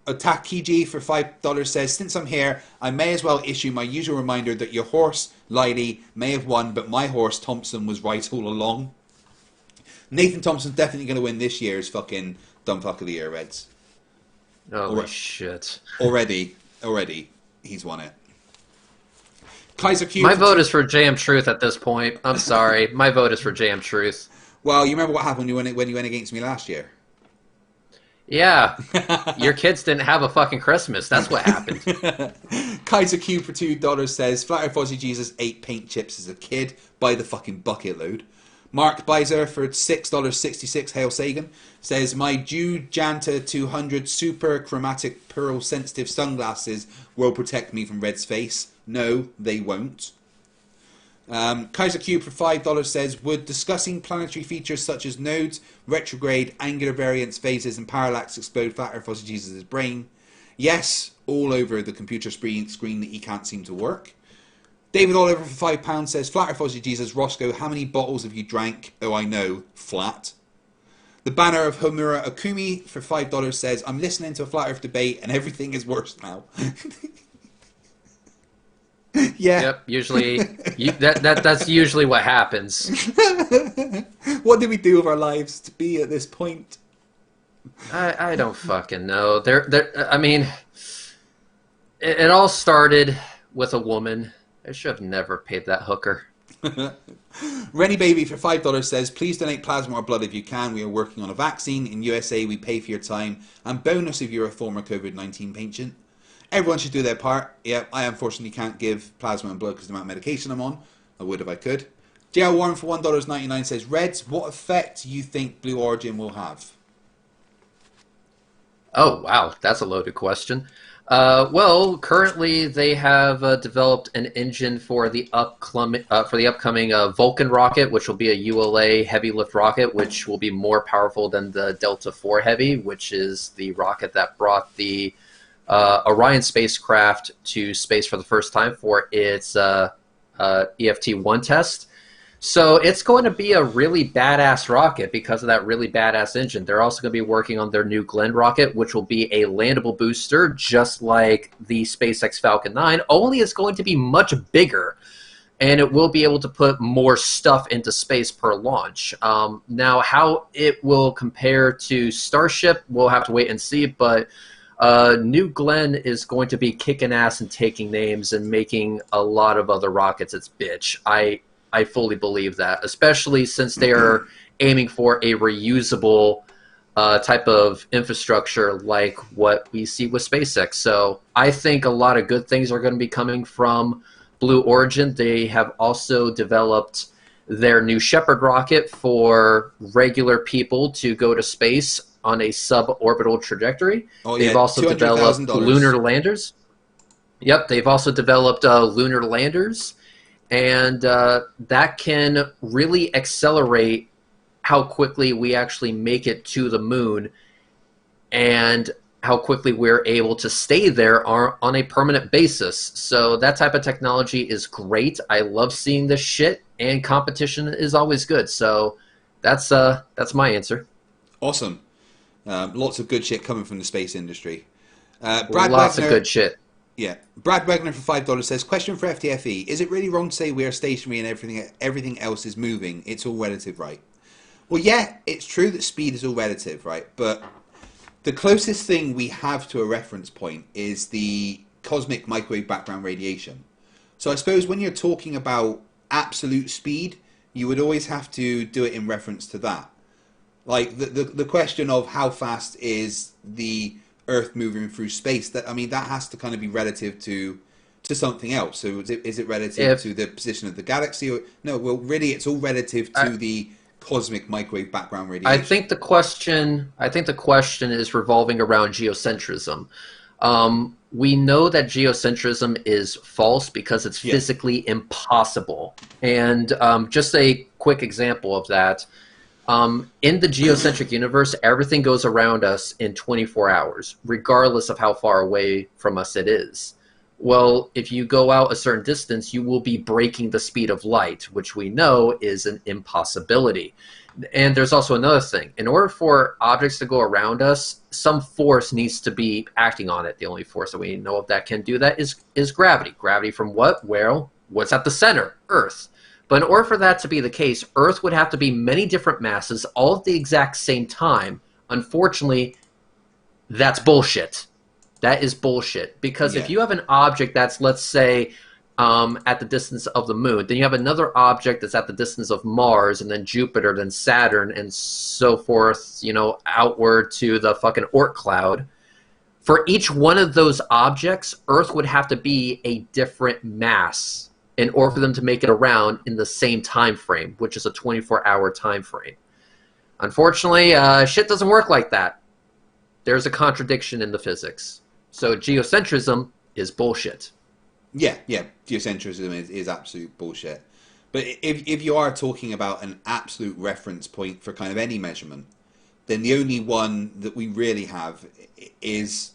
Otakiji for $5 says, since I'm here, I may as well issue my usual reminder that your horse, Lily, may have won, but my horse, Thompson, was right all along. Nathan Thompson's definitely going to win this year's fucking Dumb Fuck of the Year, Reds. Oh, shit. Already, he's won it. Kaiser Q. My vote is for JM Truth at this point. I'm sorry. My vote is for JM Truth. Well, you remember what happened when you went against me last year? Yeah, your kids didn't have a fucking Christmas. That's what happened. Kaiser Q for $2 says, Flat Earth Aussie Jesus ate paint chips as a kid. Buy the fucking bucket load. Mark Beiser for $6.66, Hail Sagan, says, my Jew Janta 200 super chromatic pearl sensitive sunglasses will protect me from Red's face. No, they won't. Kaiser Cube for $5 says, would discussing planetary features such as nodes, retrograde, angular variance, phases, and parallax explode Flat Earth Aussie Jesus' brain? Yes, all over the computer screen that he can't seem to work. David Oliver for £5 says, Flat Earth Aussie Jesus, Roscoe, how many bottles have you drank? Oh, I know, flat. The banner of Homura Akumi for $5 says, I'm listening to a Flat Earth debate and everything is worse now. Yeah. Yep. Usually, that's usually what happens. What did we do with our lives to be at this point? I don't fucking know. I mean, it all started with a woman. I should have never paid that hooker. Rennie Baby for $5 says, please donate plasma or blood if you can. We are working on a vaccine. In USA, we pay for your time. And bonus if you're a former COVID-19 patient. Everyone should do their part. Yeah, I unfortunately can't give plasma and blood because of the amount of medication I'm on. I would if I could. JL Warren for $1.99 says, Reds, what effect do you think Blue Origin will have? Oh, wow. That's a loaded question. Well, currently they have developed an engine for the upcoming Vulcan rocket, which will be a ULA heavy lift rocket, which will be more powerful than the Delta IV Heavy, which is the rocket that brought the Orion spacecraft to space for the first time for its EFT-1 test. So it's going to be a really badass rocket because of that really badass engine. They're also going to be working on their new Glenn rocket, which will be a landable booster, just like the SpaceX Falcon 9, only it's going to be much bigger, and it will be able to put more stuff into space per launch. Now, how it will compare to Starship, we'll have to wait and see, but New Glenn is going to be kicking ass and taking names and making a lot of other rockets its bitch. I fully believe that, especially since they are aiming for a reusable type of infrastructure like what we see with SpaceX. So I think a lot of good things are going to be coming from Blue Origin. They have also developed their new Shepard rocket for regular people to go to space on a suborbital trajectory. Oh, yeah, they've also developed $200,000. lunar landers. Yep, they've also developed lunar landers. And that can really accelerate how quickly we actually make it to the moon and how quickly we're able to stay there on a permanent basis. So that type of technology is great. I love seeing this shit, and competition is always good. So that's my answer. Awesome. Lots of good shit coming from the space industry. Lots of good shit. Yeah. Brad Wagner for $5 says, question for FTFE. Is it really wrong to say we are stationary and everything else is moving? It's all relative, right? Well, yeah, it's true that speed is all relative, right? But the closest thing we have to a reference point is the cosmic microwave background radiation. So I suppose when you're talking about absolute speed, you would always have to do it in reference to that. Like the question of how fast is the Earth moving through space, that has to kind of be relative to something else. So is it relative to the position of the galaxy? Or no, well, really, it's all relative to the cosmic microwave background radiation. I think the question is revolving around geocentrism. We know that geocentrism is false because it's physically impossible. And just a quick example of that. In the geocentric universe, everything goes around us in 24 hours, regardless of how far away from us it is. Well, if you go out a certain distance, you will be breaking the speed of light, which we know is an impossibility. And there's also another thing. In order for objects to go around us, some force needs to be acting on it. The only force that we know of that can do that is gravity. Gravity from what? Well, what's at the center? Earth. But in order for that to be the case, Earth would have to be many different masses all at the exact same time. Unfortunately, that's bullshit. That is bullshit. Because if you have an object that's, let's say, at the distance of the moon, then you have another object that's at the distance of Mars, and then Jupiter, then Saturn, and so forth, outward to the fucking Oort cloud. For each one of those objects, Earth would have to be a different mass in order for them to make it around in the same time frame, which is a 24-hour time frame. Unfortunately, shit doesn't work like that. There's a contradiction in the physics. So geocentrism is bullshit. Yeah, geocentrism is absolute bullshit. But if you are talking about an absolute reference point for kind of any measurement, then the only one that we really have is,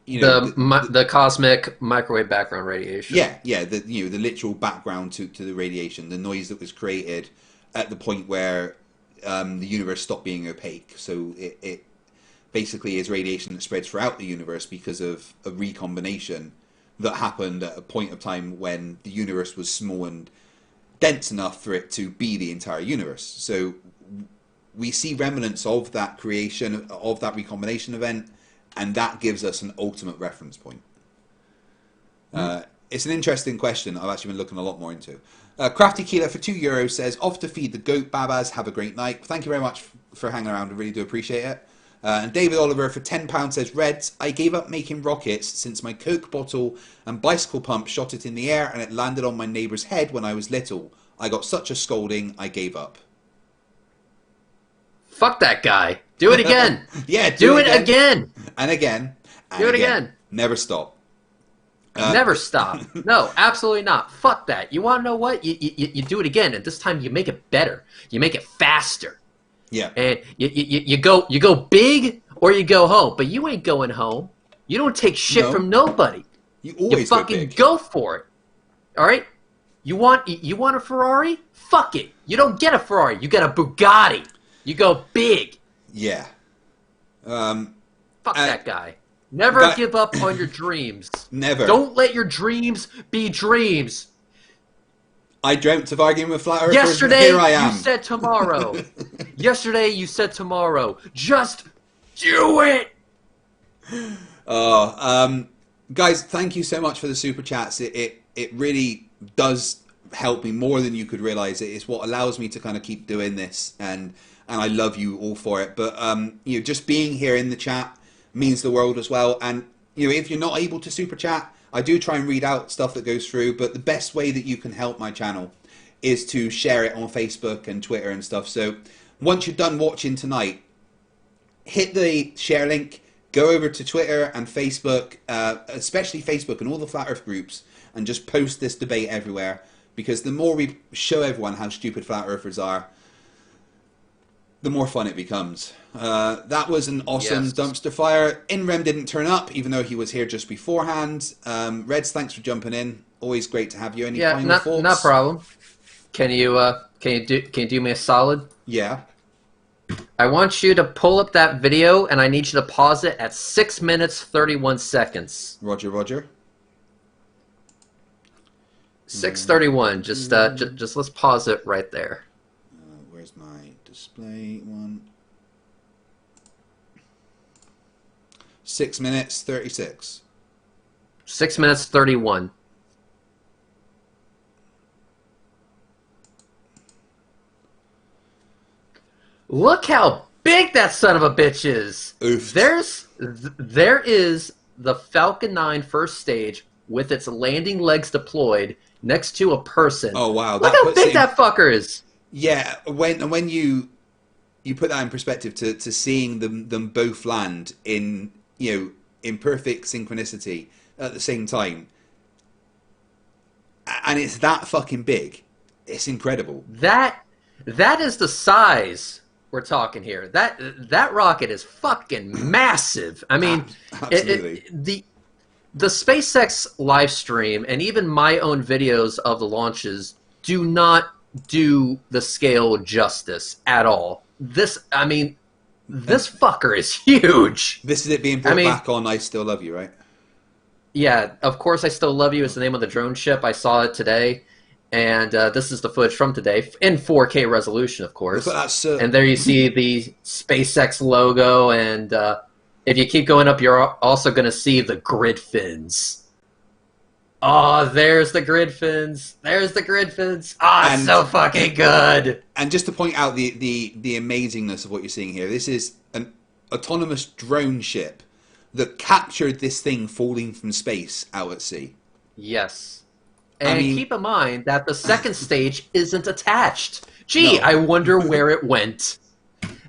you know, the cosmic microwave background radiation. Yeah, the literal background to the radiation, the noise that was created at the point where the universe stopped being opaque. So it basically is radiation that spreads throughout the universe because of a recombination that happened at a point of time when the universe was small and dense enough for it to be the entire universe. So we see remnants of that creation, of that recombination event, and that gives us an ultimate reference point. It's an interesting question I've actually been looking a lot more into. Crafty Keeler for €2 says, off to feed the goat, Babas. Have a great night. Thank you very much for hanging around. I really do appreciate it. And David Oliver for £10 says, Reds, I gave up making rockets since my Coke bottle and bicycle pump shot it in the air and it landed on my neighbour's head when I was little. I got such a scolding, I gave up. Fuck that guy. Do it again. Yeah, do it again. And again. And do it again. Never stop. Never stop. No, absolutely not. Fuck that. You want to know what? You do it again, and this time you make it better. You make it faster. Yeah. And you go big or you go home, but you ain't going home. You don't take shit from nobody. You always fucking go for it. All right? You want a Ferrari? Fuck it. You don't get a Ferrari. You get a Bugatti. You go big. Yeah. Fuck that guy. Never give up on your dreams. Never. Don't let your dreams be dreams. I dreamt of arguing with flat earthers. Yesterday, here I am. you said tomorrow. Yesterday, you said tomorrow. Just do it. Guys, thank you so much for the super chats. It really does help me more than you could realize. It's what allows me to kind of keep doing this, and I love you all for it. But just being here in the chat means the world as well. And if you're not able to super chat, I do try and read out stuff that goes through, but the best way that you can help my channel is to share it on Facebook and Twitter and stuff. So once you're done watching tonight, hit the share link, go over to Twitter and Facebook, especially Facebook and all the Flat Earth groups, and just post this debate everywhere, because the more we show everyone how stupid Flat Earthers are, the more fun it becomes. That was an awesome dumpster fire. Inrem didn't turn up, even though he was here just beforehand. Reds, thanks for jumping in. Always great to have you. Any final thoughts? No problem. Can you do me a solid? Yeah. I want you to pull up that video, and I need you to pause it at 6 minutes 31 seconds. Roger, Roger. 6:31. Just let's pause it right there. Where's my display one? 6 minutes 36. 6 minutes 31. Look how big that son of a bitch is. Oof. There is the Falcon 9 first stage with its landing legs deployed next to a person. Oh wow! Look how big that fucker is. Yeah, when you put that in perspective to seeing them both land in perfect synchronicity at the same time, and it's that fucking big, it's incredible. That is the size we're talking here. That rocket is fucking massive. I mean, absolutely. The SpaceX live stream and even my own videos of the launches do not do the scale justice at all. This fucker is huge. This is it being brought back on I Still Love You, right? Yeah, of course I Still Love You is the name of the drone ship. I saw it today, and this is the footage from today in 4K resolution, of course. And there you see the SpaceX logo, and if you keep going up, you're also going to see the grid fins. Oh, there's the grid fins. There's the grid fins. Ah, it's so fucking good. And just to point out the amazingness of what you're seeing here, this is an autonomous drone ship that captured this thing falling from space out at sea. Yes. And keep in mind that the second stage isn't attached. Gee, no. I wonder where it went.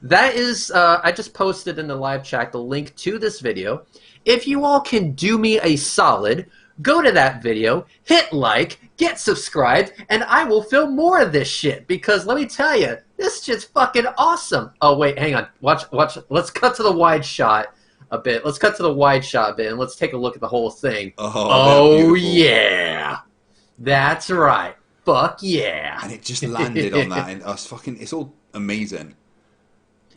That is, I just posted in the live chat the link to this video. If you all can do me a solid, go to that video, hit like, get subscribed, and I will film more of this shit. Because let me tell you, this shit's fucking awesome. Oh, wait, hang on. Watch. Let's cut to the wide shot a bit. Let's cut to the wide shot a bit, and let's take a look at the whole thing. Oh, yeah. That's right. Fuck yeah. And it just landed on that, and it's all amazing.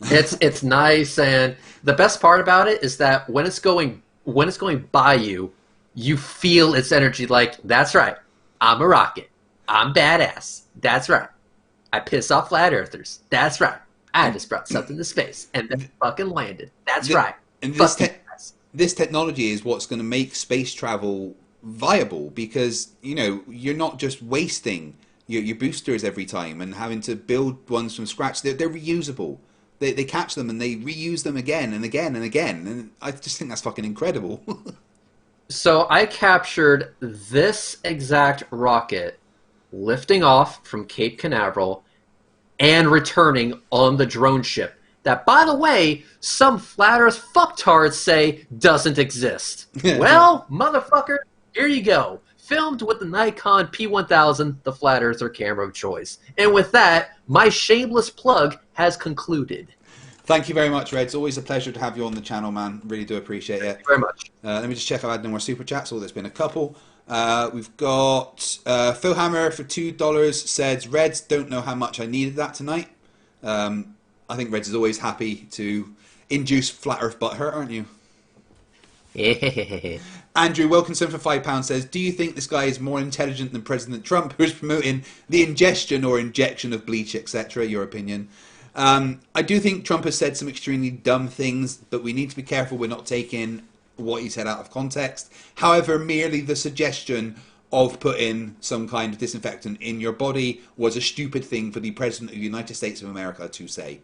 It's nice, and the best part about it is that when it's going by you, you feel its energy. Like, that's right, I'm a rocket. I'm badass. That's right. I piss off flat earthers. That's right. I just brought something to space and then fucking landed. That's right. And this technology is what's going to make space travel viable, because you're not just wasting your boosters every time and having to build ones from scratch. They're reusable. They catch them and they reuse them again and again and again, and I just think that's fucking incredible. So I captured this exact rocket lifting off from Cape Canaveral and returning on the drone ship that, by the way, some flat earth fucktards say doesn't exist. Well, motherfucker, here you go. Filmed with the Nikon P1000, the flat earther camera of choice. And with that, my shameless plug has concluded. Thank you very much, Red. It's always a pleasure to have you on the channel, man. Really do appreciate it. Thank you very much. Let me just check if I've had no more super chats. Oh, there's been a couple. We've got Phil Hammer for $2 says, Reds, don't know how much I needed that tonight. I think Reds is always happy to induce flat earth butthurt, aren't you? Andrew Wilkinson for £5 says, do you think this guy is more intelligent than President Trump, who is promoting the ingestion or injection of bleach, etc.? Your opinion? I do think Trump has said some extremely dumb things, but we need to be careful we're not taking what he said out of context. However, merely the suggestion of putting some kind of disinfectant in your body was a stupid thing for the President of the United States of America to say.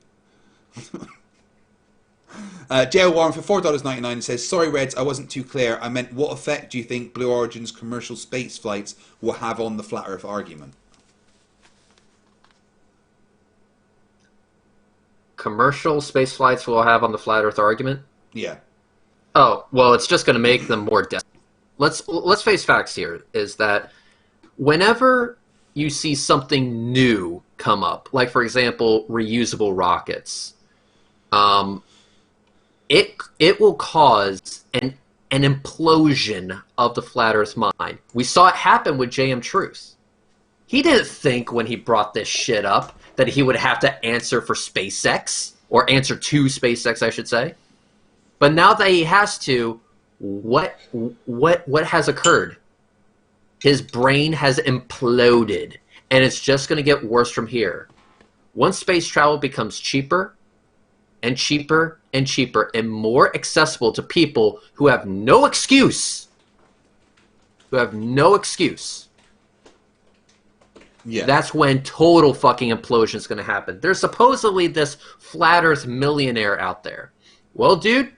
J.L. Warren for $4.99 says, sorry Reds, I wasn't too clear. I meant, what effect do you think Blue Origin's commercial space flights will have on the flat earth argument? Commercial space flights will have on the flat earth argument? Yeah. Oh, well, it's just going to make them more desperate. Let's face facts here, is that whenever you see something new come up, like, for example, reusable rockets, it will cause an implosion of the flat earth mind. We saw it happen with J.M. Truth. He didn't think when he brought this shit up that he would have to answer for SpaceX, or answer to SpaceX, I should say. But now that he has to, what has occurred? His brain has imploded, and it's just going to get worse from here. Once space travel becomes cheaper and cheaper and cheaper and more accessible to people who have no excuse, yeah, that's when total fucking implosion is going to happen. There's supposedly this flat earth millionaire out there. Well, dude,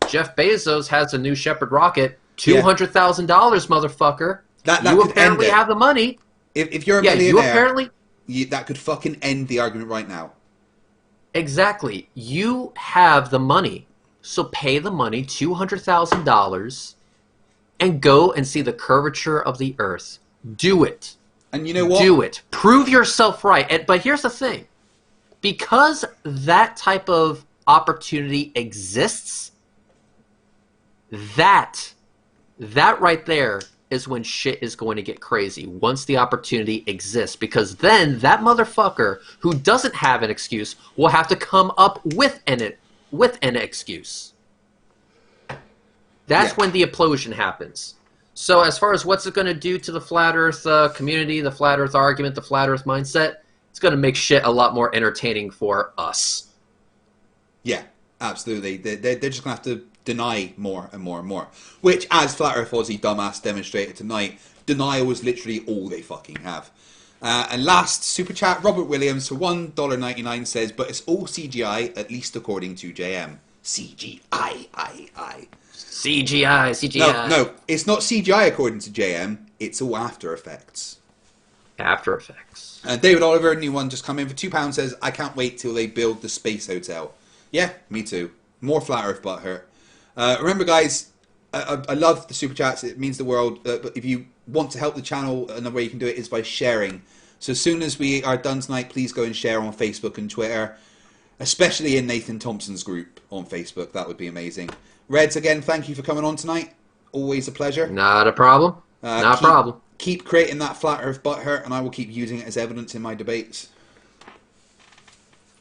Jeff Bezos has a New Shepard rocket, $200,000, motherfucker. You apparently have the money. If you're a millionaire, that could fucking end the argument right now. Exactly. You have the money, so pay the money, $200,000, and go and see the curvature of the Earth. Do it. And you know what? Do it. Prove yourself right. But here's the thing. Because that type of opportunity exists, that right there is when shit is going to get crazy. Once the opportunity exists. Because then that motherfucker who doesn't have an excuse will have to come up with an excuse. That's when the implosion happens. So as far as what's it going to do to the flat earth community, the flat earth argument, the flat earth mindset, it's going to make shit a lot more entertaining for us. Yeah, absolutely. They're just going to have to deny more and more and more. Which, as Flat Earth Aussie dumbass demonstrated tonight, denial is literally all they fucking have. And last, super chat, Robert Williams for $1.99 says, but it's all CGI, at least according to JM. CGI. No, it's not CGI according to JM. It's all After Effects. After Effects. David Oliver, new one, just come in for £2, says, I can't wait till they build the space hotel. Yeah, me too. More Flat Earth butthurt. Remember, guys, I love the super chats. It means the world. But if you want to help the channel, another way you can do it is by sharing. So as soon as we are done tonight, please go and share on Facebook and Twitter. especially in Nathan Thompson's group on Facebook. That would be amazing. Reds, again, thank you for coming on tonight. Always a pleasure. Not a problem. Not a problem. Keep creating that flat Earth butthurt, and I will keep using it as evidence in my debates.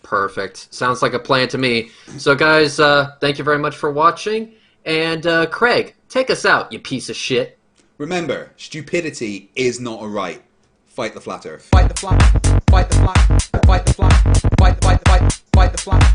Perfect. Sounds like a plan to me. So, guys, thank you very much for watching. And, Craig, take us out, you piece of shit. Remember, stupidity is not a right. Fight the flat Earth. Fight the flat. Fight the flat. Fight the flat. Fight the flat.